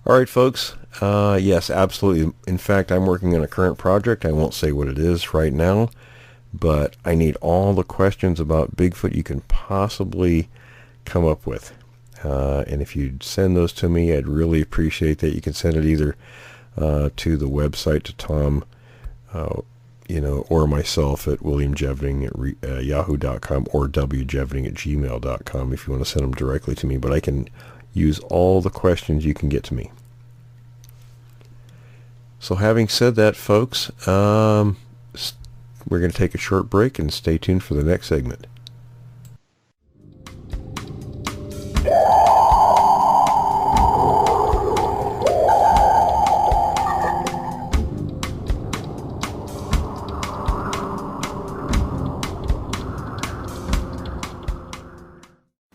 All right, folks. Yes, absolutely. In fact, I'm working on a current project. I won't say what it is right now, but I need all the questions about Bigfoot you can possibly come up with. And if you'd send those to me, I'd really appreciate that. You can send it either to the website, to Tom, or myself at williamjevning at yahoo.com or wjevning at gmail.com if you want to send them directly to me. But I can use all the questions you can get to me. So having said that, folks, we're going to take a short break and stay tuned for the next segment.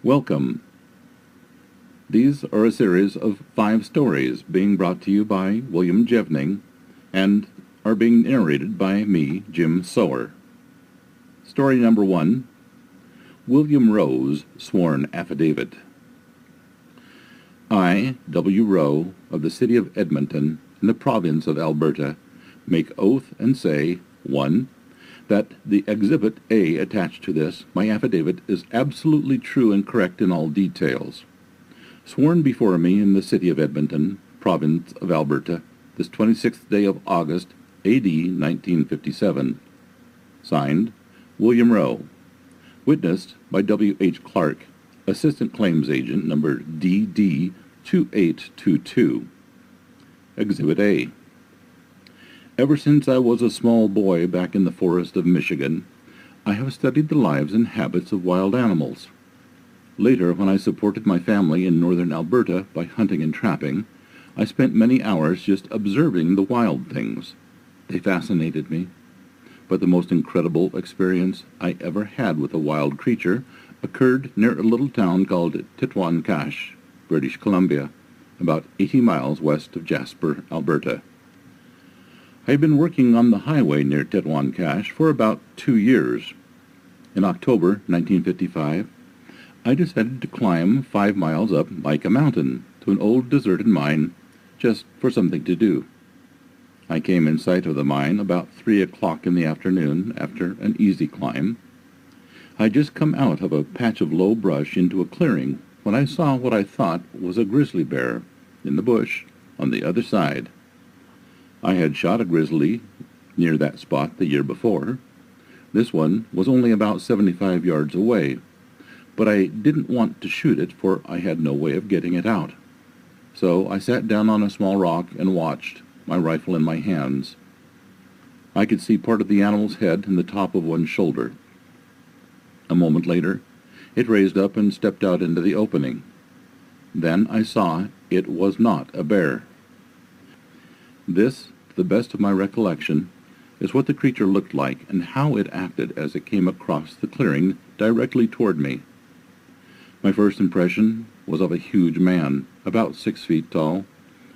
Welcome. These are a series of 5 stories being brought to you by William Jevning and are being narrated by me, Jim Sower. Story number 1, William Rowe's Sworn Affidavit. I, W. Rowe, of the city of Edmonton, in the province of Alberta, make oath and say, 1. That the Exhibit A attached to this, my affidavit, is absolutely true and correct in all details. Sworn before me in the city of Edmonton, province of Alberta, this 26th day of August, A.D. 1957. Signed, William Rowe. Witnessed by W. H. Clark, Assistant Claims Agent, number DD 2822. Exhibit A. Ever since I was a small boy back in the forest of Michigan, I have studied the lives and habits of wild animals. Later, when I supported my family in northern Alberta by hunting and trapping, I spent many hours just observing the wild things. They fascinated me. But the most incredible experience I ever had with a wild creature occurred near a little town called Tetwan-Cache, British Columbia, about 80 miles west of Jasper, Alberta. I had been working on the highway near Tetwan-Cache for about 2 years. In October 1955, I decided to climb 5 miles up Mica Mountain to an old deserted mine just for something to do. I came in sight of the mine about 3 o'clock in the afternoon after an easy climb. I had just come out of a patch of low brush into a clearing when I saw what I thought was a grizzly bear in the bush on the other side. I had shot a grizzly near that spot the year before. This one was only about 75 yards away, but I didn't want to shoot it, for I had no way of getting it out. So I sat down on a small rock and watched, my rifle in my hands. I could see part of the animal's head and the top of one shoulder. A moment later, it raised up and stepped out into the opening. Then I saw it was not a bear. This, to the best of my recollection, is what the creature looked like and how it acted as it came across the clearing directly toward me. My first impression was of a huge man, about 6 feet tall,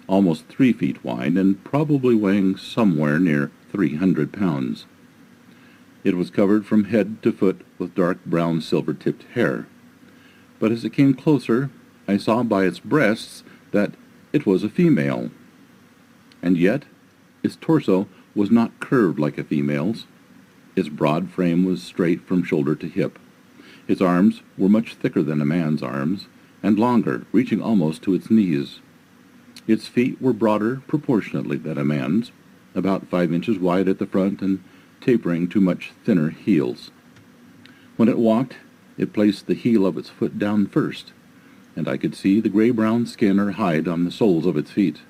almost 3 feet wide, and probably weighing somewhere near 300 pounds. It was covered from head to foot with dark brown silver-tipped hair. But as it came closer, I saw by its breasts that it was a female. And yet, its torso was not curved like a female's. Its broad frame was straight from shoulder to hip. Its arms were much thicker than a man's arms, and longer, reaching almost to its knees. Its feet were broader proportionately than a man's, about 5 inches wide at the front and tapering to much thinner heels. When it walked, it placed the heel of its foot down first, and I could see the gray-brown skin or hide on the soles of its feet.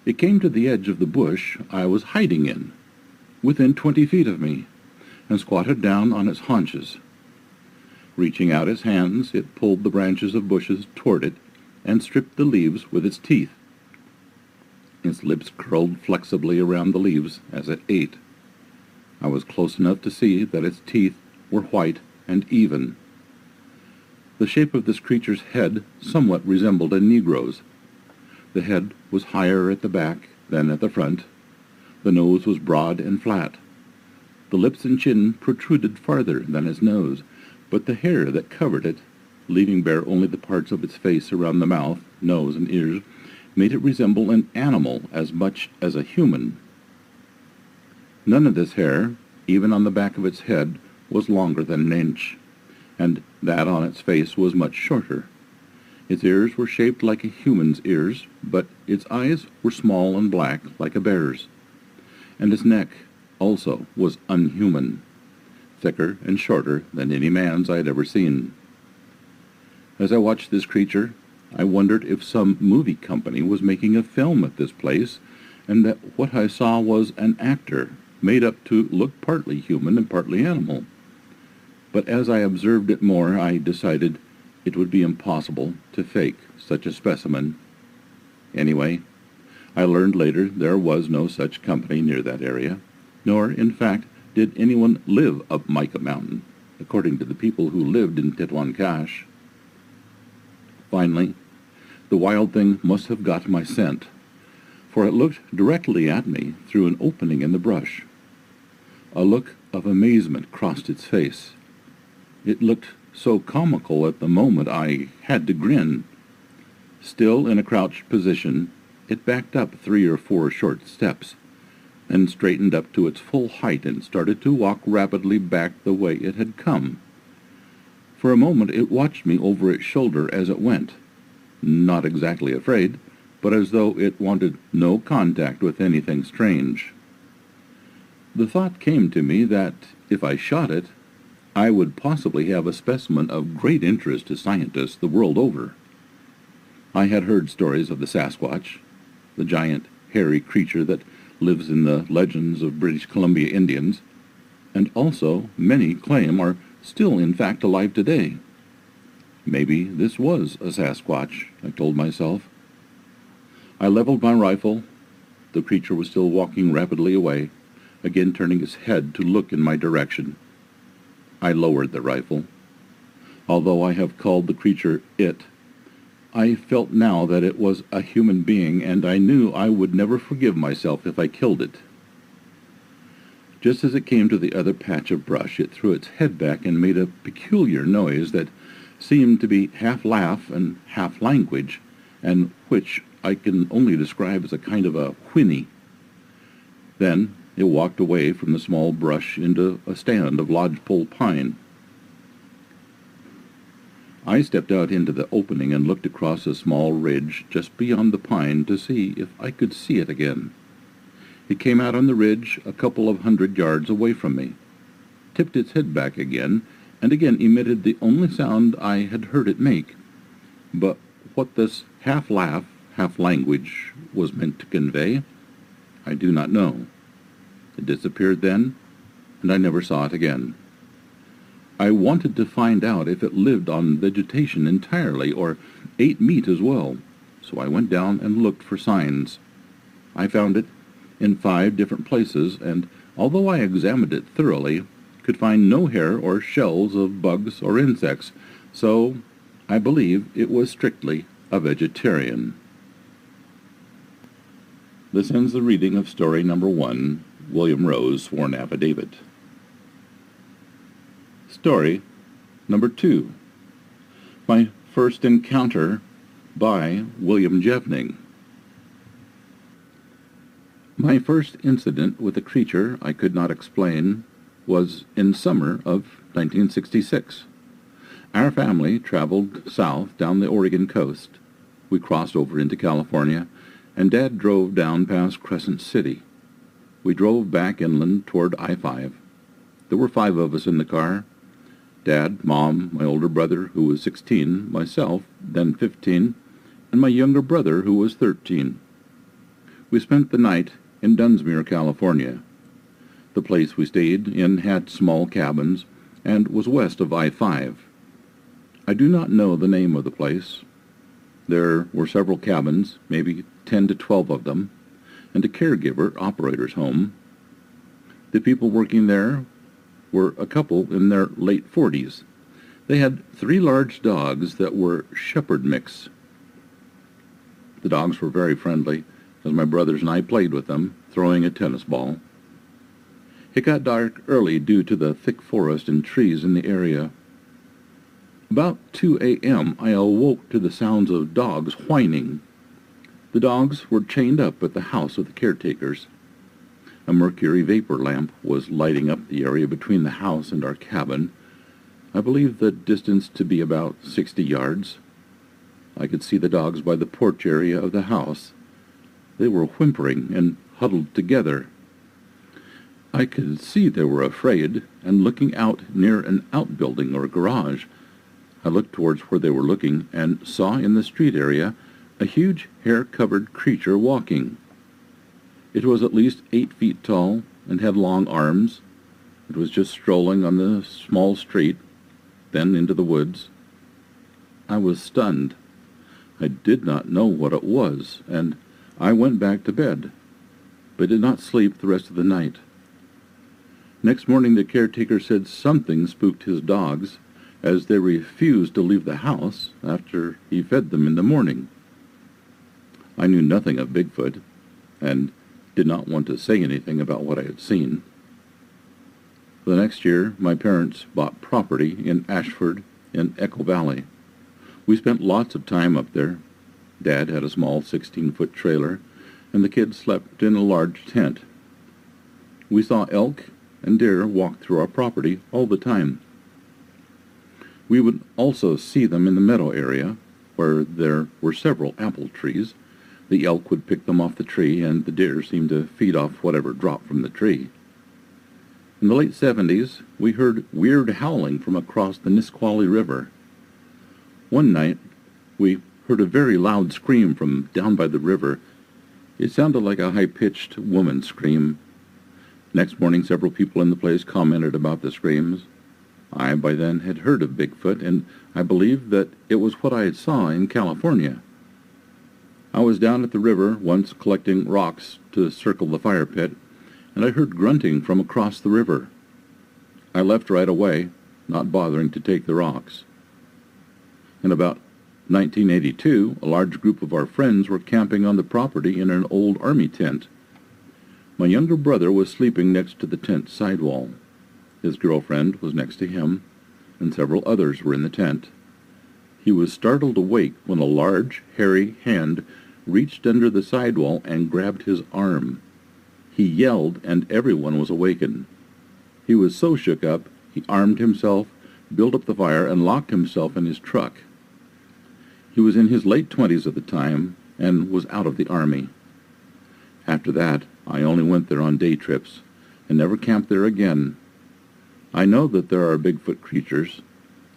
It came to the edge of the bush I was hiding in, within 20 feet of me, and squatted down on its haunches. Reaching out its hands, it pulled the branches of bushes toward it and stripped the leaves with its teeth. Its lips curled flexibly around the leaves as it ate. I was close enough to see that its teeth were white and even. The shape of this creature's head somewhat resembled a Negro's. The head was higher at the back than at the front. The nose was broad and flat. The lips and chin protruded farther than its nose, but the hair that covered it, leaving bare only the parts of its face around the mouth, nose, and ears, made it resemble an animal as much as a human. None of this hair, even on the back of its head, was longer than an inch, and that on its face was much shorter. Its ears were shaped like a human's ears, but its eyes were small and black like a bear's, and its neck also was unhuman, thicker and shorter than any man's I had ever seen. As I watched this creature, I wondered if some movie company was making a film at this place, and that what I saw was an actor made up to look partly human and partly animal. But as I observed it more, I decided it would be impossible to fake such a specimen. Anyway, I learned later there was no such company near that area, nor, in fact, did anyone live up Mica Mountain, according to the people who lived in Tetwan-Cache. Finally, the wild thing must have got my scent, for it looked directly at me through an opening in the brush. A look of amazement crossed its face. It looked so comical at the moment I had to grin. Still in a crouched position, it backed up 3 or 4 short steps, then straightened up to its full height and started to walk rapidly back the way it had come. For a moment it watched me over its shoulder as it went, not exactly afraid, but as though it wanted no contact with anything strange. The thought came to me that, if I shot it, I would possibly have a specimen of great interest to scientists the world over. I had heard stories of the Sasquatch, the giant, hairy creature that lives in the legends of British Columbia Indians, and also many claim are still in fact alive today. Maybe this was a Sasquatch, I told myself. I leveled my rifle. The creature was still walking rapidly away. again turning its head to look in my direction. I lowered the rifle. Although I have called the creature it, I felt now that it was a human being, and I knew I would never forgive myself if I killed it. Just as it came to the other patch of brush, it threw its head back and made a peculiar noise that seemed to be half laugh and half language, and which I can only describe as a kind of a whinny. Then it walked away from the small brush into a stand of lodgepole pine. I stepped out into the opening and looked across a small ridge just beyond the pine to see if I could see it again. It came out on the ridge a couple of 100 yards away from me, tipped its head back again, and again emitted the only sound I had heard it make. But what this half-laugh, half-language was meant to convey, I do not know. It disappeared then, and I never saw it again. I wanted to find out if it lived on vegetation entirely or ate meat as well, so I went down and looked for signs. I found it in 5 different places, and although I examined it thoroughly, could find no hair or shells of bugs or insects, so I believe it was strictly a vegetarian. This ends the reading of story number 1, William Rowe's Sworn Affidavit. Story number 2, My First Encounter by William Jevning. My first incident with a creature I could not explain was in summer of 1966. Our family traveled south down the Oregon coast. We crossed over into California, and Dad drove down past Crescent City. We drove back inland toward I-5. There were 5 of us in the car: Dad, Mom, my older brother, who was 16, myself, then 15, and my younger brother, who was 13. We spent the night in Dunsmuir, California. The place we stayed in had small cabins and was west of I-5. I do not know the name of the place. There were several cabins, maybe 10 to 12 of them, and a caregiver operator's home. The people working there were a couple in their late 40s. They had 3 large dogs that were shepherd mix. The dogs were very friendly, as my brothers and I played with them, throwing a tennis ball. It got dark early due to the thick forest and trees in the area. About 2 a.m. I awoke to the sounds of dogs whining. The dogs were chained up at the house of the caretakers. A mercury vapor lamp was lighting up the area between the house and our cabin. I believe the distance to be about 60 yards. I could see the dogs by the porch area of the house. They were whimpering and huddled together. I could see they were afraid and looking out near an outbuilding or garage. I looked towards where they were looking and saw in the street area a huge hair-covered creature walking. It was at least 8 feet tall and had long arms. It was just strolling on the small street, then into the woods. I was stunned. I did not know what it was, and I went back to bed, but did not sleep the rest of the night. Next morning the caretaker said something spooked his dogs, as they refused to leave the house after he fed them in the morning. I knew nothing of Bigfoot, and did not want to say anything about what I had seen. The next year, my parents bought property in Ashford in Echo Valley. We spent lots of time up there. Dad had a small 16-foot trailer, and the kids slept in a large tent. We saw elk and deer walk through our property all the time. We would also see them in the meadow area, where there were several apple trees. The elk would pick them off the tree, and the deer seemed to feed off whatever dropped from the tree. In the late 70s, we heard weird howling from across the Nisqually River. One night, we heard a very loud scream from down by the river. It sounded like a high-pitched woman's scream. Next morning, several people in the place commented about the screams. I, by then, had heard of Bigfoot, and I believed that it was what I saw in California. I was down at the river once collecting rocks to circle the fire pit, and I heard grunting from across the river. I left right away, not bothering to take the rocks. In about 1982, a large group of our friends were camping on the property in an old army tent. My younger brother was sleeping next to the tent sidewall. His girlfriend was next to him, and several others were in the tent. He was startled awake when a large, hairy hand reached under the sidewall and grabbed his arm. He yelled, and everyone was awakened. He was so shook up, he armed himself, built up the fire, and locked himself in his truck. He was in his late 20s at the time and was out of the Army. After that, I only went there on day trips and never camped there again. I know that there are Bigfoot creatures.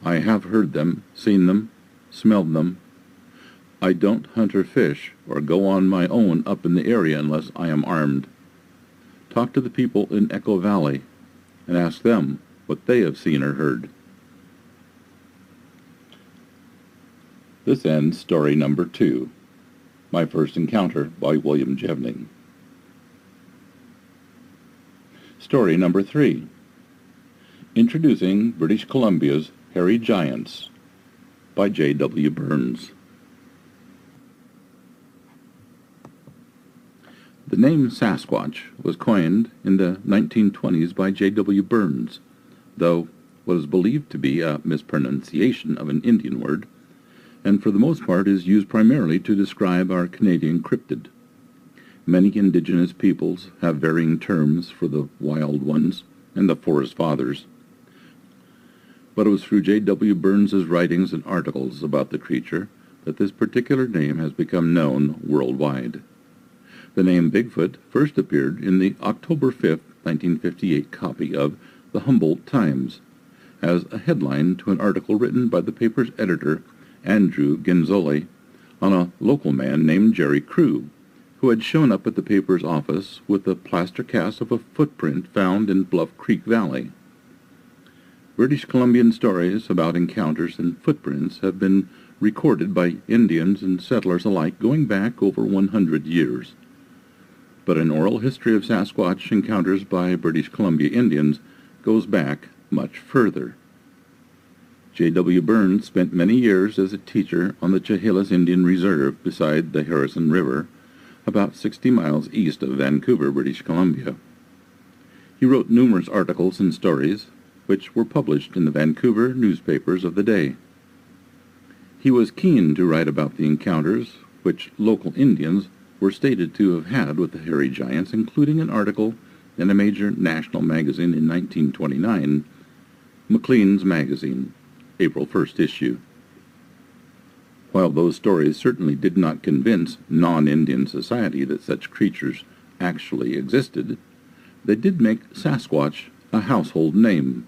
I have heard them, seen them, smelled them. I don't hunt or fish or go on my own up in the area unless I am armed. Talk to the people in Echo Valley and ask them what they have seen or heard. This ends story number 2, My First Encounter by William Jevning. Story number 3, Introducing British Columbia's Hairy Giants by J.W. Burns. The name Sasquatch was coined in the 1920s by J.W. Burns, though what is believed to be a mispronunciation of an Indian word, and for the most part is used primarily to describe our Canadian cryptid. Many indigenous peoples have varying terms for the wild ones and the forest fathers, but it was through J.W. Burns's writings and articles about the creature that this particular name has become known worldwide. The name Bigfoot first appeared in the October 5, 1958 copy of the Humboldt Times as a headline to an article written by the paper's editor, Andrew Genzoli, on a local man named Jerry Crew, who had shown up at the paper's office with a plaster cast of a footprint found in Bluff Creek Valley. British Columbian stories about encounters and footprints have been recorded by Indians and settlers alike going back over 100 years. But an oral history of Sasquatch encounters by British Columbia Indians goes back much further. J.W. Burns spent many years as a teacher on the Chehalis Indian Reserve beside the Harrison River, about 60 miles east of Vancouver, British Columbia. He wrote numerous articles and stories, which were published in the Vancouver newspapers of the day. He was keen to write about the encounters which local Indians were stated to have had with the hairy giants, including an article in a major national magazine in 1929, Maclean's Magazine, April 1st issue. While those stories certainly did not convince non-Indian society that such creatures actually existed, they did make Sasquatch a household name,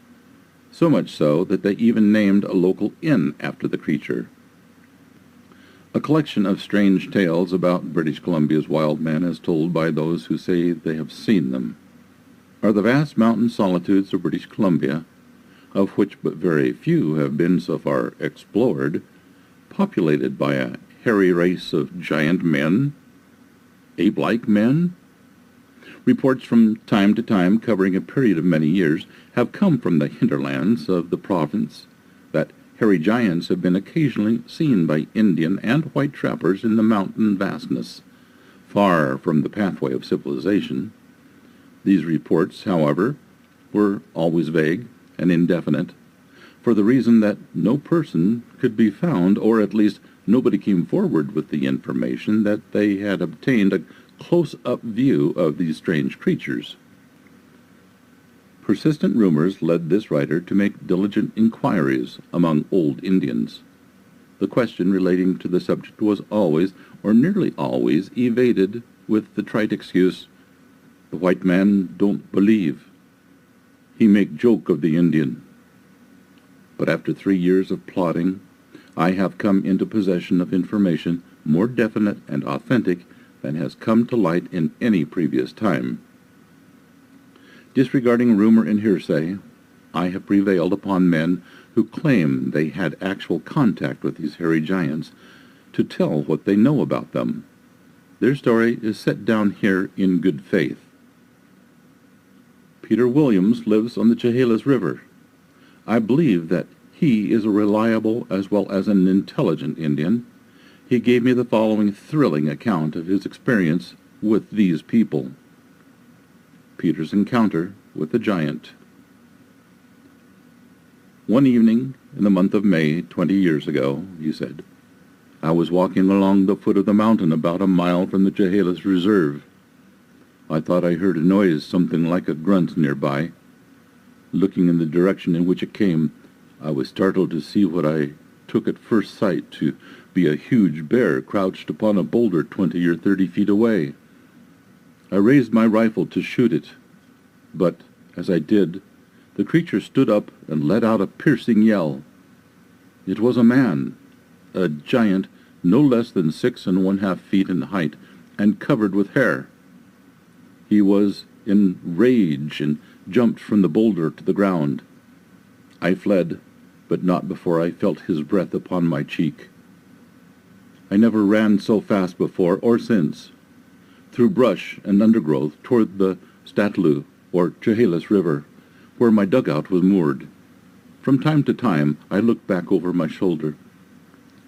so much so that they even named a local inn after the creature. A collection of strange tales about British Columbia's wild men as told by those who say they have seen them are the vast mountain solitudes of British Columbia, of which but very few have been so far explored, populated by a hairy race of giant men, ape-like men. Reports from time to time covering a period of many years have come from the hinterlands of the province that hairy giants have been occasionally seen by Indian and white trappers in the mountain vastness, far from the pathway of civilization. These reports, however, were always vague and indefinite, for the reason that no person could be found, or at least nobody came forward with the information that they had obtained a close-up view of these strange creatures. Persistent rumors led this writer to make diligent inquiries among old Indians. The question relating to the subject was always, or nearly always, evaded with the trite excuse, "The white man don't believe. He make joke of the Indian." But after 3 years of plodding, I have come into possession of information more definite and authentic than has come to light in any previous time. Disregarding rumor and hearsay, I have prevailed upon men who claim they had actual contact with these hairy giants to tell what they know about them. Their story is set down here in good faith. Peter Williams lives on the Chehalis River. I believe that he is a reliable as well as an intelligent Indian. He gave me the following thrilling account of his experience with these people. Peter's encounter with the giant. One evening in the month of May, 20 years ago, he said, I was walking along the foot of the mountain about a mile from the Chehalis Reserve. I thought I heard a noise, something like a grunt nearby. Looking in the direction in which it came, I was startled to see what I took at first sight to be a huge bear crouched upon a boulder 20 or 30 feet away. I raised my rifle to shoot it, but as I did, the creature stood up and let out a piercing yell. It was a man, a giant no less than 6 1/2 feet in height and covered with hair. He was in rage and jumped from the boulder to the ground. I fled, but not before I felt his breath upon my cheek. I never ran so fast before or since, through brush and undergrowth toward the Statlu, or Chehalis River, where my dugout was moored. From time to time, I looked back over my shoulder.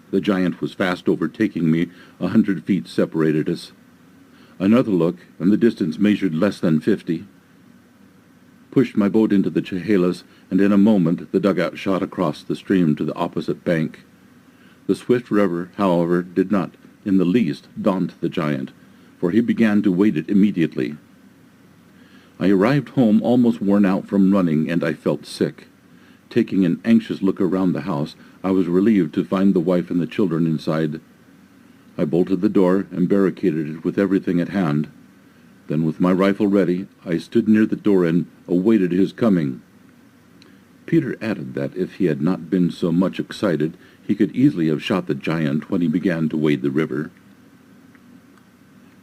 The giant was fast overtaking me. 100 feet separated us. Another look, and the distance measured less than 50. Pushed my boat into the Chehalis, and in a moment the dugout shot across the stream to the opposite bank. The swift river, however, did not in the least daunt the giant, for he began to wade it immediately. I arrived home almost worn out from running, and I felt sick. Taking an anxious look around the house, I was relieved to find the wife and the children inside. I bolted the door and barricaded it with everything at hand. Then, with my rifle ready, I stood near the door and awaited his coming. Peter added that if he had not been so much excited, he could easily have shot the giant when he began to wade the river.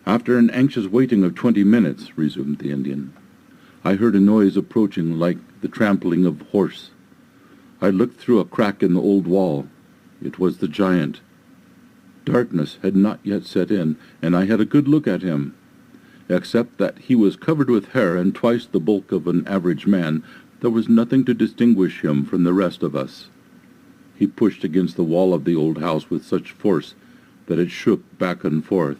After an anxious waiting of 20 minutes, resumed the Indian, I heard a noise approaching like the trampling of horse. I looked through a crack in the old wall. It was the giant. Darkness had not yet set in, and I had a good look at him. Except that he was covered with hair and twice the bulk of an average man, there was nothing to distinguish him from the rest of us. He pushed against the wall of the old house with such force that it shook back and forth.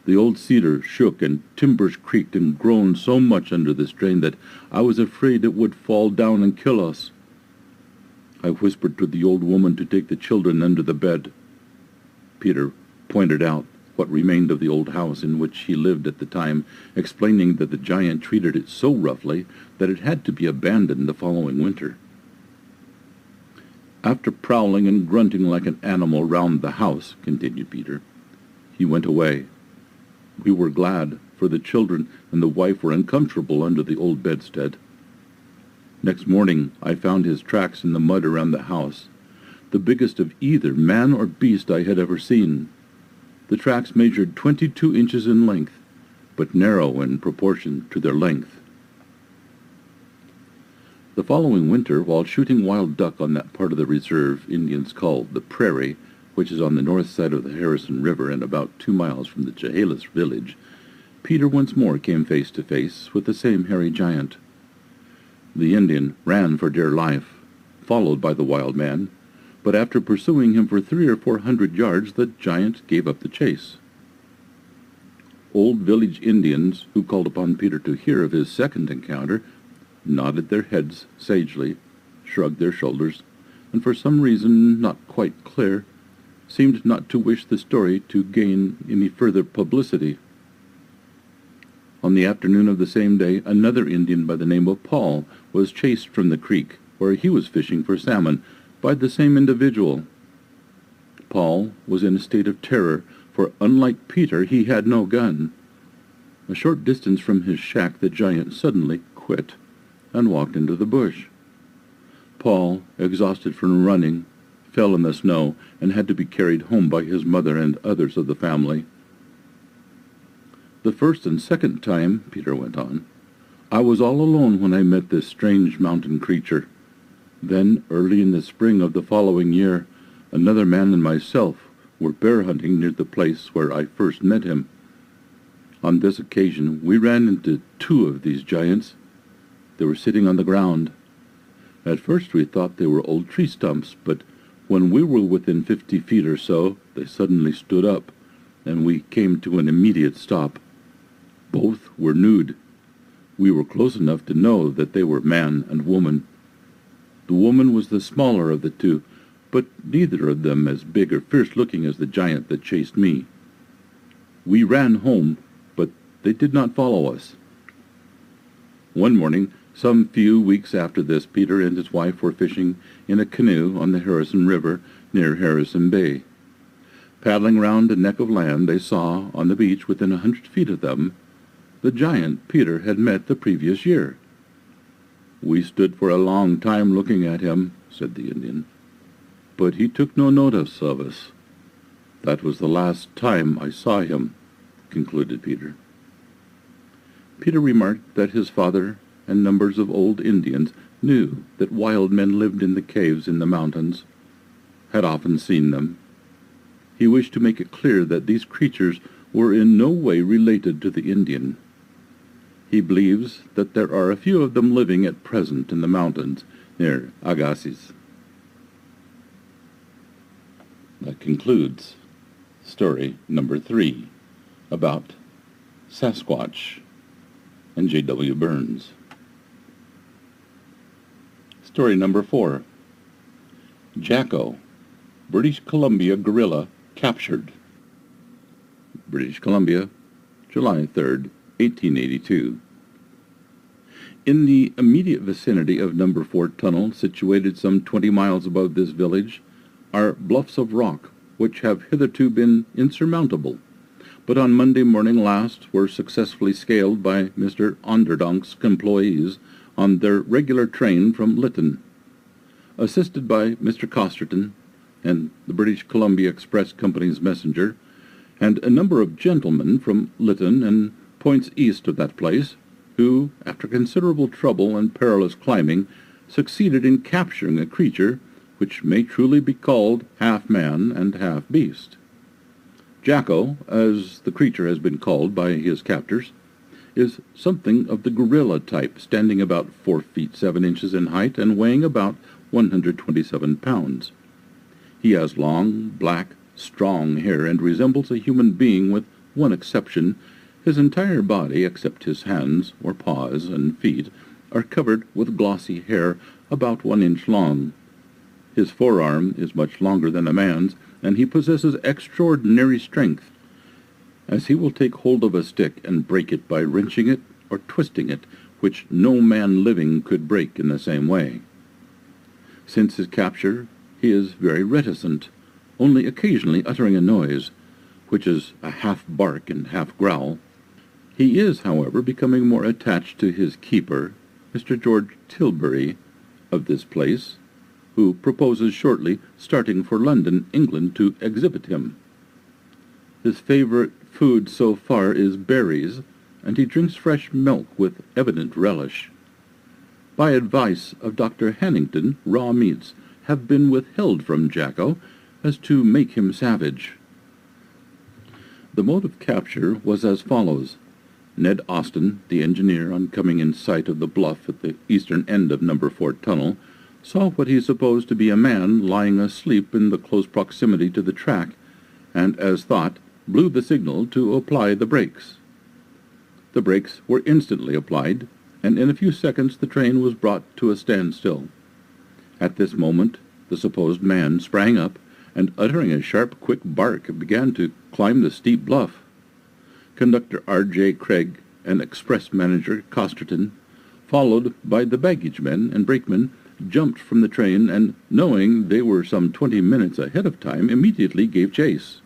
The old cedar shook and timbers creaked and groaned so much under the strain that I was afraid it would fall down and kill us. I whispered to the old woman to take the children under the bed. Peter pointed out what remained of the old house in which he lived at the time, explaining that the giant treated it so roughly that it had to be abandoned the following winter. After prowling and grunting like an animal round the house, continued Peter, he went away. We were glad, for the children and the wife were uncomfortable under the old bedstead. Next morning I found his tracks in the mud around the house, the biggest of either man or beast I had ever seen. The tracks measured 22 inches in length, but narrow in proportion to their length. The following winter, while shooting wild duck on that part of the reserve Indians call the Prairie, which is on the north side of the Harrison River and about 2 miles from the Chehalis village, Peter once more came face to face with the same hairy giant. The Indian ran for dear life, followed by the wild man, but after pursuing him for 300 or 400 yards, the giant gave up the chase. Old village Indians, who called upon Peter to hear of his second encounter, nodded their heads sagely, shrugged their shoulders, and for some reason not quite clear, seemed not to wish the story to gain any further publicity. On the afternoon of the same day, another Indian by the name of Paul was chased from the creek, where he was fishing for salmon, by the same individual. Paul was in a state of terror, for unlike Peter, he had no gun. A short distance from his shack, the giant suddenly quit and walked into the bush. Paul, exhausted from running, fell in the snow and had to be carried home by his mother and others of the family. The first and second time, Peter went on, I was all alone when I met this strange mountain creature. Then, early in the spring of the following year, another man and myself were bear hunting near the place where I first met him. On this occasion, we ran into 2 of these giants. They were sitting on the ground. At first we thought they were old tree stumps, but when we were within 50 feet or so, they suddenly stood up, and we came to an immediate stop. Both were nude. We were close enough to know that they were man and woman. The woman was the smaller of the two, but neither of them as big or fierce-looking as the giant that chased me. We ran home, but they did not follow us. One morning, some few weeks after this, Peter and his wife were fishing in a canoe on the Harrison River near Harrison Bay. Paddling round a neck of land, they saw, on the beach within 100 feet of them, the giant Peter had met the previous year. "We stood for a long time looking at him," said the Indian, "but he took no notice of us. That was the last time I saw him," concluded Peter. Peter remarked that his father and numbers of old Indians knew that wild men lived in the caves in the mountains, had often seen them. He wished to make it clear that these creatures were in no way related to the Indian. He believes that there are a few of them living at present in the mountains near Agassiz. That concludes story number 3 about Sasquatch and J.W. Burns. Story number 4. Jacko, British Columbia gorilla captured. British Columbia, July 3rd, 1882. In the immediate vicinity of No. 4 Tunnel, situated some 20 miles above this village, are bluffs of rock which have hitherto been insurmountable, but on Monday morning last were successfully scaled by Mr. Onderdonk's employees on their regular train from Lytton. Assisted by Mr. Costerton and the British Columbia Express Company's messenger, and a number of gentlemen from Lytton and points east of that place, who, after considerable trouble and perilous climbing, succeeded in capturing a creature which may truly be called half man and half beast. Jacko, as the creature has been called by his captors, is something of the gorilla type, standing about 4 feet 7 inches in height and weighing about 127 pounds. He has long, black, strong hair and resembles a human being with one exception. His entire body, except his hands or paws and feet, are covered with glossy hair about 1 inch long. His forearm is much longer than a man's, and he possesses extraordinary strength, as he will take hold of a stick and break it by wrenching it or twisting it, which no man living could break in the same way. Since his capture, he is very reticent, only occasionally uttering a noise, which is a half bark and half growl. He is, however, becoming more attached to his keeper, Mr. George Tilbury, of this place, who proposes shortly starting for London, England, to exhibit him. His favorite food so far is berries, and he drinks fresh milk with evident relish. By advice of Dr. Hannington, raw meats have been withheld from Jacko as to make him savage. The mode of capture was as follows. Ned Austin, the engineer, on coming in sight of the bluff at the eastern end of No. 4 Tunnel, saw what he supposed to be a man lying asleep in the close proximity to the track, and, as thought, blew the signal to apply the brakes. The brakes were instantly applied, and in a few seconds the train was brought to a standstill. At this moment the supposed man sprang up, and uttering a sharp, quick bark, began to climb the steep bluff. Conductor R.J. Craig and express manager Costerton, followed by the baggage men and brakemen, jumped from the train, and, knowing they were some 20 minutes ahead of time, immediately gave chase.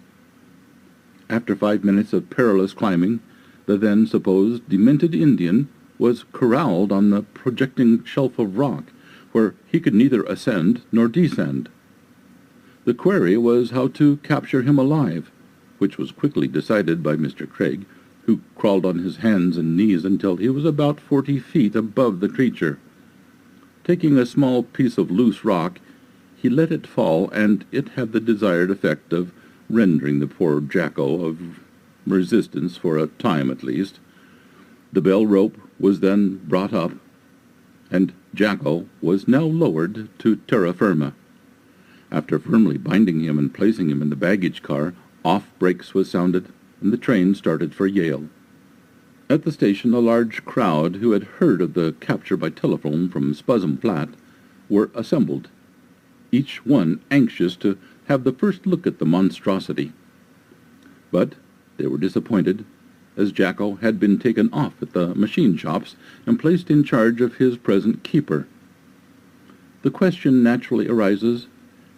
After 5 minutes of perilous climbing, the then supposed demented Indian was corralled on the projecting shelf of rock, where he could neither ascend nor descend. The query was how to capture him alive, which was quickly decided by Mr. Craig, who crawled on his hands and knees until he was about 40 feet above the creature. Taking a small piece of loose rock, he let it fall, and it had the desired effect of rendering the poor Jacko of resistance for a time at least. The bell rope was then brought up, and Jacko was now lowered to terra firma. After firmly binding him and placing him in the baggage car, off brakes was sounded, and the train started for Yale. At the station, a large crowd who had heard of the capture by telephone from Spuzzum Flat were assembled, each one anxious to have the first look at the monstrosity. But they were disappointed, as Jacko had been taken off at the machine shops and placed in charge of his present keeper. The question naturally arises,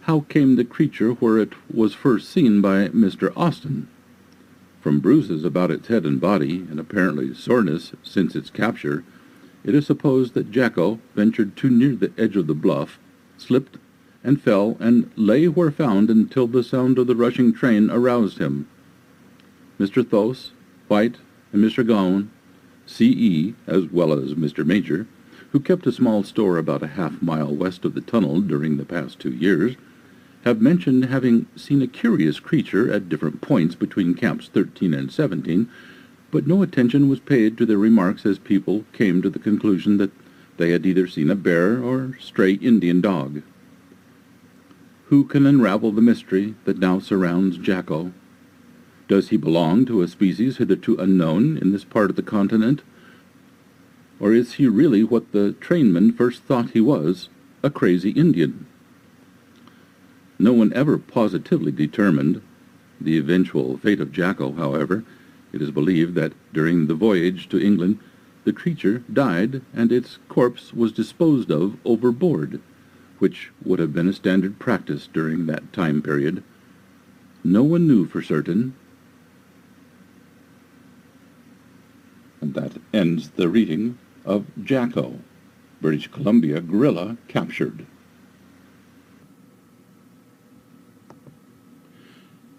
how came the creature where it was first seen by Mr. Austin? From bruises about its head and body, and apparently soreness since its capture, it is supposed that Jacko ventured too near the edge of the bluff, slipped and fell, and lay where found until the sound of the rushing train aroused him. Mr. Thos, White, and Mr. Gowan, C.E., as well as Mr. Major, who kept a small store about a half-mile west of the tunnel during the past 2 years, have mentioned having seen a curious creature at different points between camps 13 and 17, but no attention was paid to their remarks as people came to the conclusion that they had either seen a bear or stray Indian dog. Who can unravel the mystery that now surrounds Jacko? Does he belong to a species hitherto unknown in this part of the continent? Or is he really what the trainmen first thought he was, a crazy Indian? No one ever positively determined the eventual fate of Jacko. However, it is believed that during the voyage to England the creature died and its corpse was disposed of overboard, which would have been a standard practice during that time period. No one knew for certain. And that ends the reading of Jacko, British Columbia gorilla captured.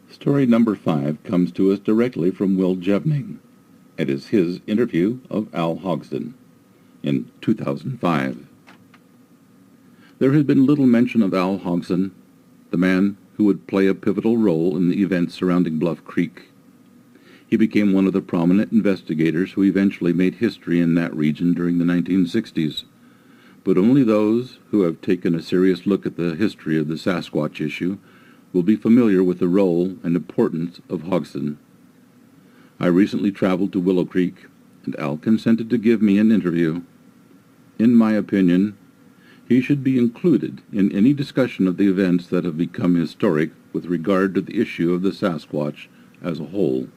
Story number 5 comes to us directly from Will Jevning. It is his interview of Al Hodgson in 2005. There has been little mention of Al Hodgson, the man who would play a pivotal role in the events surrounding Bluff Creek. He became one of the prominent investigators who eventually made history in that region during the 1960s. But only those who have taken a serious look at the history of the Sasquatch issue will be familiar with the role and importance of Hodgson. I recently traveled to Willow Creek, and Al consented to give me an interview. In my opinion, he should be included in any discussion of the events that have become historic with regard to the issue of the Sasquatch as a whole.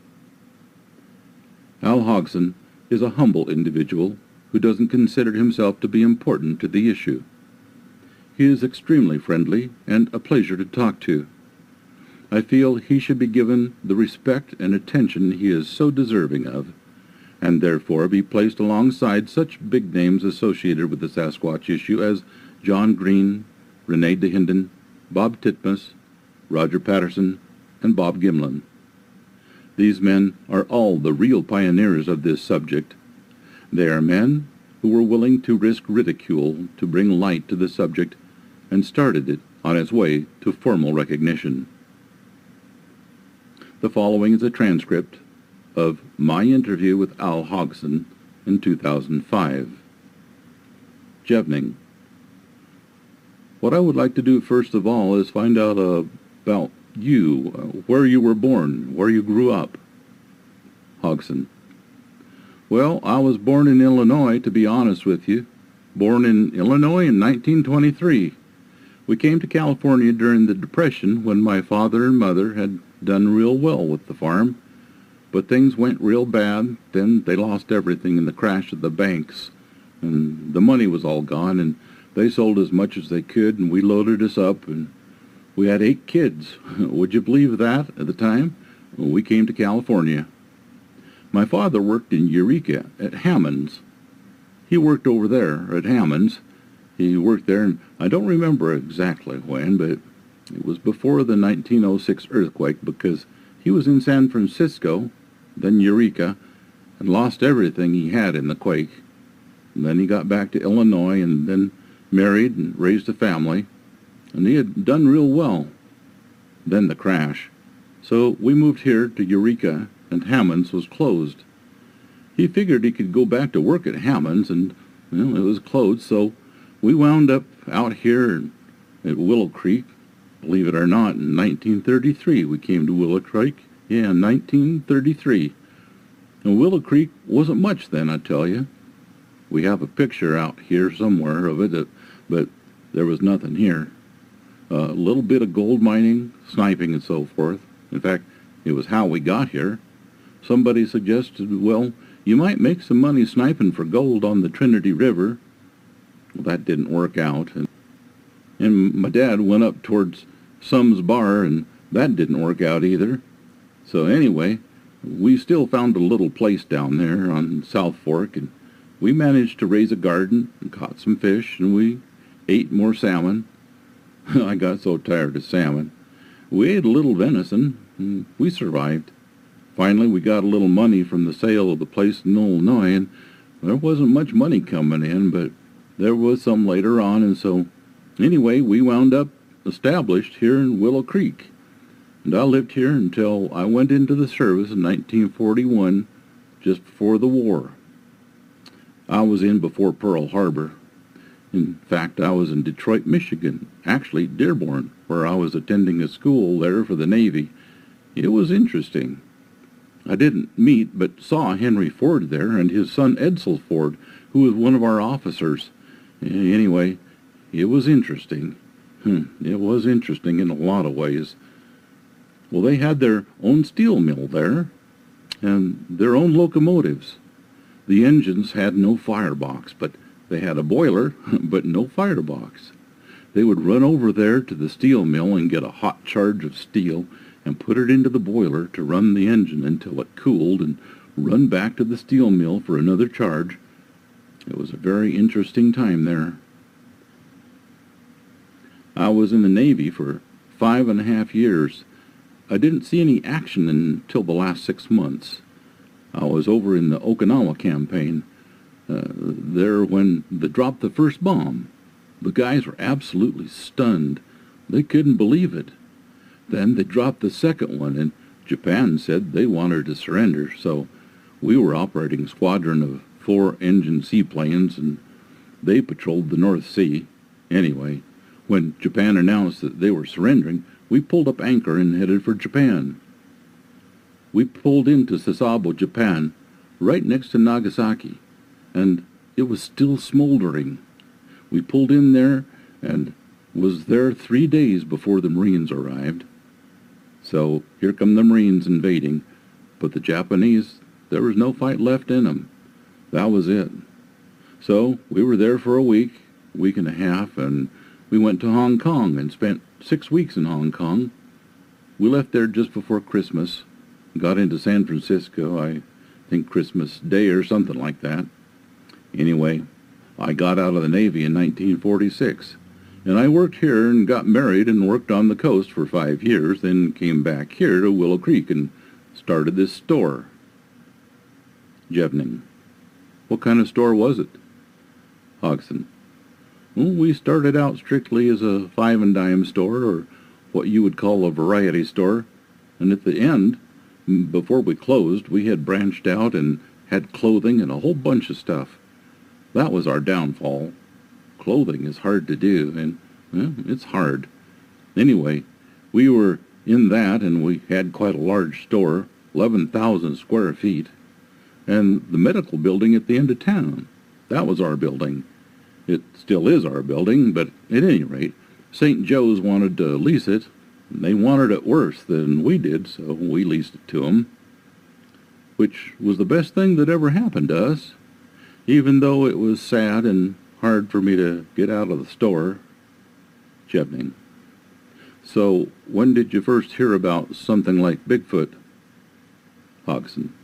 Al Hodgson is a humble individual who doesn't consider himself to be important to the issue. He is extremely friendly and a pleasure to talk to. I feel he should be given the respect and attention he is so deserving of, and therefore be placed alongside such big names associated with the Sasquatch issue as John Green, Rene DeHinden, Bob Titmus, Roger Patterson, and Bob Gimlin. These men are all the real pioneers of this subject. They are men who were willing to risk ridicule to bring light to the subject and started it on its way to formal recognition. The following is a transcript of my interview with Al Hodgson in 2005. Jevning. What I would like to do first of all is find out about you, where you were born, where you grew up. Hodgson. Well, I was born in Illinois, to be honest with you. Born in Illinois in 1923. We came to California during the Depression when my father and mother had done real well with the farm, but things went real bad. Then they lost everything in the crash of the banks, and the money was all gone, and they sold as much as they could, and we loaded us up, and we had 8 kids. Would you believe that at the time? Well, we came to California. My father worked in Eureka at Hammond's. He worked over there at Hammond's. He worked there, and I don't remember exactly when, but it was before the 1906 earthquake, because he was in San Francisco, then Eureka, and lost everything he had in the quake. And then he got back to Illinois and then married and raised a family, and he had done real well. Then the crash. So we moved here to Eureka, and Hammond's was closed. He figured he could go back to work at Hammond's, and Well, it was closed, so we wound up out here at Willow Creek. Believe it or not, in 1933 we came to Willow Creek. Yeah, 1933. And Willow Creek wasn't much then, I tell you. We have a picture out here somewhere of it, but there was nothing here. A little bit of gold mining, sniping, and so forth. In fact, it was how we got here. Somebody suggested, well, you might make some money sniping for gold on the Trinity River. Well, that didn't work out. And my dad went up towards Sum's Bar, and that didn't work out either. So anyway, we still found a little place down there on South Fork, and we managed to raise a garden and caught some fish, and we ate more salmon. I got so tired of salmon. We ate a little venison, and we survived. Finally, we got a little money from the sale of the place in Illinois, and there wasn't much money coming in, but there was some later on, and so anyway, we wound up established here in Willow Creek. And I lived here until I went into the service in 1941, just before the war. I was in before Pearl Harbor. In fact, I was in Detroit, Michigan, actually Dearborn, where I was attending a school there for the Navy. It was interesting. I didn't meet but saw Henry Ford there and his son Edsel Ford, who was one of our officers. Anyway, it was interesting. It was interesting in a lot of ways. Well, they had their own steel mill there and their own locomotives. The engines had no firebox, but they had a boiler, but no firebox. They would run over there to the steel mill and get a hot charge of steel and put it into the boiler to run the engine until it cooled and run back to the steel mill for another charge. It was a very interesting time there. I was in the Navy for 5.5 years. I didn't see any action until the last 6 months. I was over in the Okinawa campaign, there when they dropped the first bomb. The guys were absolutely stunned. They couldn't believe it. Then they dropped the second one, and Japan said they wanted to surrender, so we were operating a squadron of 4-engine seaplanes, and they patrolled the North Sea. Anyway, when Japan announced that they were surrendering, we pulled up anchor and headed for Japan. We pulled into Sasebo, Japan, right next to Nagasaki, and it was still smoldering. We pulled in there and was there 3 days before the Marines arrived. So here come the Marines invading, but the Japanese, there was no fight left in them. That was it. So we were there for a week and a half, and we went to Hong Kong and spent 6 weeks in Hong Kong. We left there just before Christmas, got into San Francisco, I think Christmas Day or something like that. Anyway, I got out of the Navy in 1946, and I worked here and got married and worked on the coast for 5 years, then came back here to Willow Creek and started this store. Jevning. What kind of store was it? Hodgson. Well, we started out strictly as a 5 and dime store, or what you would call a variety store, and at the end, before we closed, we had branched out and had clothing and a whole bunch of stuff. That was our downfall. Clothing is hard to do, and well, it's hard. Anyway, we were in that, and we had quite a large store, 11,000 square feet, and the medical building at the end of town. That was our building. It still is our building, but at any rate, St. Joe's wanted to lease it, and they wanted it worse than we did, so we leased it to them, which was the best thing that ever happened to us, even though it was sad and hard for me to get out of the store. Jevning. So, when did you first hear about something like Bigfoot? Hodgson.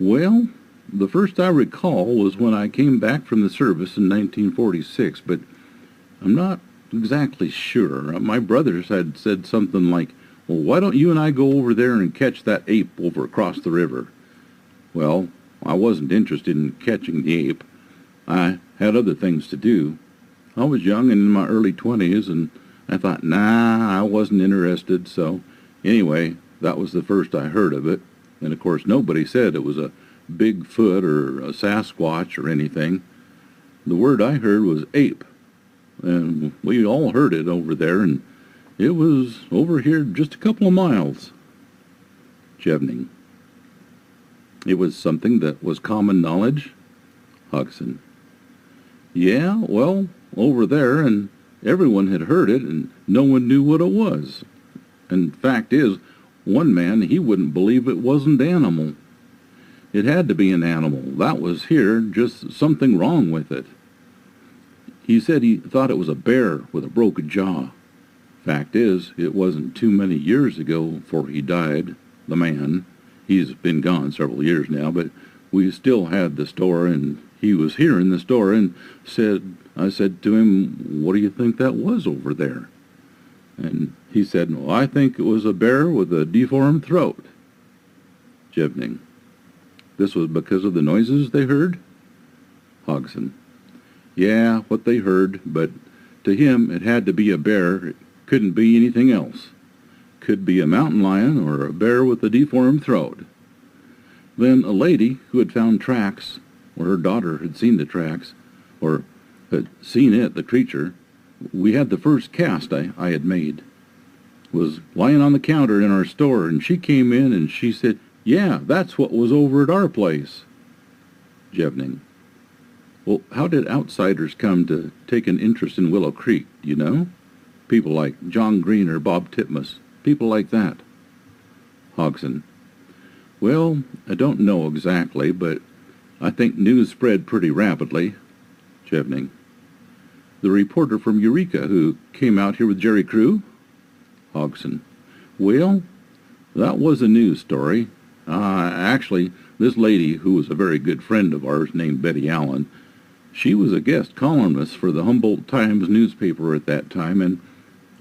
Well, the first I recall was when I came back from the service in 1946, but I'm not exactly sure. My brothers had said something like, well, why don't you and I go over there and catch that ape over across the river? Well, I wasn't interested in catching the ape. I had other things to do. I was young and in my early 20s, and I thought, nah, I wasn't interested. So anyway, that was the first I heard of it. And of course, nobody said it was a Bigfoot or a Sasquatch or anything. the word I heard was ape, and we all heard it over there, and it was over here just a couple of miles. Jevning. It was something that was common knowledge? Hodgson. Yeah, well, over there, and everyone had heard it, and no one knew what it was. And fact is, one man, he wouldn't believe it wasn't animal. It had to be an animal. That was here, just something wrong with it. He said he thought it was a bear with a broken jaw. Fact is, it wasn't too many years ago before he died, the man. He's been gone several years now, but we still had the store, and he was here in the store, and I said to him, what do you think that was over there? And he said, well, I think it was a bear with a deformed throat. Jevning. This was because of the noises they heard? Hodgson. Yeah, what they heard, but to him it had to be a bear. It couldn't be anything else. Could be a mountain lion or a bear with a deformed throat. Then a lady who had found tracks, or her daughter had seen the tracks, or had seen it, the creature. We had the first cast I had made. Was lying on the counter in our store, and she came in and she said, yeah, that's what was over at our place. Jevning. Well, how did outsiders come to take an interest in Willow Creek, do you know? People like John Green or Bob Titmus, people like that. Hodgson. Well, I don't know exactly, but I think news spread pretty rapidly. Jevning. The reporter from Eureka who came out here with Jerry Crew? Hodgson. Well, that was a news story. Actually, this lady, who was a very good friend of ours named Betty Allen, she was a guest columnist for the Humboldt Times newspaper at that time, and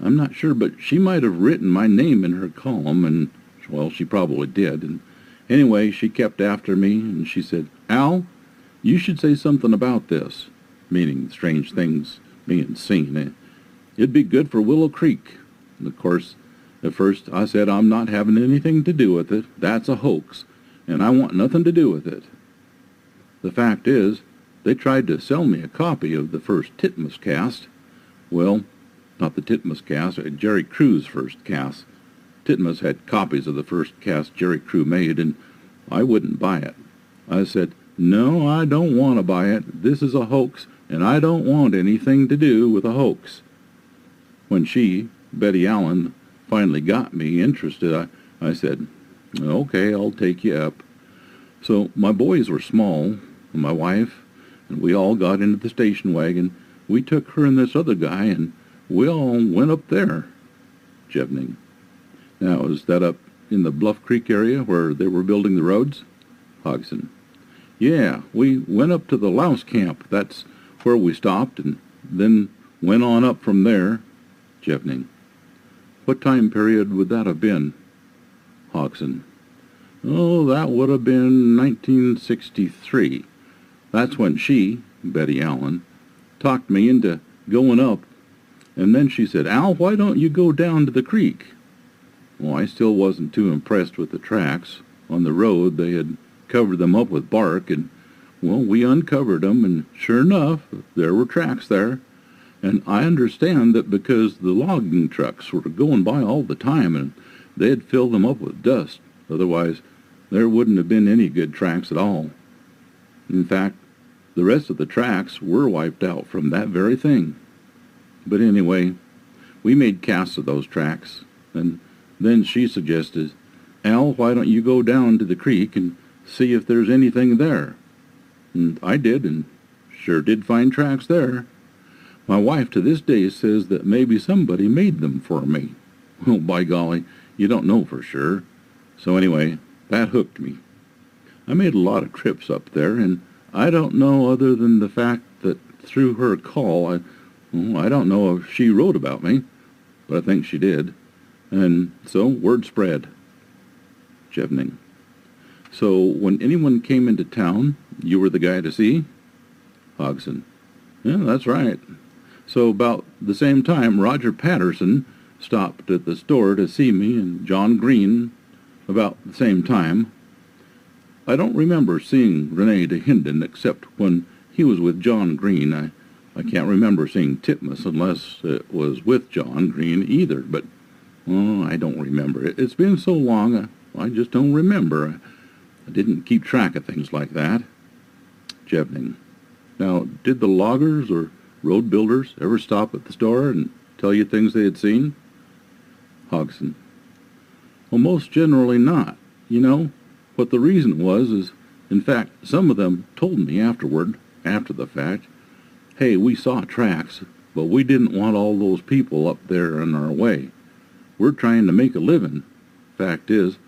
I'm not sure, but she might have written my name in her column, and, well, she probably did. And anyway, she kept after me, and she said, Al, you should say something about this, meaning strange things being seen. It'd be good for Willow Creek. And of course, at first I said I'm not having anything to do with it. That's a hoax, and I want nothing to do with it. The fact is, they tried to sell me a copy of the first Titmus cast. Well, not the Titmus cast, Jerry Crew's first cast. Titmus had copies of the first cast Jerry Crew made, and I wouldn't buy it. I said, no, I don't want to buy it. This is a hoax, and I don't want anything to do with a hoax. When she, Betty Allen, finally got me interested, I said, okay, I'll take you up. So my boys were small, and my wife, and we all got into the station wagon. We took her and this other guy, and we all went up there. Jevning. Now, is that up in the Bluff Creek area where they were building the roads? Hodgson. Yeah, we went up to the Louse camp. That's where we stopped, and then went on up from there. Jevning. What time period would that have been? Hodgson. Oh, that would have been 1963. That's when she, Betty Allen, talked me into going up, and then she said, Al, why don't you go down to the creek? Well, I still wasn't too impressed with the tracks. On the road, they had covered them up with bark, and, well, we uncovered them, and sure enough, there were tracks there. And I understand that because the logging trucks were going by all the time, and they had filled them up with dust. Otherwise, there wouldn't have been any good tracks at all. In fact, the rest of the tracks were wiped out from that very thing. But anyway, we made casts of those tracks, and then she suggested, Al, why don't you go down to the creek and see if there's anything there? And I did, and sure did find tracks there. My wife to this day says that maybe somebody made them for me. Well, by golly, you don't know for sure. So anyway, that hooked me. I made a lot of trips up there, and I don't know other than the fact that through her call, I don't know if she wrote about me, but I think she did. And so word spread. Jevning. So when anyone came into town, you were the guy to see? Hodgson. Yeah, that's right. So about the same time, Roger Patterson stopped at the store to see me, and John Green about the same time. I don't remember seeing Renee DeHinden except when he was with John Green. I can't remember seeing Titmus unless it was with John Green either, but I don't remember. It's been so long, I just don't remember. I didn't keep track of things like that. Jevning. Now, did the loggers or road builders ever stop at the store and tell you things they had seen? Hodgson. Well, most generally not. You know, what the reason was is, in fact, some of them told me afterward, after the fact, hey, we saw tracks, but we didn't want all those people up there in our way. We're trying to make a living. Fact is,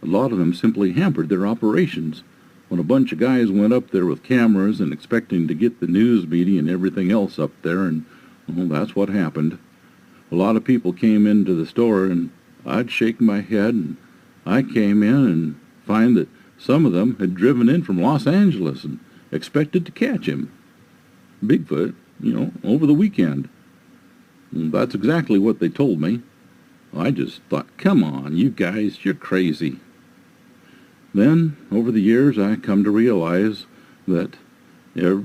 a lot of them simply hampered their operations. When a bunch of guys went up there with cameras and expecting to get the news media and everything else up there, and well, that's what happened. A lot of people came into the store, and I'd shake my head, and I came in and find that some of them had driven in from Los Angeles and expected to catch him. Bigfoot, over the weekend. And that's exactly what they told me. I just thought, come on, you guys, you're crazy. Then, over the years, I come to realize that they're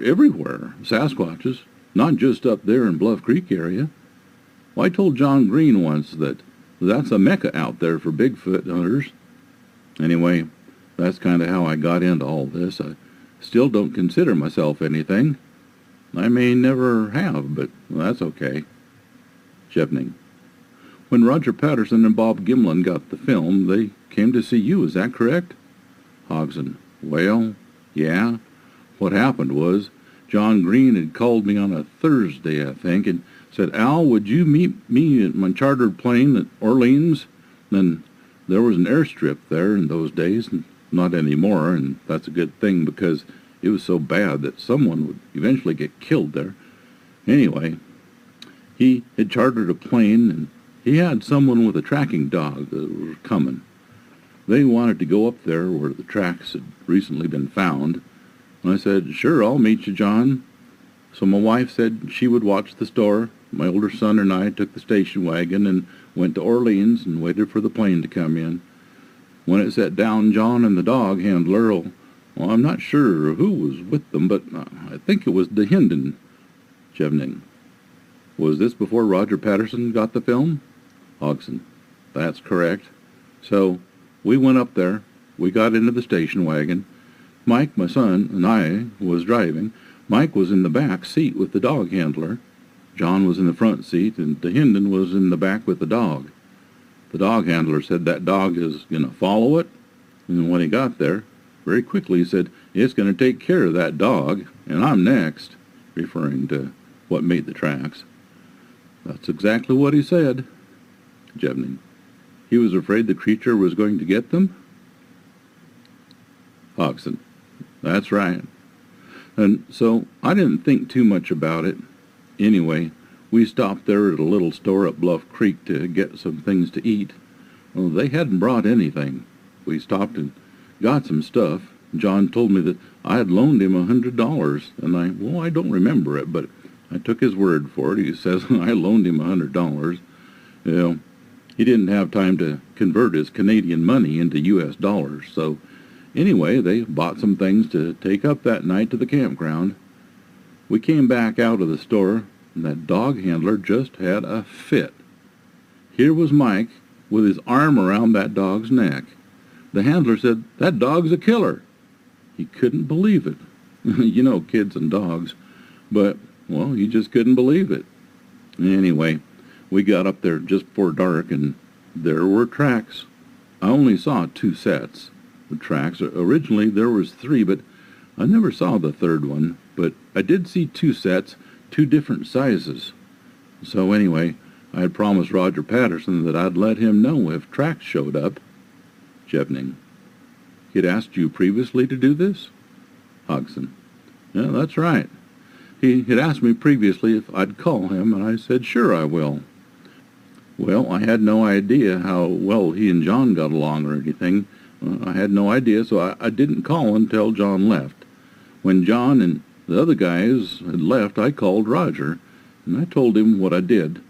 everywhere, Sasquatches, not just up there in Bluff Creek area. Well, I told John Green once that that's a mecca out there for Bigfoot hunters. Anyway, that's kind of how I got into all this. I still don't consider myself anything. I may never have, but that's okay. Jevning. When Roger Patterson and Bob Gimlin got the film, they came to see you, is that correct? Hodgson. Well, yeah. What happened was, John Green had called me on a Thursday, I think, and said, Al, would you meet me at my chartered plane at Orleans? Then there was an airstrip there in those days, and not anymore, and that's a good thing because it was so bad that someone would eventually get killed there. Anyway, he had chartered a plane, and he had someone with a tracking dog that was coming. They wanted to go up there where the tracks had recently been found. And I said, sure, I'll meet you, John. So my wife said she would watch the store. My older son and I took the station wagon and went to Orleans and waited for the plane to come in. When it set down, John and the dog handler, well, I'm not sure who was with them, but I think it was DeHinden. Jevning. Was this before Roger Patterson got the film? Hodgson. That's correct. So we went up there. We got into the station wagon. Mike, my son, and I was driving. Mike was in the back seat with the dog handler. John was in the front seat, and DeHinden was in the back with the dog. The dog handler said that dog is going to follow it. And when he got there, very quickly he said, it's going to take care of that dog, and I'm next, referring to what made the tracks. That's exactly what he said. Jevning. He was afraid the creature was going to get them? Hodgson. That's right. And so I didn't think too much about it. Anyway, we stopped there at a little store at Bluff Creek to get some things to eat. Well, they hadn't brought anything. We stopped and got some stuff. John told me that I had loaned him $100, and I don't remember it, but I took his word for it. He says I loaned him $100. He didn't have time to convert his Canadian money into U.S. dollars, so anyway, they bought some things to take up that night to the campground. We came back out of the store, and that dog handler just had a fit. Here was Mike with his arm around that dog's neck. The handler said, that dog's a killer. He couldn't believe it. You know, kids and dogs. But, well, he just couldn't believe it. Anyway, we got up there just before dark, and there were tracks. I only saw 2 sets of tracks. Originally, there was 3, but I never saw the third one. But I did see 2 sets, 2 different sizes. So anyway, I had promised Roger Patterson that I'd let him know if tracks showed up. Jevning. He'd asked you previously to do this? Hodgson. Yeah, that's right. He had asked me previously if I'd call him, and I said, sure, I will. Well, I had no idea how well he and John got along or anything. I had no idea, so I didn't call until John left. When John and the other guys had left, I called Roger, and I told him what I did.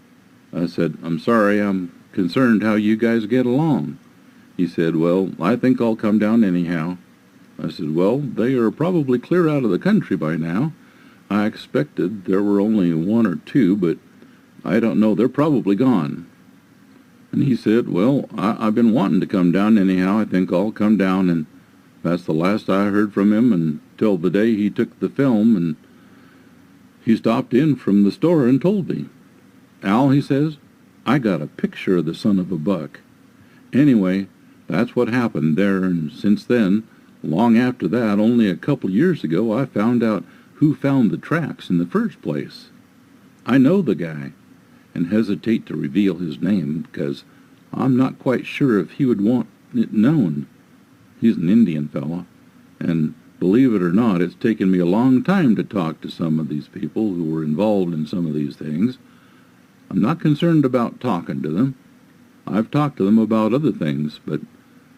I said, I'm sorry, I'm concerned how you guys get along. He said, well, I think I'll come down anyhow. I said, well, they are probably clear out of the country by now. I expected there were only one or two, but I don't know. They're probably gone. And he said, well, I've been wanting to come down anyhow. I think I'll come down. And that's the last I heard from him until the day he took the film, and he stopped in from the store and told me. Al, he says, I got a picture of the son of a buck. Anyway, that's what happened there, and since then, long after that, only a couple years ago, I found out who found the tracks in the first place. I know the guy, and hesitate to reveal his name because I'm not quite sure if he would want it known. He's an Indian fella, and believe it or not, it's taken me a long time to talk to some of these people who were involved in some of these things. I'm not concerned about talking to them. I've talked to them about other things, but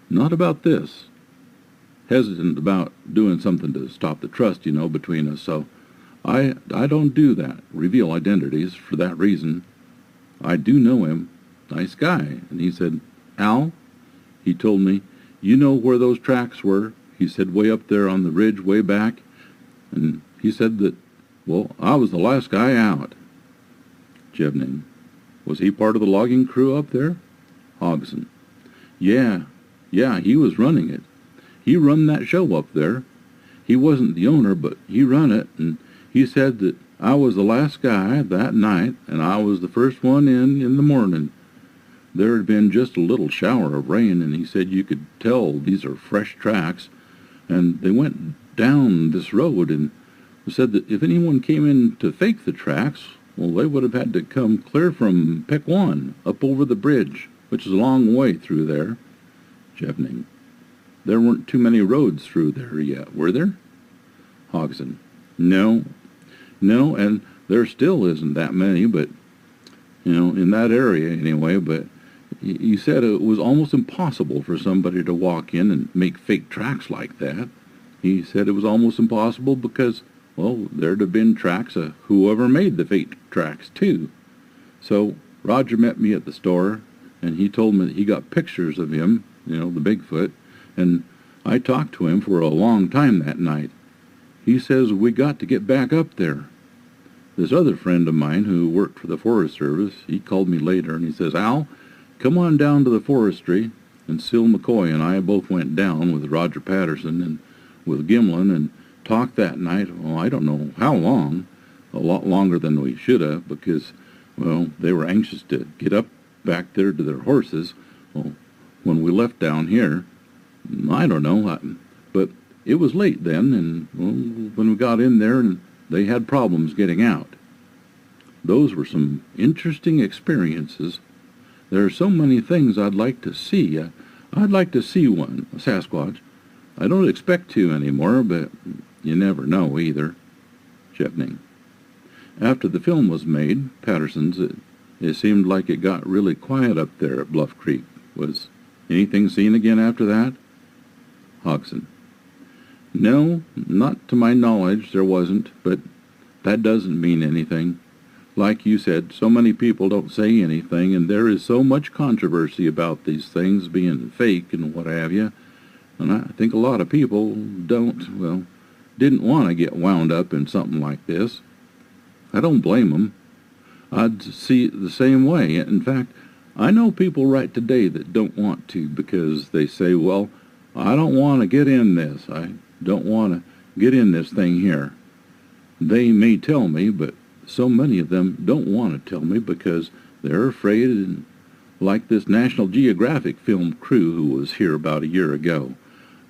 not about this. Hesitant about doing something to stop the trust, between us, so I don't do that, reveal identities for that reason. I do know him, nice guy, and he said, Al, he told me, you know where those tracks were? He said, way up there on the ridge, way back, and he said that, well, I was the last guy out. Jevning, was he part of the logging crew up there? Hobson, yeah, he was running it. He run that show up there. He wasn't the owner, but he run it, and he said that I was the last guy that night, and I was the first one in the morning. There had been just a little shower of rain, and he said you could tell these are fresh tracks, and they went down this road, and said that if anyone came in to fake the tracks, well, they would have had to come clear from Pequan up over the bridge, which is a long way through there. Jevning, there weren't too many roads through there yet, were there? Hodgson, no, and there still isn't that many, but, in that area anyway, but he said it was almost impossible for somebody to walk in and make fake tracks like that. He said it was almost impossible because, well, there'd have been tracks of whoever made the fake tracks, too. So Roger met me at the store, and he told me that he got pictures of him, the Bigfoot, and I talked to him for a long time that night. He says we got to get back up there. This other friend of mine who worked for the Forest Service, he called me later, and he says, Al, come on down to the forestry. And Sil McCoy and I both went down with Roger Patterson and with Gimlin and talked that night, I don't know how long, a lot longer than we should have, because, they were anxious to get up back there to their horses. Well, when we left down here, I don't know, but it was late then, and when we got in there, and they had problems getting out. Those were some interesting experiences. There are so many things I'd like to see. I'd like to see one, a Sasquatch. I don't expect to anymore, but you never know either. Jevning. After the film was made, Patterson's, it seemed like it got really quiet up there at Bluff Creek. Was anything seen again after that? Hodgson. No, not to my knowledge there wasn't, but that doesn't mean anything. Like you said, so many people don't say anything, and there is so much controversy about these things being fake and what have you. And I think a lot of people didn't want to get wound up in something like this. I don't blame them. I'd see it the same way. In fact, I know people right today that don't want to because they say, well, I don't want to get in this. I don't want to get in this thing here. They may tell me, but so many of them don't want to tell me because they're afraid, and like this National Geographic film crew who was here about a year ago.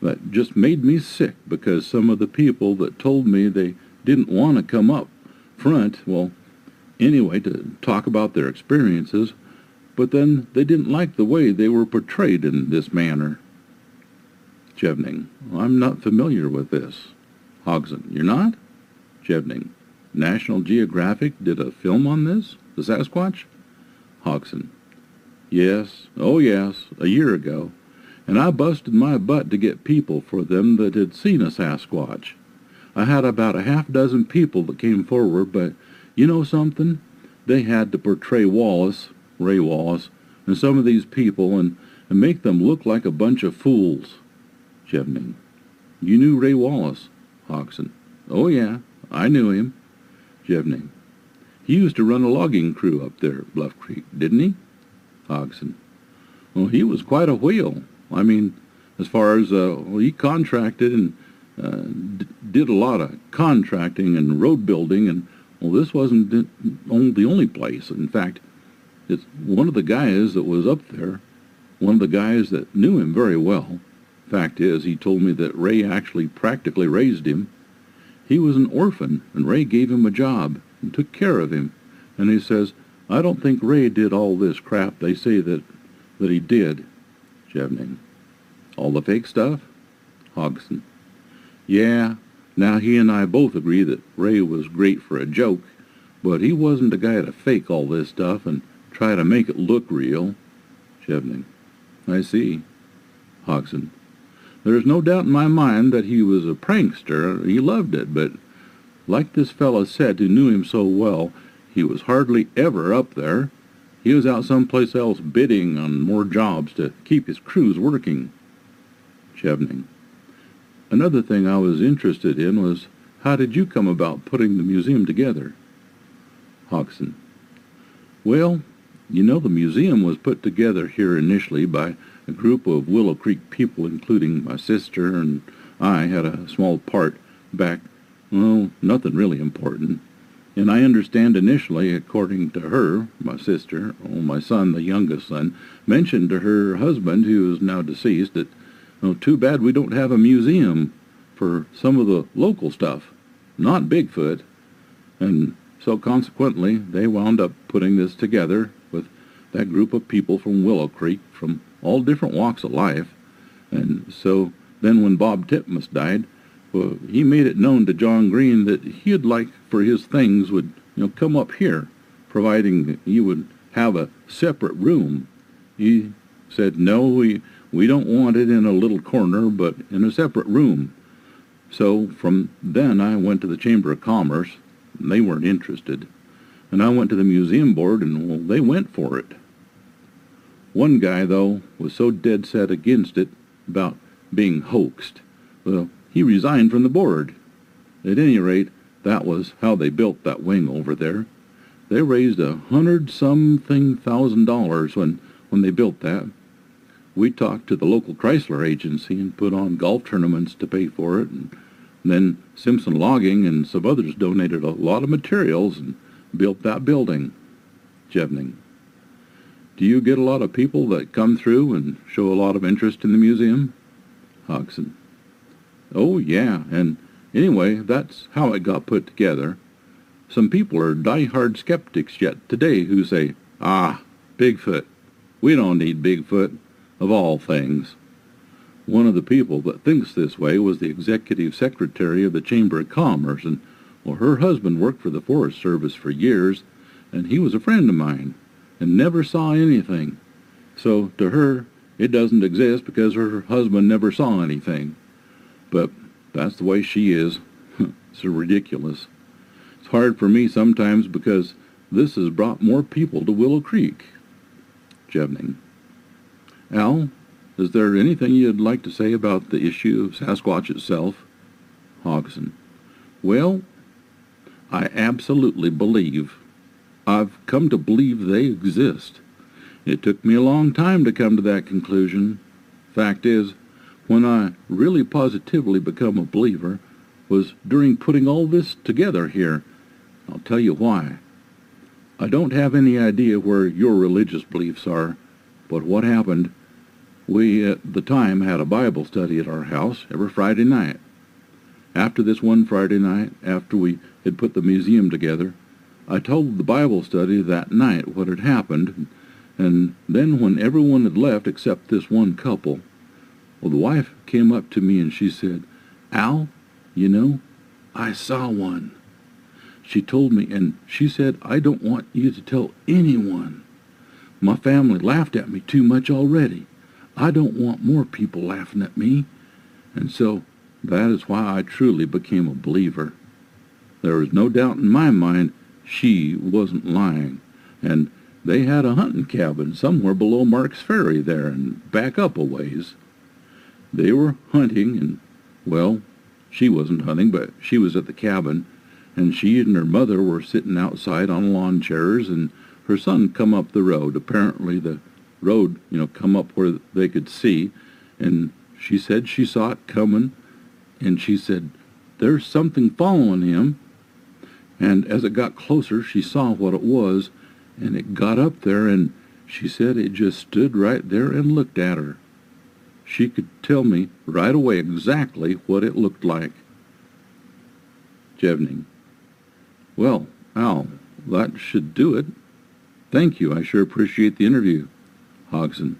That just made me sick because some of the people that told me they didn't want to come up front, anyway, to talk about their experiences, but then they didn't like the way they were portrayed in this manner. Jevning, I'm not familiar with this. Hodgson, you're not? Jevning, National Geographic did a film on this, the Sasquatch? Hodgson, yes, oh yes, a year ago. And I busted my butt to get people for them that had seen a Sasquatch. I had about a half dozen people that came forward, but you know something? They had to portray Ray Wallace, and some of these people and make them look like a bunch of fools. Jevning, You knew Ray Wallace? Hodgson. Oh, yeah, I knew him. Jevning. He used to run a logging crew up there at Bluff Creek, didn't he? Hodgson. Well, he was quite a whale. I mean, as far as, he contracted and did a lot of contracting and road building, and, well, this wasn't the only place. In fact, it's one of the guys that was up there, one of the guys that knew him very well. Fact is, he told me that Ray actually practically raised him. He was an orphan, and Ray gave him a job and took care of him. And he says, I don't think Ray did all this crap they say that he did. Jevning. All the fake stuff? Hodgson. Yeah, now he and I both agree that Ray was great for a joke, but he wasn't the guy to fake all this stuff and try to make it look real. Jevning. I see. Hodgson. There's no doubt in my mind that he was a prankster. He loved it, but like this fellow said who knew him so well, he was hardly ever up there. He was out someplace else bidding on more jobs to keep his crews working. Jevning. Another thing I was interested in was, how did you come about putting the museum together? Hodgson. Well, you know, the museum was put together here initially by a group of Willow Creek people, including my sister, and I had a small part back, well, nothing really important. And I understand initially, according to her, my sister, my son, the youngest son, mentioned to her husband, who is now deceased, that, oh, too bad we don't have a museum for some of the local stuff, not Bigfoot. And so consequently, they wound up putting this together with that group of people from Willow Creek, from all different walks of life. And so then when Bob Titmus died, well, he made it known to John Green that he'd like for his things would, come up here, providing he would have a separate room. He said, no, we don't want it in a little corner, but in a separate room. So from then I went to the Chamber of Commerce, and they weren't interested. And I went to the museum board, and, well, they went for it. One guy, though, was so dead set against it, about being hoaxed. Well, he resigned from the board. At any rate, that was how they built that wing over there. They raised $100-something-thousand when they built that. We talked to the local Chrysler agency and put on golf tournaments to pay for it, and then Simpson Logging and some others donated a lot of materials and built that building. Jevning. Do you get a lot of people that come through and show a lot of interest in the museum? Hodgson. Oh, yeah, and anyway, that's how it got put together. Some people are die-hard skeptics yet today who say, Bigfoot. We don't need Bigfoot, of all things. One of the people that thinks this way was the executive secretary of the Chamber of Commerce, and, well, her husband worked for the Forest Service for years, and he was a friend of mine, and never saw anything. So to her, it doesn't exist because her husband never saw anything. But that's the way she is. It's ridiculous. It's hard for me sometimes because this has brought more people to Willow Creek. Jevning. Al, is there anything you'd like to say about the issue of Sasquatch itself? Hodgson. Well, I absolutely believe. I've come to believe they exist. It took me a long time to come to that conclusion. Fact is, when I really positively become a believer was during putting all this together here. I'll tell you why. I don't have any idea where your religious beliefs are, but what happened, we at the time had a Bible study at our house every Friday night. After this one Friday night, after we had put the museum together, I told the Bible study that night what had happened, and then when everyone had left except this one couple, well, the wife came up to me and she said, Al, I saw one. She told me, and she said, I don't want you to tell anyone. My family laughed at me too much already. I don't want more people laughing at me. And so that is why I truly became a believer. There was no doubt in my mind she wasn't lying. And they had a hunting cabin somewhere below Mark's Ferry there and back up a ways. They were hunting, and Well, she wasn't hunting, but she was at the cabin, and she and her mother were sitting outside on lawn chairs, and her son come up the road. Apparently the road, come up where they could see, and she said she saw it coming, and she said, "There's something following him." And as it got closer, she saw what it was, and it got up there, and she said it just stood right there and looked at her. She could tell me right away exactly what it looked like. Jevning. Well, Al, that should do it. Thank you. I sure appreciate the interview. Hodgson.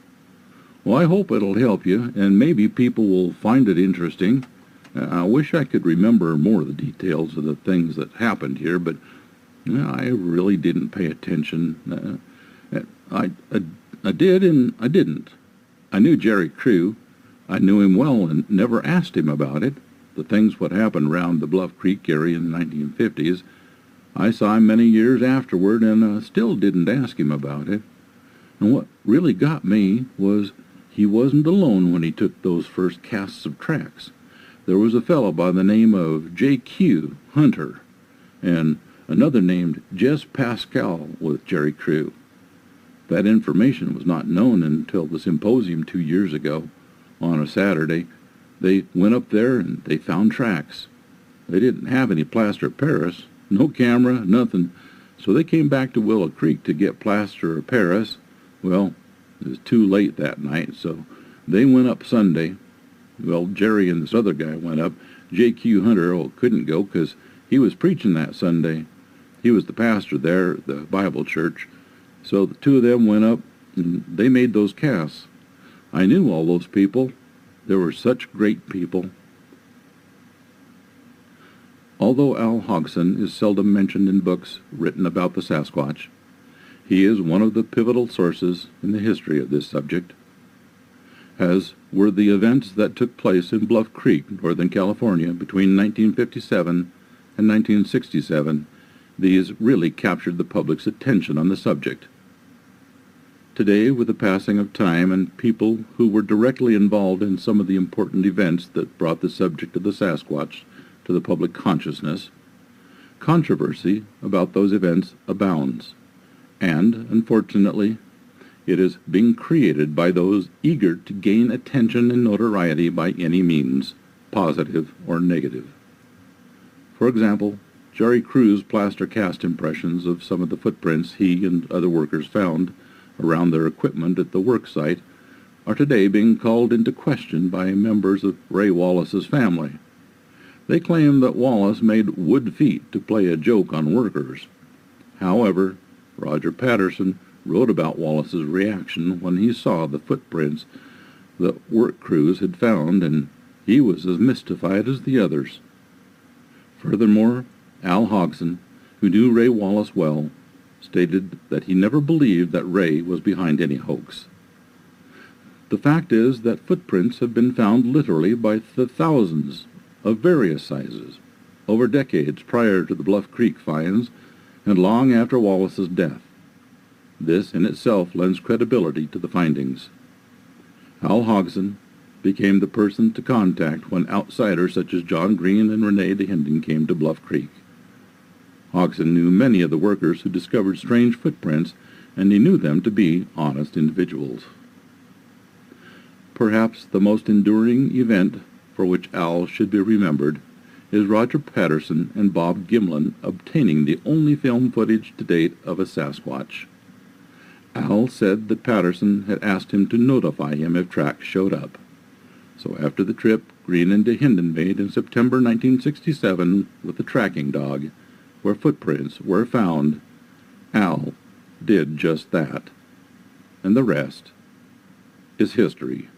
Well, I hope it'll help you, and maybe people will find it interesting. I wish I could remember more of the details of the things that happened here, but I really didn't pay attention. I did and I didn't. I knew Jerry Crew. I knew him well and never asked him about it. The things what happened around the Bluff Creek area in the 1950s, I saw him many years afterward and still didn't ask him about it. And what really got me was he wasn't alone when he took those first casts of tracks. There was a fellow by the name of J.Q. Hunter and another named Jess Pascal with Jerry Crew. That information was not known until the symposium 2 years ago. On a Saturday, they went up there and they found tracks. They didn't have any plaster of Paris, no camera, nothing, so they came back to Willow Creek to get plaster of Paris. Well, it was too late that night, so they went up Sunday. Well, Jerry and this other guy went up. J.Q. Hunter couldn't go because he was preaching that Sunday. He was the pastor there at the Bible church. So the two of them went up, and they made those casts. I knew all those people. They were such great people. Although Al Hodgson is seldom mentioned in books written about the Sasquatch, he is one of the pivotal sources in the history of this subject, as were the events that took place in Bluff Creek, Northern California, between 1957 and 1967. These really captured the public's attention on the subject. Today, with the passing of time and people who were directly involved in some of the important events that brought the subject of the Sasquatch to the public consciousness, controversy about those events abounds, and, unfortunately, it is being created by those eager to gain attention and notoriety by any means, positive or negative. For example, Jerry Crew's plaster cast impressions of some of the footprints he and other workers found around their equipment at the work site are today being called into question by members of Ray Wallace's family. They claim that Wallace made wood feet to play a joke on workers. However, Roger Patterson wrote about Wallace's reaction when he saw the footprints that work crews had found, and he was as mystified as the others. Furthermore, Al Hodgson, who knew Ray Wallace well, stated that he never believed that Ray was behind any hoax. The fact is that footprints have been found literally by the thousands of various sizes over decades prior to the Bluff Creek finds and long after Wallace's death. This in itself lends credibility to the findings. Al Hodgson became the person to contact when outsiders such as John Green and Rene DeHinden came to Bluff Creek. Hodgson knew many of the workers who discovered strange footprints, and he knew them to be honest individuals. Perhaps the most enduring event for which Al should be remembered is Roger Patterson and Bob Gimlin obtaining the only film footage to date of a Sasquatch. Al said that Patterson had asked him to notify him if tracks showed up. So after the trip Green and DeHinden made in September 1967 with the tracking dog, where footprints were found, Al did just that. And the rest is history.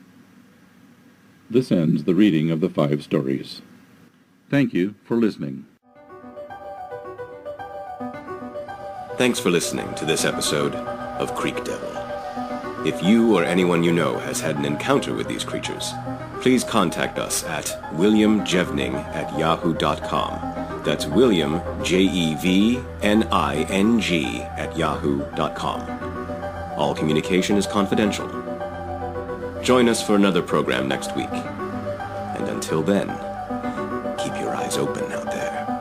This ends the reading of the 5 stories. Thank you for listening. Thanks for listening to this episode of Creek Devil. If you or anyone you know has had an encounter with these creatures, please contact us at williamjevning@yahoo.com. That's William, Jevning, @yahoo.com. All communication is confidential. Join us for another program next week. And until then, eyes open out there.